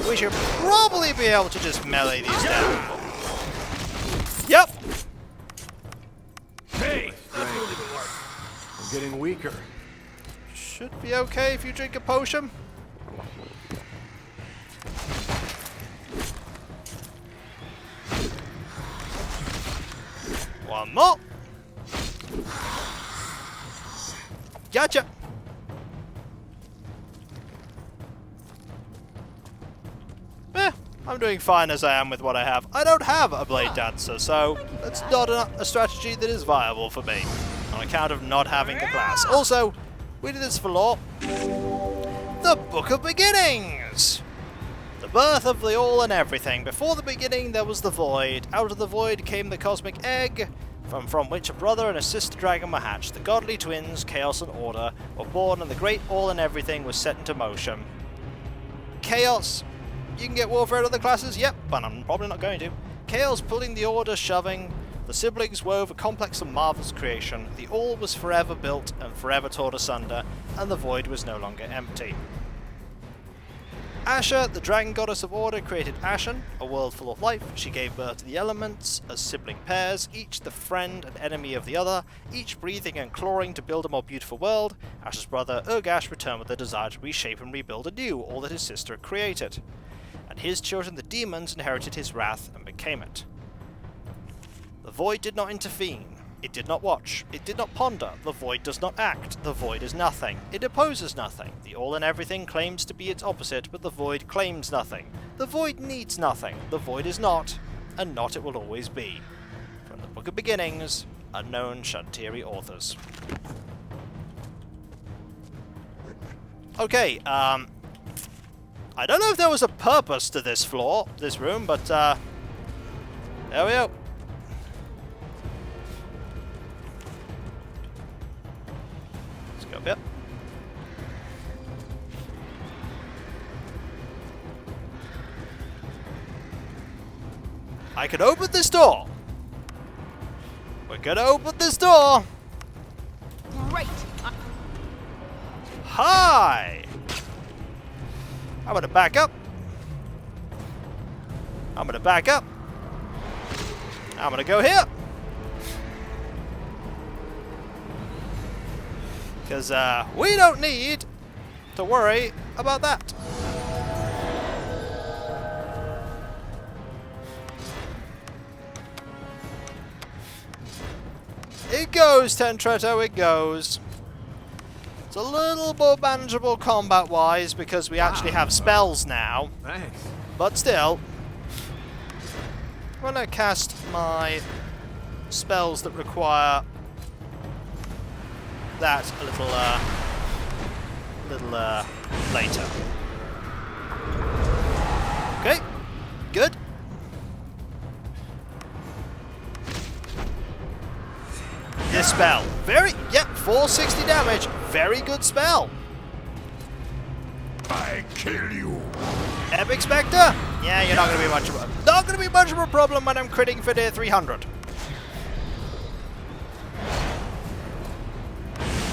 Speaker 1: We should probably be able to just melee these down. Yep.
Speaker 5: Hey! I'm getting weaker.
Speaker 1: Should be okay if you drink a potion. One more. Gotcha. I'm doing fine as I am with what I have. I don't have a Blade Dancer, so that's not a strategy that is viable for me, on account of not having the class. Also, we did this for lore. The Book of Beginnings! The birth of the all and everything. Before the beginning, there was the void. Out of the void came the cosmic egg, from which a brother and a sister dragon were hatched. The godly twins, Chaos and Order, were born, and the great all and everything was set into motion. Chaos... You can get warfare at other classes? Yep, but I'm probably not going to. Chaos pulling the Order, shoving. The siblings wove a complex and marvelous creation. The all was forever built and forever torn asunder, and the void was no longer empty. Asher, the dragon goddess of order, created Ashen, a world full of life. She gave birth to the elements as sibling pairs, each the friend and enemy of the other, each breathing and clawing to build a more beautiful world. Asher's brother Urgash returned with the desire to reshape and rebuild anew all that his sister had created. And his children, the demons, inherited his wrath and became it. The void did not intervene. It did not watch. It did not ponder. The void does not act. The void is nothing. It opposes nothing. The all and everything claims to be its opposite, but the void claims nothing. The void needs nothing. The void is not, and not it will always be. From the Book of Beginnings, unknown Shantiri authors. Okay, I don't know if there was a purpose to this room, but there we go. Up here. I can open this door. We're gonna open this door.
Speaker 4: Great!
Speaker 1: Hi! I'm gonna back up. I'm gonna back up. I'm gonna go here. Because we don't need to worry about that. It goes, Tentretto, it goes. It's a little more manageable combat-wise because we actually have spells now.
Speaker 5: Thanks.
Speaker 1: But still, I'm going to cast my spells that require that a little later. Okay, good. This spell, 460 damage, very good spell.
Speaker 3: I kill you.
Speaker 1: Epic Spectre? Yeah, you're not going to be much of a problem when I'm critting for tier 300.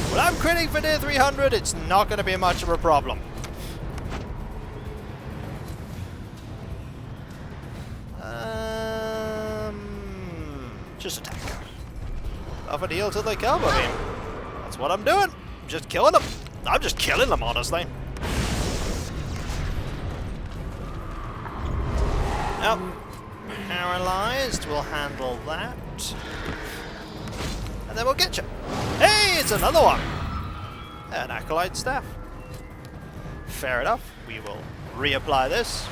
Speaker 1: When I'm critting for tier 300, it's not going to be much of a problem. Just attack. Off and heal till they come, I mean. That's what I'm doing. I'm just killing them. I'm just killing them, honestly. Yep. Paralyzed. We'll handle that. And then we'll get you. Hey, it's another one. An Acolyte Staff. Fair enough. We will reapply this.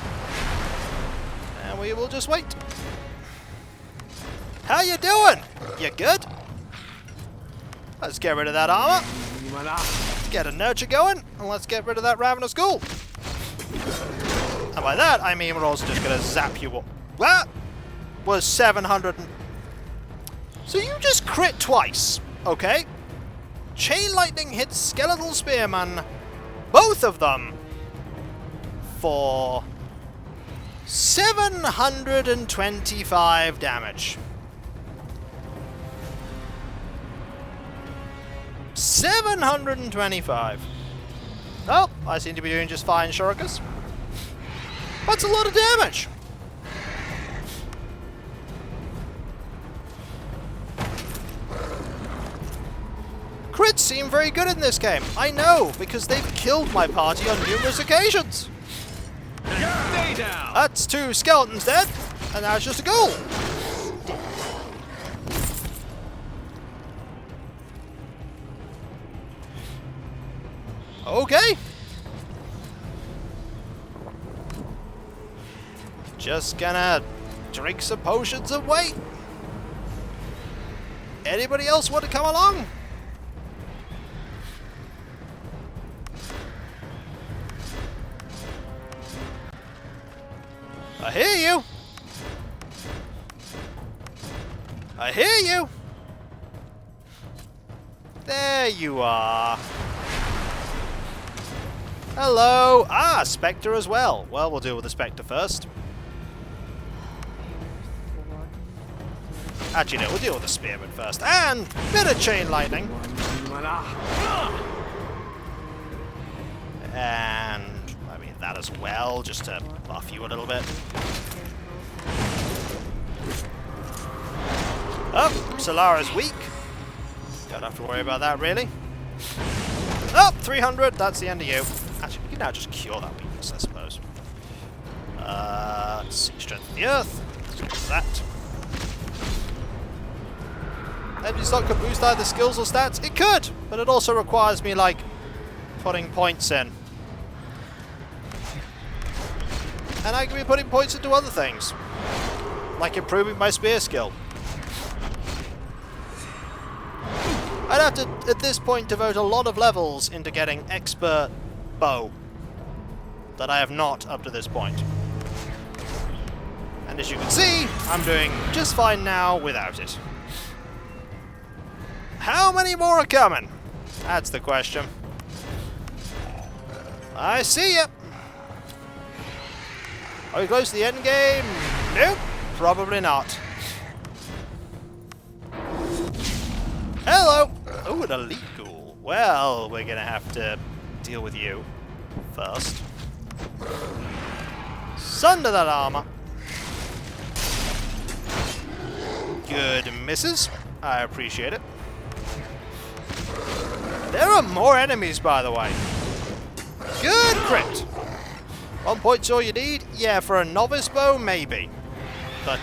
Speaker 1: And we will just wait. How you doing? You good? Let's get rid of that armor. Get a nurture going. And let's get rid of that Ravenous Ghoul. And by that, I mean we're also just going to zap you up. That was 700. So you just crit twice, okay? Chain Lightning hits Skeletal Spearman, both of them, for 725 damage. 725. Oh, I seem to be doing just fine, Shurikas. That's a lot of damage. Crits seem very good in this game. I know, because they've killed my party on numerous occasions.
Speaker 5: Stay down.
Speaker 1: That's 2 skeletons dead, and now it's just a ghoul. Okay. Just gonna drink some potions and wait. Anybody else want to come along? I hear you. I hear you. There you are. Hello. Ah, Spectre as well. Well, we'll deal with the Spectre first. Actually, no, we'll deal with the Spearman first. And bit of Chain Lightning. And, I mean, that as as well, just to buff you a little bit. Oh, Solara's weak. Don't have to worry about that, really. Oh, 300, that's the end of you. Actually, we can now just cure that weakness, I suppose. Let's see, strength of the earth. Let's do that. Empty slot could boost either skills or stats. It could, but it also requires me, like, putting points in. And I can be putting points into other things, like improving my spear skill. I'd have to, at this point, devote a lot of levels into getting expert bow that I have not up to this point. And as you can see, I'm doing just fine now without it. How many more are coming? That's the question. I see ya. Are we close to the end game? Nope, probably not. Hello! Oh, an elite ghoul. Well, we're gonna have to deal with you first. Sunder that armor. Good misses. I appreciate it. There are more enemies, by the way. Good crit. 1 point's all you need? Yeah, for a novice bow, maybe. But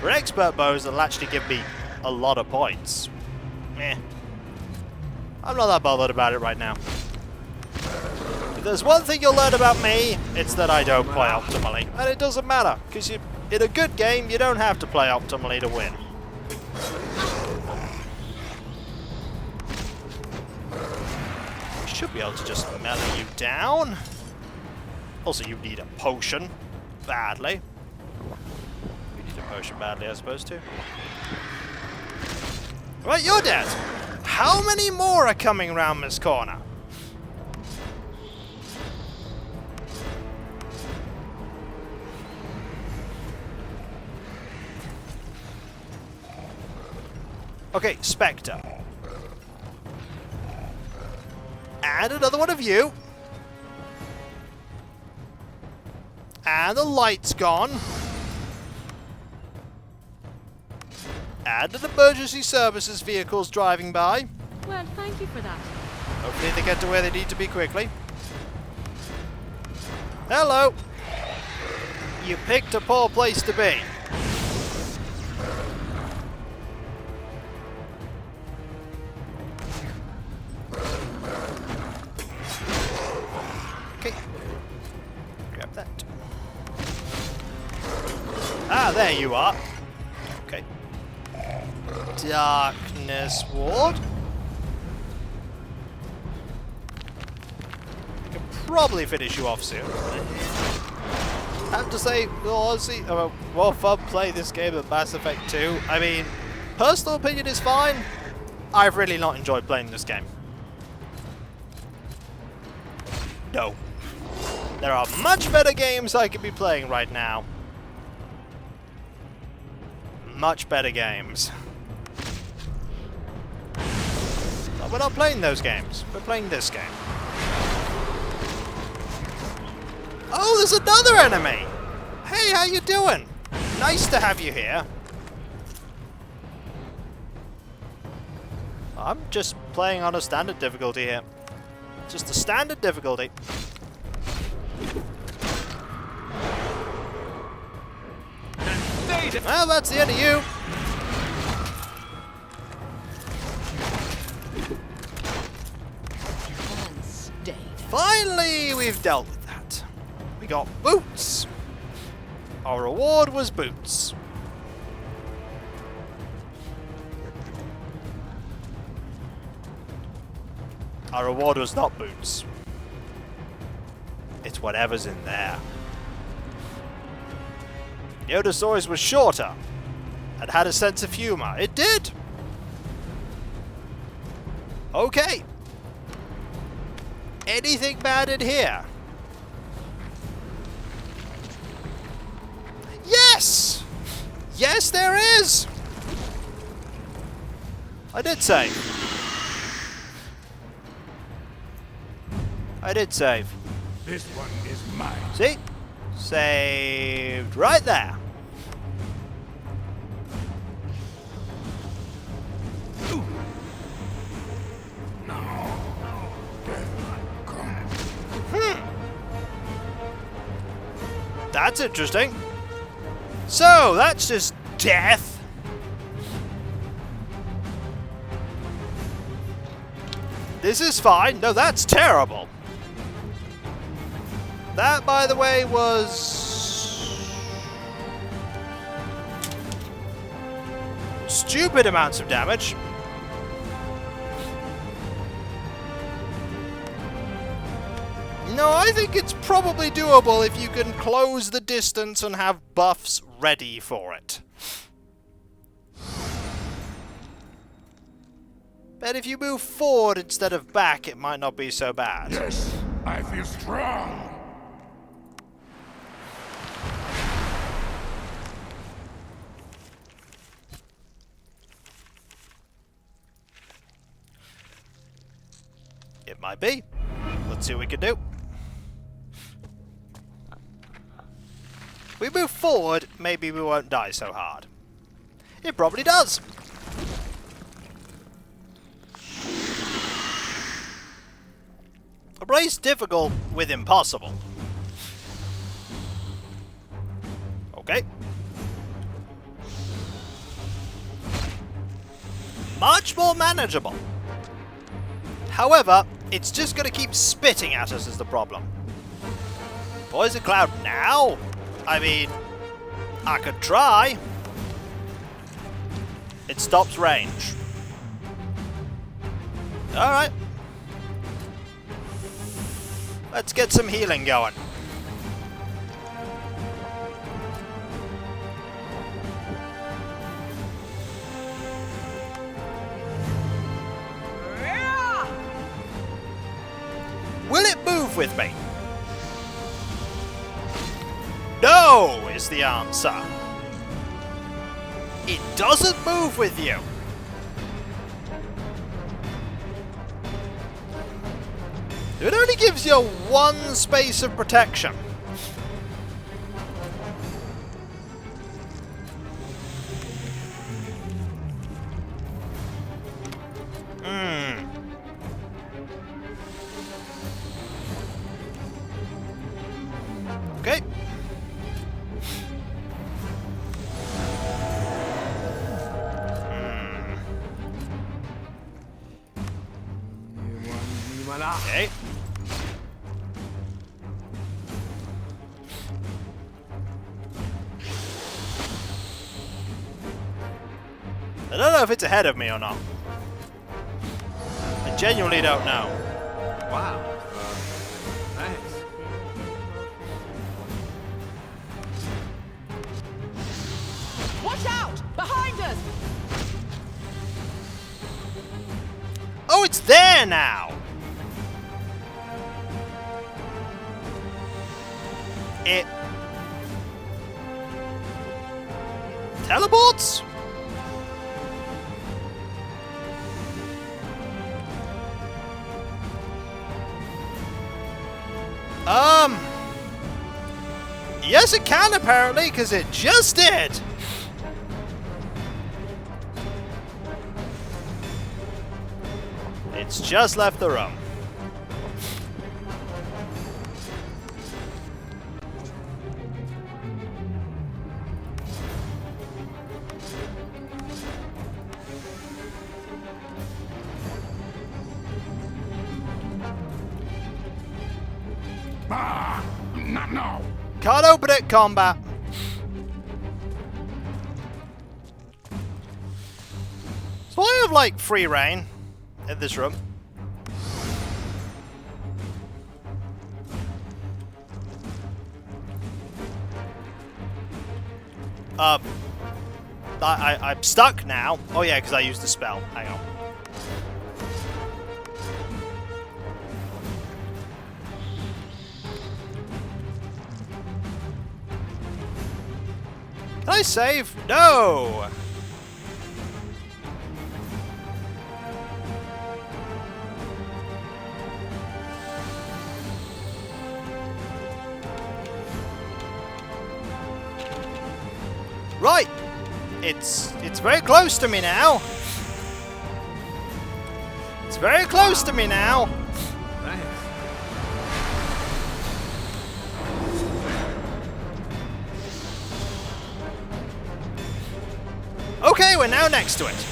Speaker 1: for expert bows, it'll actually give me a lot of points. Eh. I'm not that bothered about it right now. If there's one thing you'll learn about me, it's that I don't play optimally. And it doesn't matter, because in a good game, you don't have to play optimally to win. Should be able to just melee you down. Also, you need a potion badly. You need a potion badly, I suppose, too. Right, you're dead. How many more are coming around this corner? Okay, Spectre. And another one of you. And the light's gone. And an emergency services vehicle's driving by.
Speaker 2: Well, thank you for that.
Speaker 1: Hopefully they get to where they need to be quickly. Hello. You picked a poor place to be. Okay. Grab that. Ah, there you are. Okay. Darkness Ward. I can probably finish you off soon. I have to say, well, honestly, more fun playing this game than Mass Effect 2. I mean, personal opinion is fine. I've really not enjoyed playing this game. No. There are much better games I could be playing right now. Much better games. But we're not playing those games. We're playing this game. Oh, there's another enemy! Hey, how you doing? Nice to have you here. I'm just playing on a standard difficulty here. Just a standard difficulty. Well, that's the end of you. Finally, we've dealt with that. We got boots. Our reward was boots. Our reward was not boots. It's whatever's in there. Yodasaurus was shorter and had a sense of humor. It did! Okay. Anything bad in here? Yes! Yes, there is! I did save. I did save.
Speaker 5: This one is mine.
Speaker 1: See? Saved right there. That's interesting. So, that's just death. This is fine. No, that's terrible. That, by the way, was stupid amounts of damage. No, I think it's probably doable if you can close the distance and have buffs ready for it. But if you move forward instead of back, it might not be so bad.
Speaker 6: Yes, I feel strong.
Speaker 1: It might be. Let's see what we can do. We move forward, maybe we won't die so hard. It probably does. A race difficult with impossible. Okay. Much more manageable. However, it's just going to keep spitting at us is the problem. Poison Cloud now? I mean, I could try. It stops range. Alright. Let's get some healing going. Will it move with me? No, is the answer. It doesn't move with you. It only gives you one space of protection. Okay. Okay. I don't know if it's ahead of me or not. I genuinely don't know.
Speaker 5: Wow. Thanks.
Speaker 4: Watch out! Behind us!
Speaker 1: Oh, it's there now! It teleports? Yes it can apparently, because it just did! It's just left the room.
Speaker 6: Ah, not now.
Speaker 1: Can't open it, combat. So I have like free reign in this room. I'm stuck now. Oh yeah, because I used the spell. Hang on. Can I save? No! Right. It's very close to me now. It's very close to me now.
Speaker 5: Thanks.
Speaker 1: Okay, we're now next to it.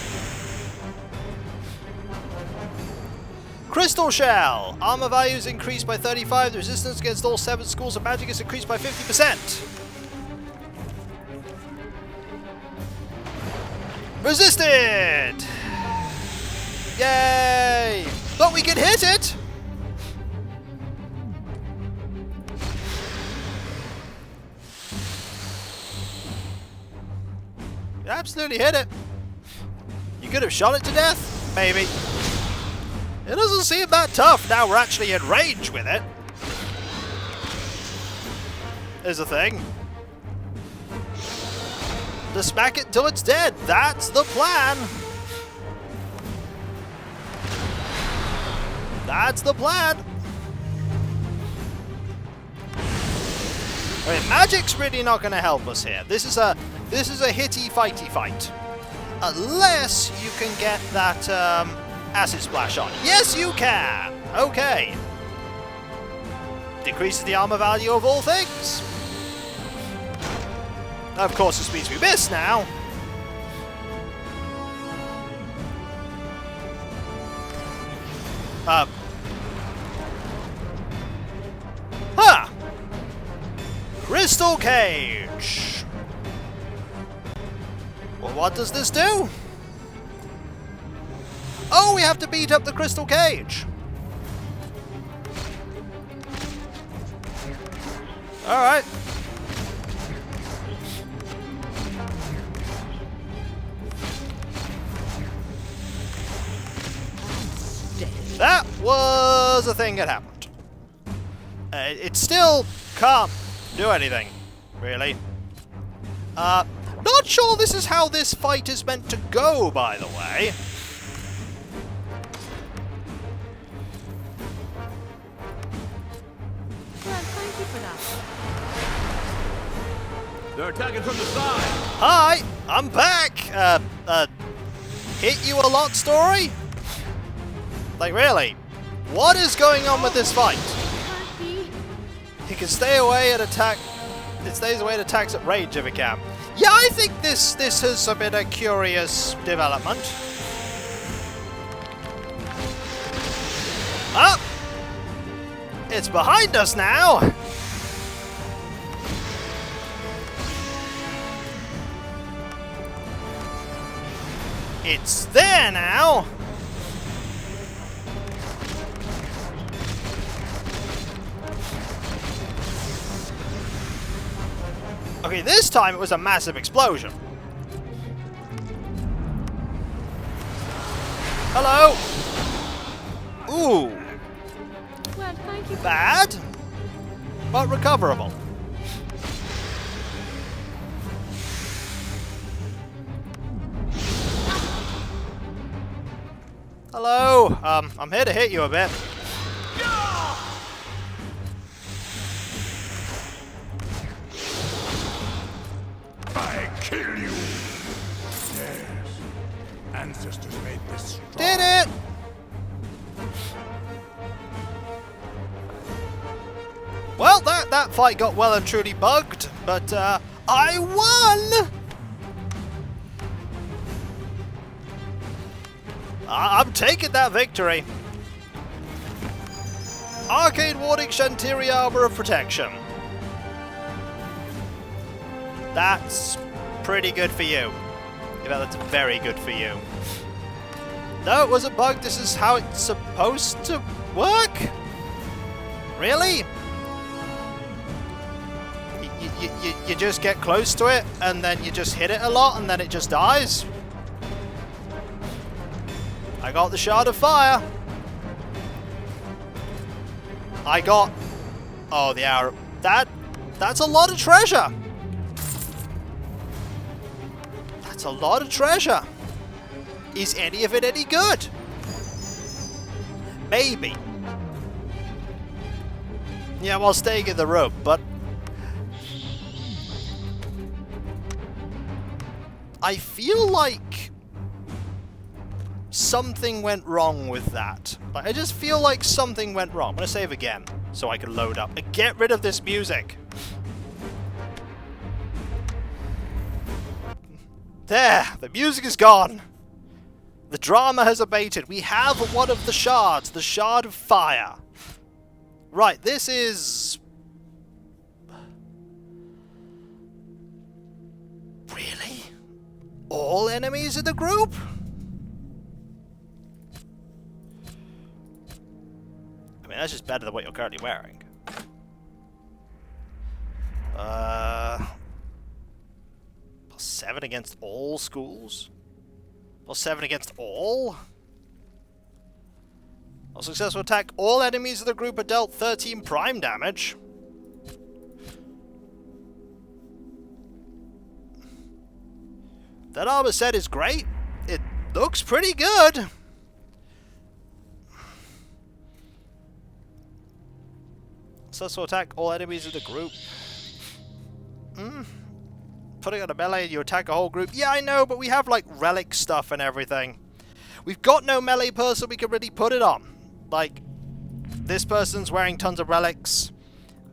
Speaker 1: Crystal Shell. Armor values increased by 35. The resistance against all 7 schools of magic is increased by 50%. Resisted! Yay! But we can hit it! You absolutely hit it. You could have shot it to death, maybe. It doesn't seem that tough now we're actually in range with it. Is the thing. To smack it till it's dead. That's the plan. That's the plan. I mean, magic's really not going to help us here. This is a hitty fighty fight, unless you can get that acid splash on. Yes, you can. Okay. Decreases the armor value of all things. Of course, this means we miss now. Crystal Cage. Well, what does this do? Oh, we have to beat up the Crystal Cage. Alright. That was a thing that happened. It still can't do anything, really. Not sure this is how this fight is meant to go, by the way.
Speaker 2: Well, thank you for that.
Speaker 5: They're attacking from the side.
Speaker 1: Hi, I'm back. Hit you a lot story? Like, really? What is going on with this fight?
Speaker 2: Can't be.
Speaker 1: He can stay away and attack. It stays away and attacks at range if it can. Yeah, I think this has been a curious development. Ah! It's behind us now! It's there now! Okay, this time it was a massive explosion. Hello? Ooh.
Speaker 2: Well, thank you for
Speaker 1: Bad, but recoverable. Hello. I'm here to hit you a bit.
Speaker 6: I kill you. Yes. Ancestors made this strong.
Speaker 1: Did it! Well, that fight got well and truly bugged, but I won! I'm taking that victory. Arcade Warding Shantiri Arbor of Protection. That's pretty good for you. In fact, that's very good for you. No, it wasn't bugged. This is how it's supposed to work? Really? You just get close to it, and then you just hit it a lot, and then it just dies? I got the Shard of Fire. I got... Oh, the arrow. That's a lot of treasure. That's a lot of treasure. Is any of it any good? Maybe. Yeah, while staying in the room, but... I feel like something went wrong with that. Like, I just feel like something went wrong. I'm gonna save again so I can load up and get rid of this music. There, the music is gone. The drama has abated. We have one of the shards, the shard of fire. Right, this is... Really? All enemies in the group? I mean, that's just better than what you're currently wearing. +7 against all schools? +7 against all? A successful attack. All enemies of the group are dealt 13 prime damage. That armor set is great. It looks pretty good. Successful attack. All enemies of the group. Putting on a melee, you attack a whole group. Yeah, I know, but we have, like, relic stuff and everything. We've got no melee person we can really put it on. Like, this person's wearing tons of relics.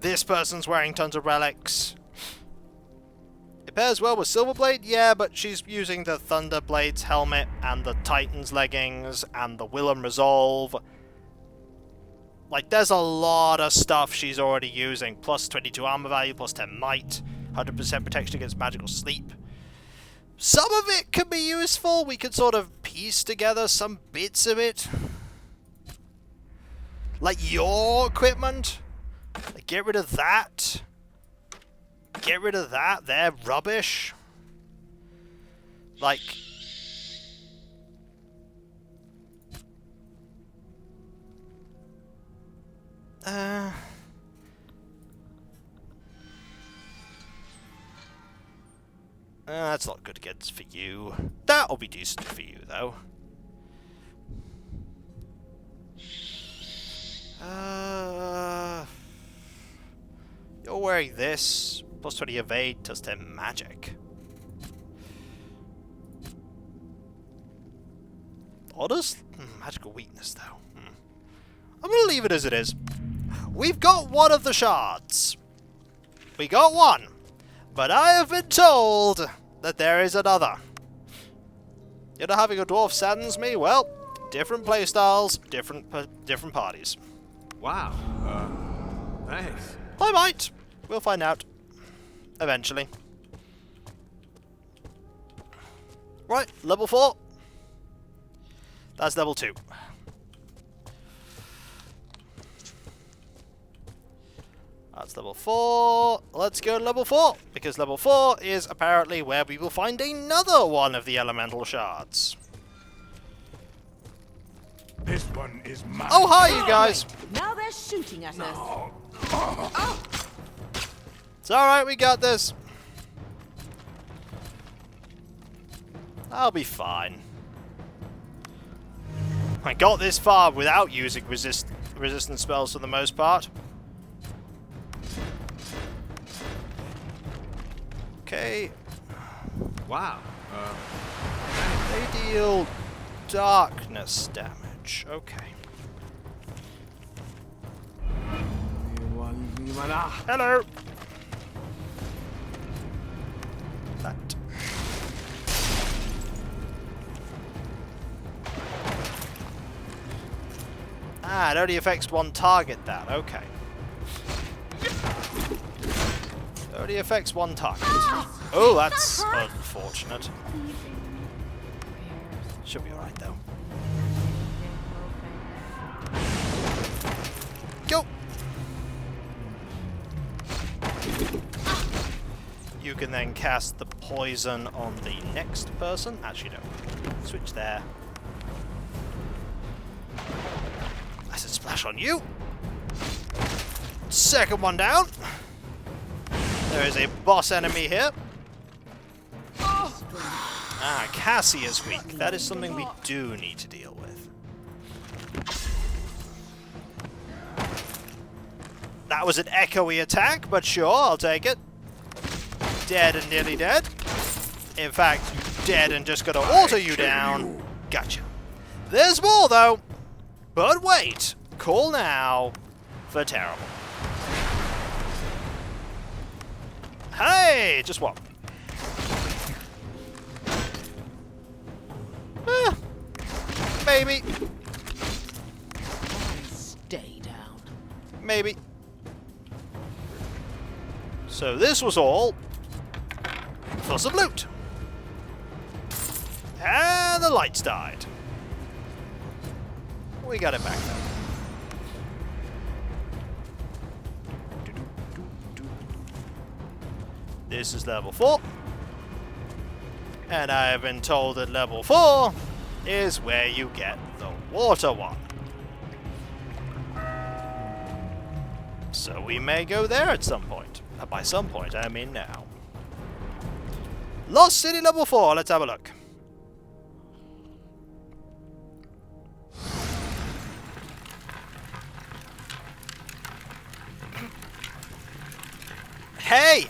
Speaker 1: This person's wearing tons of relics. It pairs well with Silverblade, yeah, but she's using the Thunderblade's helmet and the Titan's leggings and the Willem Resolve. Like, there's a lot of stuff she's already using. Plus 22 armor value, plus 10 might. 100% protection against magical sleep. Some of it could be useful. We could sort of piece together some bits of it. Like your equipment. Like, get rid of that. Get rid of that. They're rubbish. Like... that's not good against for you. That'll be decent for you, though. You're wearing this. Plus 20 evade, plus 10 magic. Orders? Magical weakness, though. I'm gonna leave it as it is. We've got one of the shards. We got one. But I have been told that there is another. You know, having a dwarf saddens me? Well, different playstyles, different parties.
Speaker 5: Wow. Thanks.
Speaker 1: I might. We'll find out. Eventually. Right, level 4. That's level 2. That's level 4. Let's go to level 4, because level 4 is apparently where we will find another one of the elemental shards.
Speaker 6: This one is mine.
Speaker 1: Oh, hi, you guys.
Speaker 4: Now they're shooting at us.
Speaker 1: It's alright, we got this. I'll be fine. I got this far without using resistance spells for the most part. Okay.
Speaker 5: Wow.
Speaker 1: They deal darkness damage. Okay. Hello. That. Ah, it only affects one target, that. Okay. It only affects one target. Oh, that's unfortunate. Should be alright, though. Go! You can then cast the poison on the next person. Actually, no. Switch there. Acid splash on you. Second one down. There is a boss enemy here. Ah, Cassie is weak. That is something we do need to deal with. That was an echoey attack, but sure, I'll take it. Dead and nearly dead. In fact, dead and just gonna auto you down. Gotcha. There's more though. But wait. Call now for terrible. Hey, just what? Maybe.
Speaker 4: Stay down.
Speaker 1: Maybe. So this was all for some loot. And the lights died. We got it back though. This is level 4. And I have been told that level 4 is where you get the water one. So we may go there at some point. By some point, I mean now. Lost City level 4, let's have a look. Hey!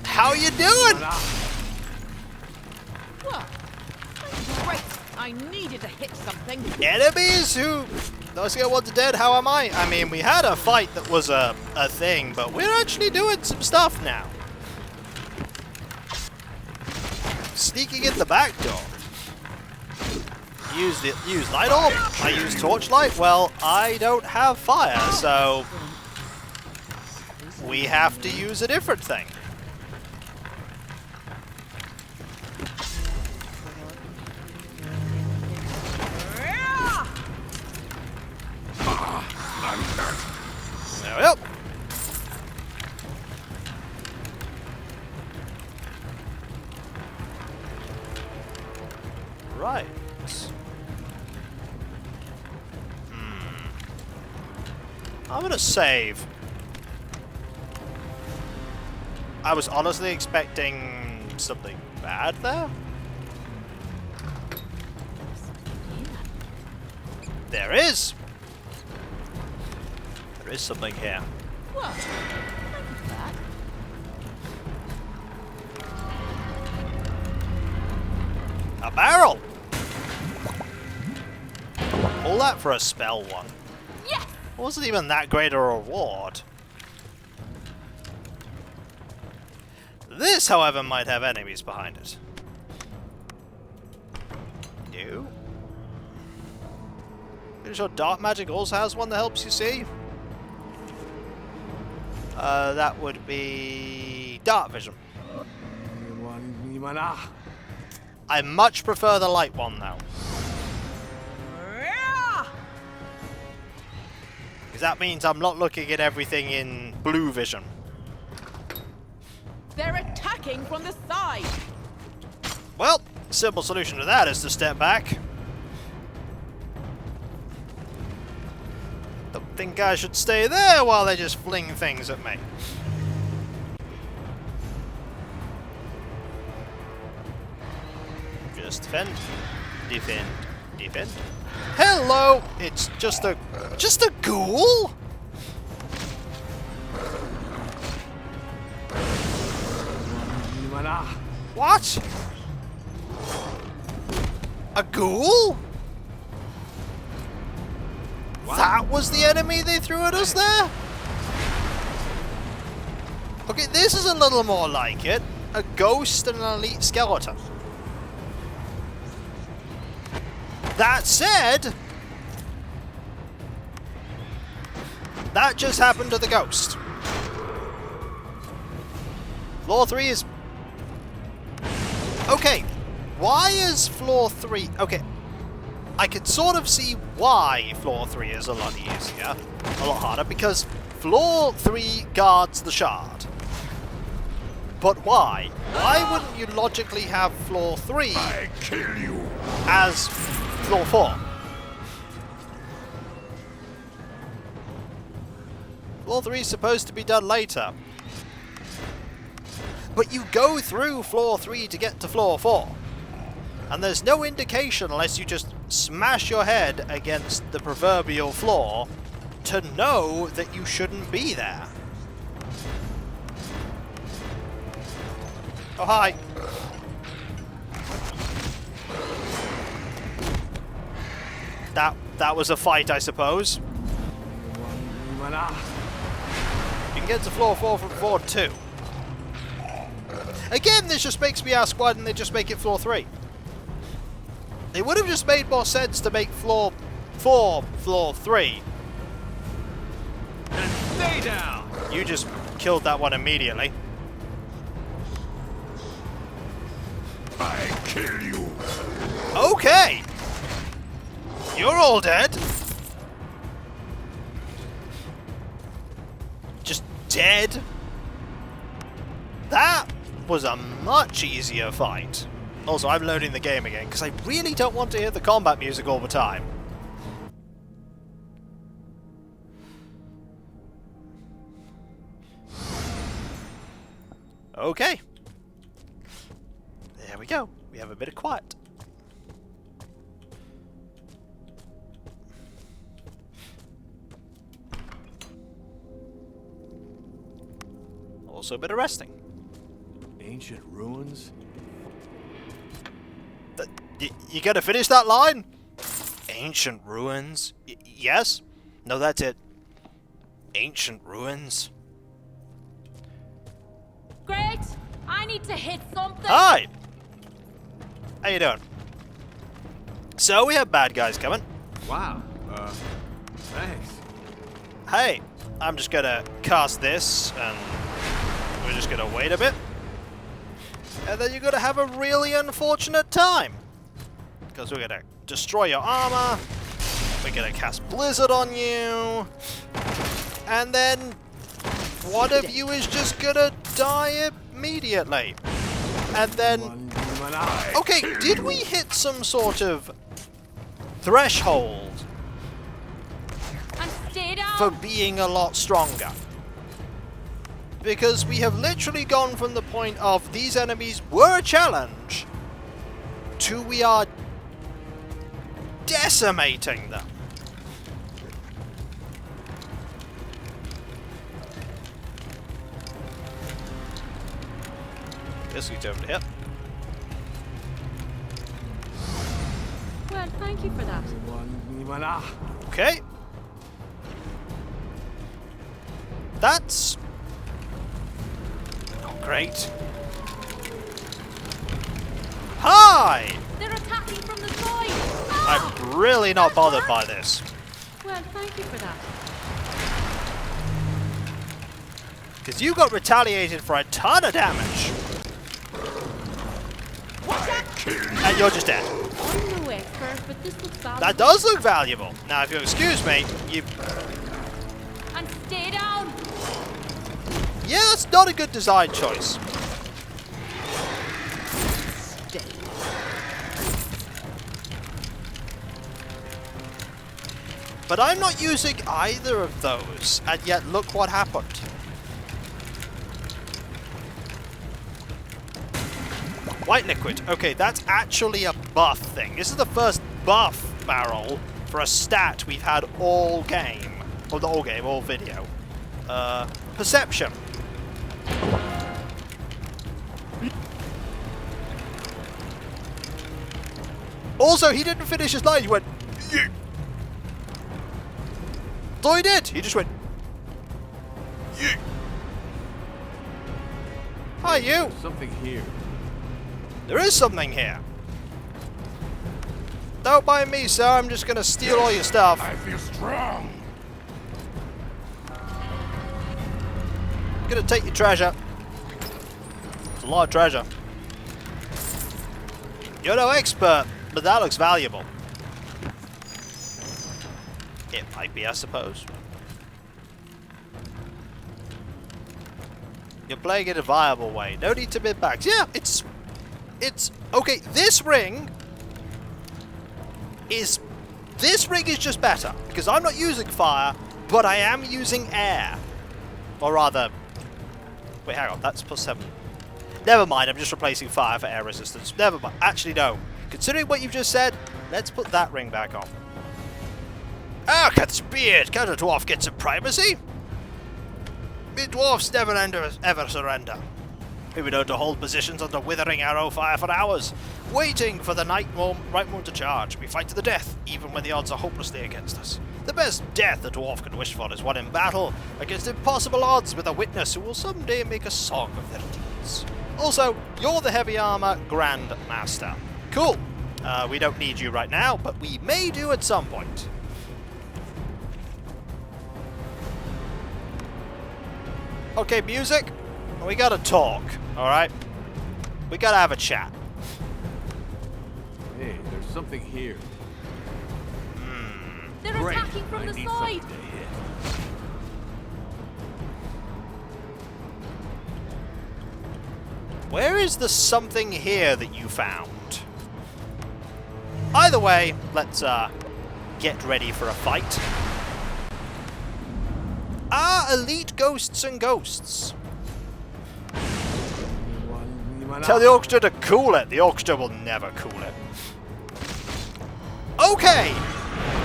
Speaker 1: How you doing?
Speaker 4: Well, great. I needed to hit something.
Speaker 1: Enemies who... Let's get one's dead, how am I? I mean, we had a fight that was a thing, but we're actually doing some stuff now. Sneaking in the back door. Use light orb. I use torchlight. Well, I don't have fire, so we have to use a different thing. There we go. Right. I'm gonna save. I was honestly expecting something bad there. There is! There is something here.
Speaker 4: Well, thank you for that.
Speaker 1: A barrel! All that for a spell one.
Speaker 4: Yes!
Speaker 1: It wasn't even that great a reward. This, however, might have enemies behind it. No. Pretty sure dark magic also has one that helps you see. That would be dark vision. I much prefer the light one though. Because that means I'm not looking at everything in blue vision.
Speaker 4: They're attacking from the side.
Speaker 1: Well, simple solution to that is to step back. Don't think I should stay there while they just fling things at me. Just defend, defend, defend. Hello! It's just a ghoul? What? A ghoul? What? That was the enemy they threw at us there? Okay, this is a little more like it. A ghost and an elite skeleton. That said, that just happened to the ghost. Floor 3 is... Okay, why is floor 3... Okay, I can sort of see why floor 3 is a lot easier, a lot harder, because floor 3 guards the shard. But why? Why wouldn't you logically have floor 3
Speaker 6: I kill you.
Speaker 1: as floor 4? Floor 3 is supposed to be done later. But you go through floor 3 to get to floor 4. And there's no indication unless you just smash your head against the proverbial floor to know that you shouldn't be there. Oh, hi. That was a fight, I suppose. You can get to floor 4 from floor 2. Again, this just makes me ask, why didn't they just make it floor 3? It would have just made more sense to make floor 4 floor 3.
Speaker 5: And stay down!
Speaker 1: You just killed that one immediately.
Speaker 6: I kill you.
Speaker 1: Okay! You're all dead. Just dead. That was a much easier fight. Also, I'm loading the game again because I really don't want to hear the combat music all the time. Okay. There we go. We have a bit of quiet. Also a bit of resting.
Speaker 5: Ancient ruins?
Speaker 1: You gotta finish that line? Ancient ruins? Yes? No, that's it. Ancient ruins?
Speaker 2: Great! I need to hit something!
Speaker 1: Hi! How you doing? So, we have bad guys coming.
Speaker 5: Wow. Thanks.
Speaker 1: Hey, I'm just gonna cast this, and we're just gonna wait a bit. And then you're gonna have a really unfortunate time. Because we're gonna destroy your armor, we're gonna cast Blizzard on you, and then one of you is just gonna die immediately. And then... Okay, did we hit some sort of threshold
Speaker 2: And stay down!
Speaker 1: for being a lot stronger? Because we have literally gone from the point of these enemies were a challenge to we are decimating them. Guess we over here.
Speaker 2: Well, thank you for that.
Speaker 1: Okay. That's not great. Hi!
Speaker 2: They're attacking from the side! Ah!
Speaker 1: I'm really not bothered by this.
Speaker 2: Well, thank you for that.
Speaker 1: Because you got retaliated for a ton of damage. And you're just dead.
Speaker 2: I'm no expert, but this looks bad.
Speaker 1: That does look valuable. Now, if you'll excuse me, you...
Speaker 2: And stay down!
Speaker 1: Yeah, that's not a good design choice.
Speaker 4: Stay.
Speaker 1: But I'm not using either of those, and yet look what happened. White liquid. Okay, that's actually a buff thing. This is the first buff barrel for a stat we've had all game. Or not all game, all video. Perception. Also, he didn't finish his line. He went, "Yeah." That's all he did. He just went, "Yeah." Hi, you.
Speaker 5: Something here.
Speaker 1: There is something here. Don't mind me, sir. I'm just gonna steal all your stuff.
Speaker 6: I feel strong.
Speaker 1: Gonna take your treasure. It's a lot of treasure. You're no expert, but that looks valuable. It might be, I suppose. You're playing it a viable way. No need to mid-packs. Yeah, it's okay. This ring is just better because I'm not using fire, but I am using air, or rather, wait, hang on, that's +7. Never mind. I'm just replacing fire for air resistance. Never mind. Actually, no. Considering what you've just said, let's put that ring back on. Ah, cut the beard. Can't a dwarf get some privacy? Me dwarfs never ever surrender. We were known to hold positions under withering arrow fire for hours, waiting for the right moment to charge. We fight to the death, even when the odds are hopelessly against us. The best death a dwarf can wish for is one in battle, against impossible odds with a witness who will someday make a song of their deeds. Also, you're the heavy armor Grand Master. Cool. We don't need you right now, but we may do at some point. Okay, music. We gotta talk, alright? We gotta have a chat.
Speaker 5: Hey, there's something here.
Speaker 2: They're
Speaker 5: Great.
Speaker 2: attacking from
Speaker 5: I
Speaker 2: the
Speaker 5: need
Speaker 2: side.
Speaker 5: something to hit.
Speaker 1: Where is the something here that you found? Either way, let's get ready for a fight. Elite ghosts and ghosts. Tell the orchestra to cool it. The orchestra will never cool it. Okay!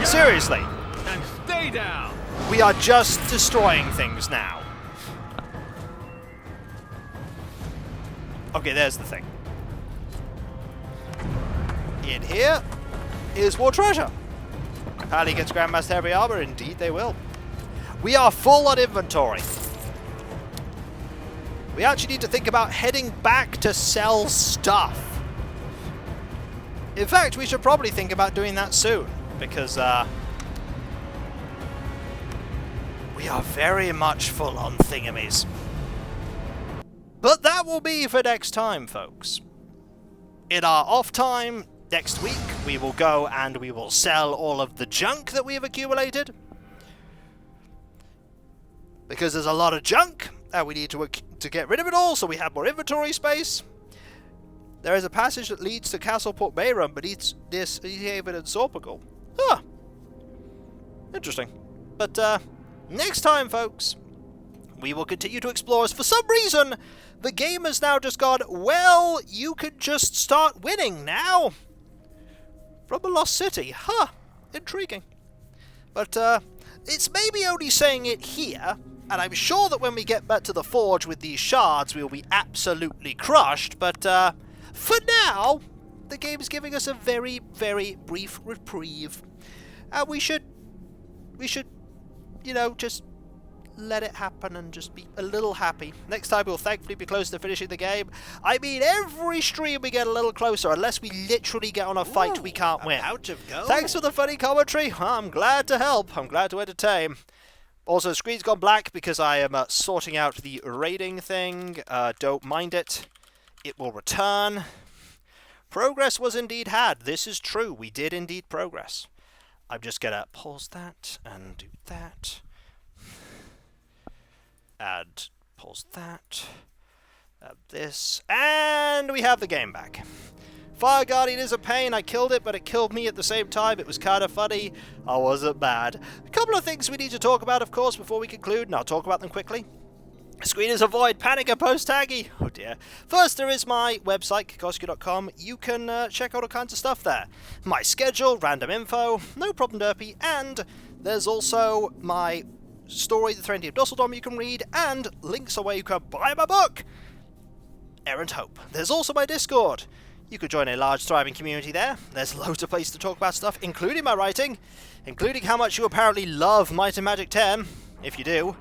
Speaker 1: Seriously.
Speaker 5: And stay down!
Speaker 1: We are just destroying things now. Okay, there's the thing. In here is more treasure. Pally gets Grandmaster Heavy Armor. Indeed they will. We are full on inventory. We actually need to think about heading back to sell stuff. In fact, we should probably think about doing that soon, because we are very much full on thingamies. But that will be for next time, folks. In our off time, next week, we will go and we will sell all of the junk that we have accumulated. Because there's a lot of junk, and we need to get rid of it all so we have more inventory space. There is a passage that leads to Castle Port Bayram, but it's this Haven and Sorpigal. Huh. Interesting. But next time, folks, we will continue to explore. As for some reason, the game has now just gone, well, you can just start winning now. From a lost city. Huh. Intriguing. But it's maybe only saying it here. And I'm sure that when we get back to the forge with these shards, we'll be absolutely crushed. But for now, the game's giving us a very, very brief reprieve. And we should, you know, just let it happen and just be a little happy. Next time we'll thankfully be close to finishing the game. I mean, every stream we get a little closer, unless we literally get on a fight we can't win.
Speaker 3: Out of go.
Speaker 1: Thanks for the funny commentary. I'm glad to help. I'm glad to entertain. Also, the screen's gone black because I am sorting out the raiding thing. Don't mind it. It will return. Progress was indeed had. This is true. We did indeed progress. I'm just going to pause that and do that. And pause that. Add this. And we have the game back. Fire Guardian is a pain. I killed it, but it killed me at the same time. It was kind of funny. I wasn't bad. A couple of things we need to talk about, of course, before we conclude, and I'll talk about them quickly. Screeners avoid panic and post-taggy. Oh dear. First, there is my website, Kikoskia.com. You can check out all kinds of stuff there. My schedule, random info, no problem derpy, and there's also my story, The Threnody of Dusseldom, you can read, and links are where you can buy my book, Errant Hope. There's also my Discord. You could join a large, thriving community there. There's loads of places to talk about stuff, including my writing, including how much you apparently love Might and Magic 10, if you do,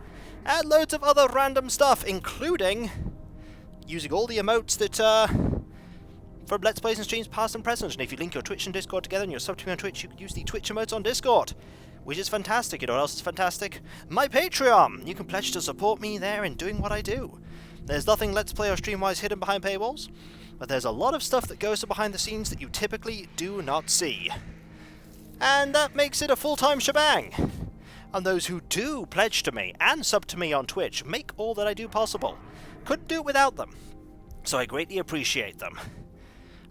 Speaker 1: and loads of other random stuff, including using all the emotes that, from Let's Plays and streams past and present. And if you link your Twitch and Discord together and you're sub to me on Twitch, you can use the Twitch emotes on Discord, which is fantastic. You know what else is fantastic? My Patreon! You can pledge to support me there in doing what I do. There's nothing Let's Play or stream-wise hidden behind paywalls, but there's a lot of stuff that goes behind the scenes that you typically do not see. And that makes it a full-time shebang. And those who do pledge to me and sub to me on Twitch make all that I do possible. Couldn't do it without them. So I greatly appreciate them.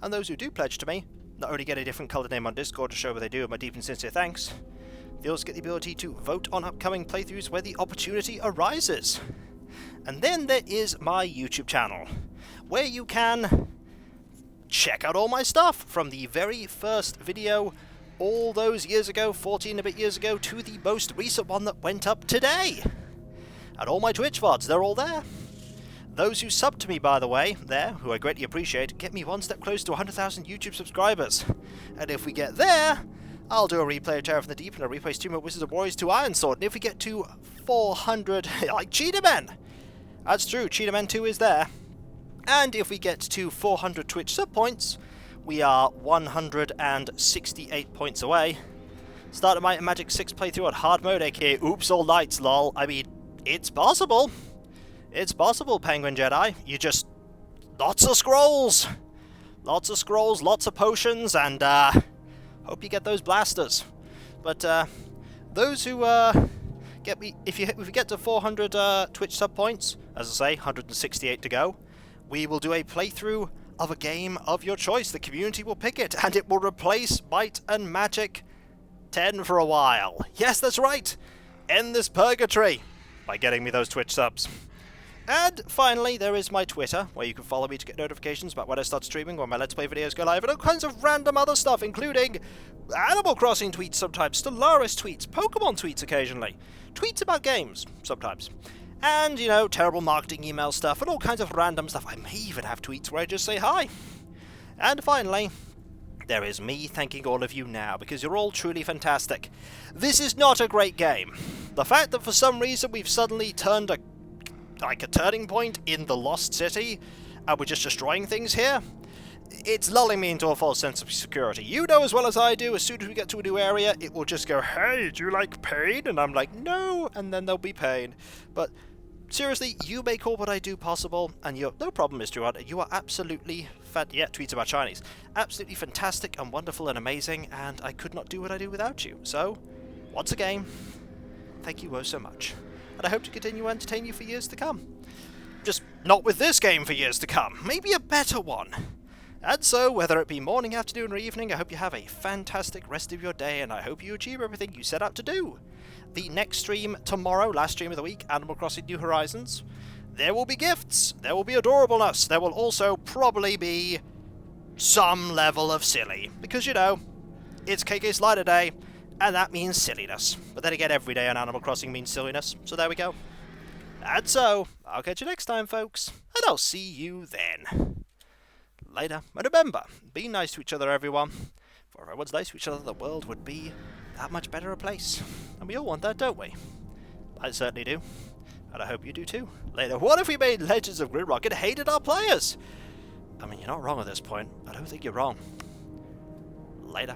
Speaker 1: And those who do pledge to me not only get a different coloured name on Discord to show what they do, and my deep and sincere thanks, they also get the ability to vote on upcoming playthroughs where the opportunity arises. And then there is my YouTube channel, where you can check out all my stuff from the very first video all those years ago, 14 and a bit years ago, to the most recent one that went up today. And all my Twitch VODs, they're all there. those who sub to me, by the way, there, who I greatly appreciate, get me one step closer to 100,000 YouTube subscribers. And if we get there, I'll do a replay of Terror from the Deep and a replay stream of Wizards of Warriors 2 Iron Sword. And if we get to 400, like Cheetah Men, that's true, Cheetah Men 2 is there. And if we get to 400 Twitch sub points, we are 168 points away. Started my Magic 6 playthrough on hard mode, aka Oops All Nights, lol. I mean, it's possible. It's possible, Penguin Jedi. You just... lots of scrolls! Lots of scrolls, lots of potions, and hope you get those blasters. But those who get me... If we get to 400 Twitch sub points, as I say, 168 to go, we will do a playthrough of a game of your choice. The community will pick it, and it will replace Might and Magic 10 for a while. Yes, that's right! End this purgatory by getting me those Twitch subs. And finally, there is my Twitter, where you can follow me to get notifications about when I start streaming, when my Let's Play videos go live, and all kinds of random other stuff, including Animal Crossing tweets sometimes, Stellaris tweets, Pokemon tweets occasionally, tweets about games sometimes, and, you know, terrible marketing email stuff, and all kinds of random stuff. I may even have tweets where I just say hi. And finally, there is me thanking all of you now, because you're all truly fantastic. This is not a great game. The fact that for some reason we've suddenly turned a turning point in the Lost City, and we're just destroying things here, it's lulling me into a false sense of security. You know as well as I do, as soon as we get to a new area, it will just go, hey, do you like pain? And I'm like, no, and then there'll be pain. But seriously, you make all what I do possible, and you're no problem, Mr. Odd. You are absolutely tweets about Chinese. Absolutely fantastic and wonderful and amazing, and I could not do what I do without you. So, once again, thank you oh so much. And I hope to continue to entertain you for years to come. Just not with this game for years to come. Maybe a better one. And so, whether it be morning, afternoon, or evening, I hope you have a fantastic rest of your day, and I hope you achieve everything you set out to do. The next stream tomorrow, last stream of the week, Animal Crossing New Horizons. There will be gifts, there will be adorableness, there will also probably be some level of silly. Because, you know, it's KK Slider Day, and that means silliness. But then again, every day on Animal Crossing means silliness, so there we go. And so, I'll catch you next time, folks, and I'll see you then. Later. And remember, be nice to each other, everyone. For if everyone's nice to each other, the world would be that much better a place. And we all want that, don't we? I certainly do. And I hope you do too. Later. What if we made Legends of Gridrock and hated our players? I mean, you're not wrong at this point. I don't think you're wrong. Later.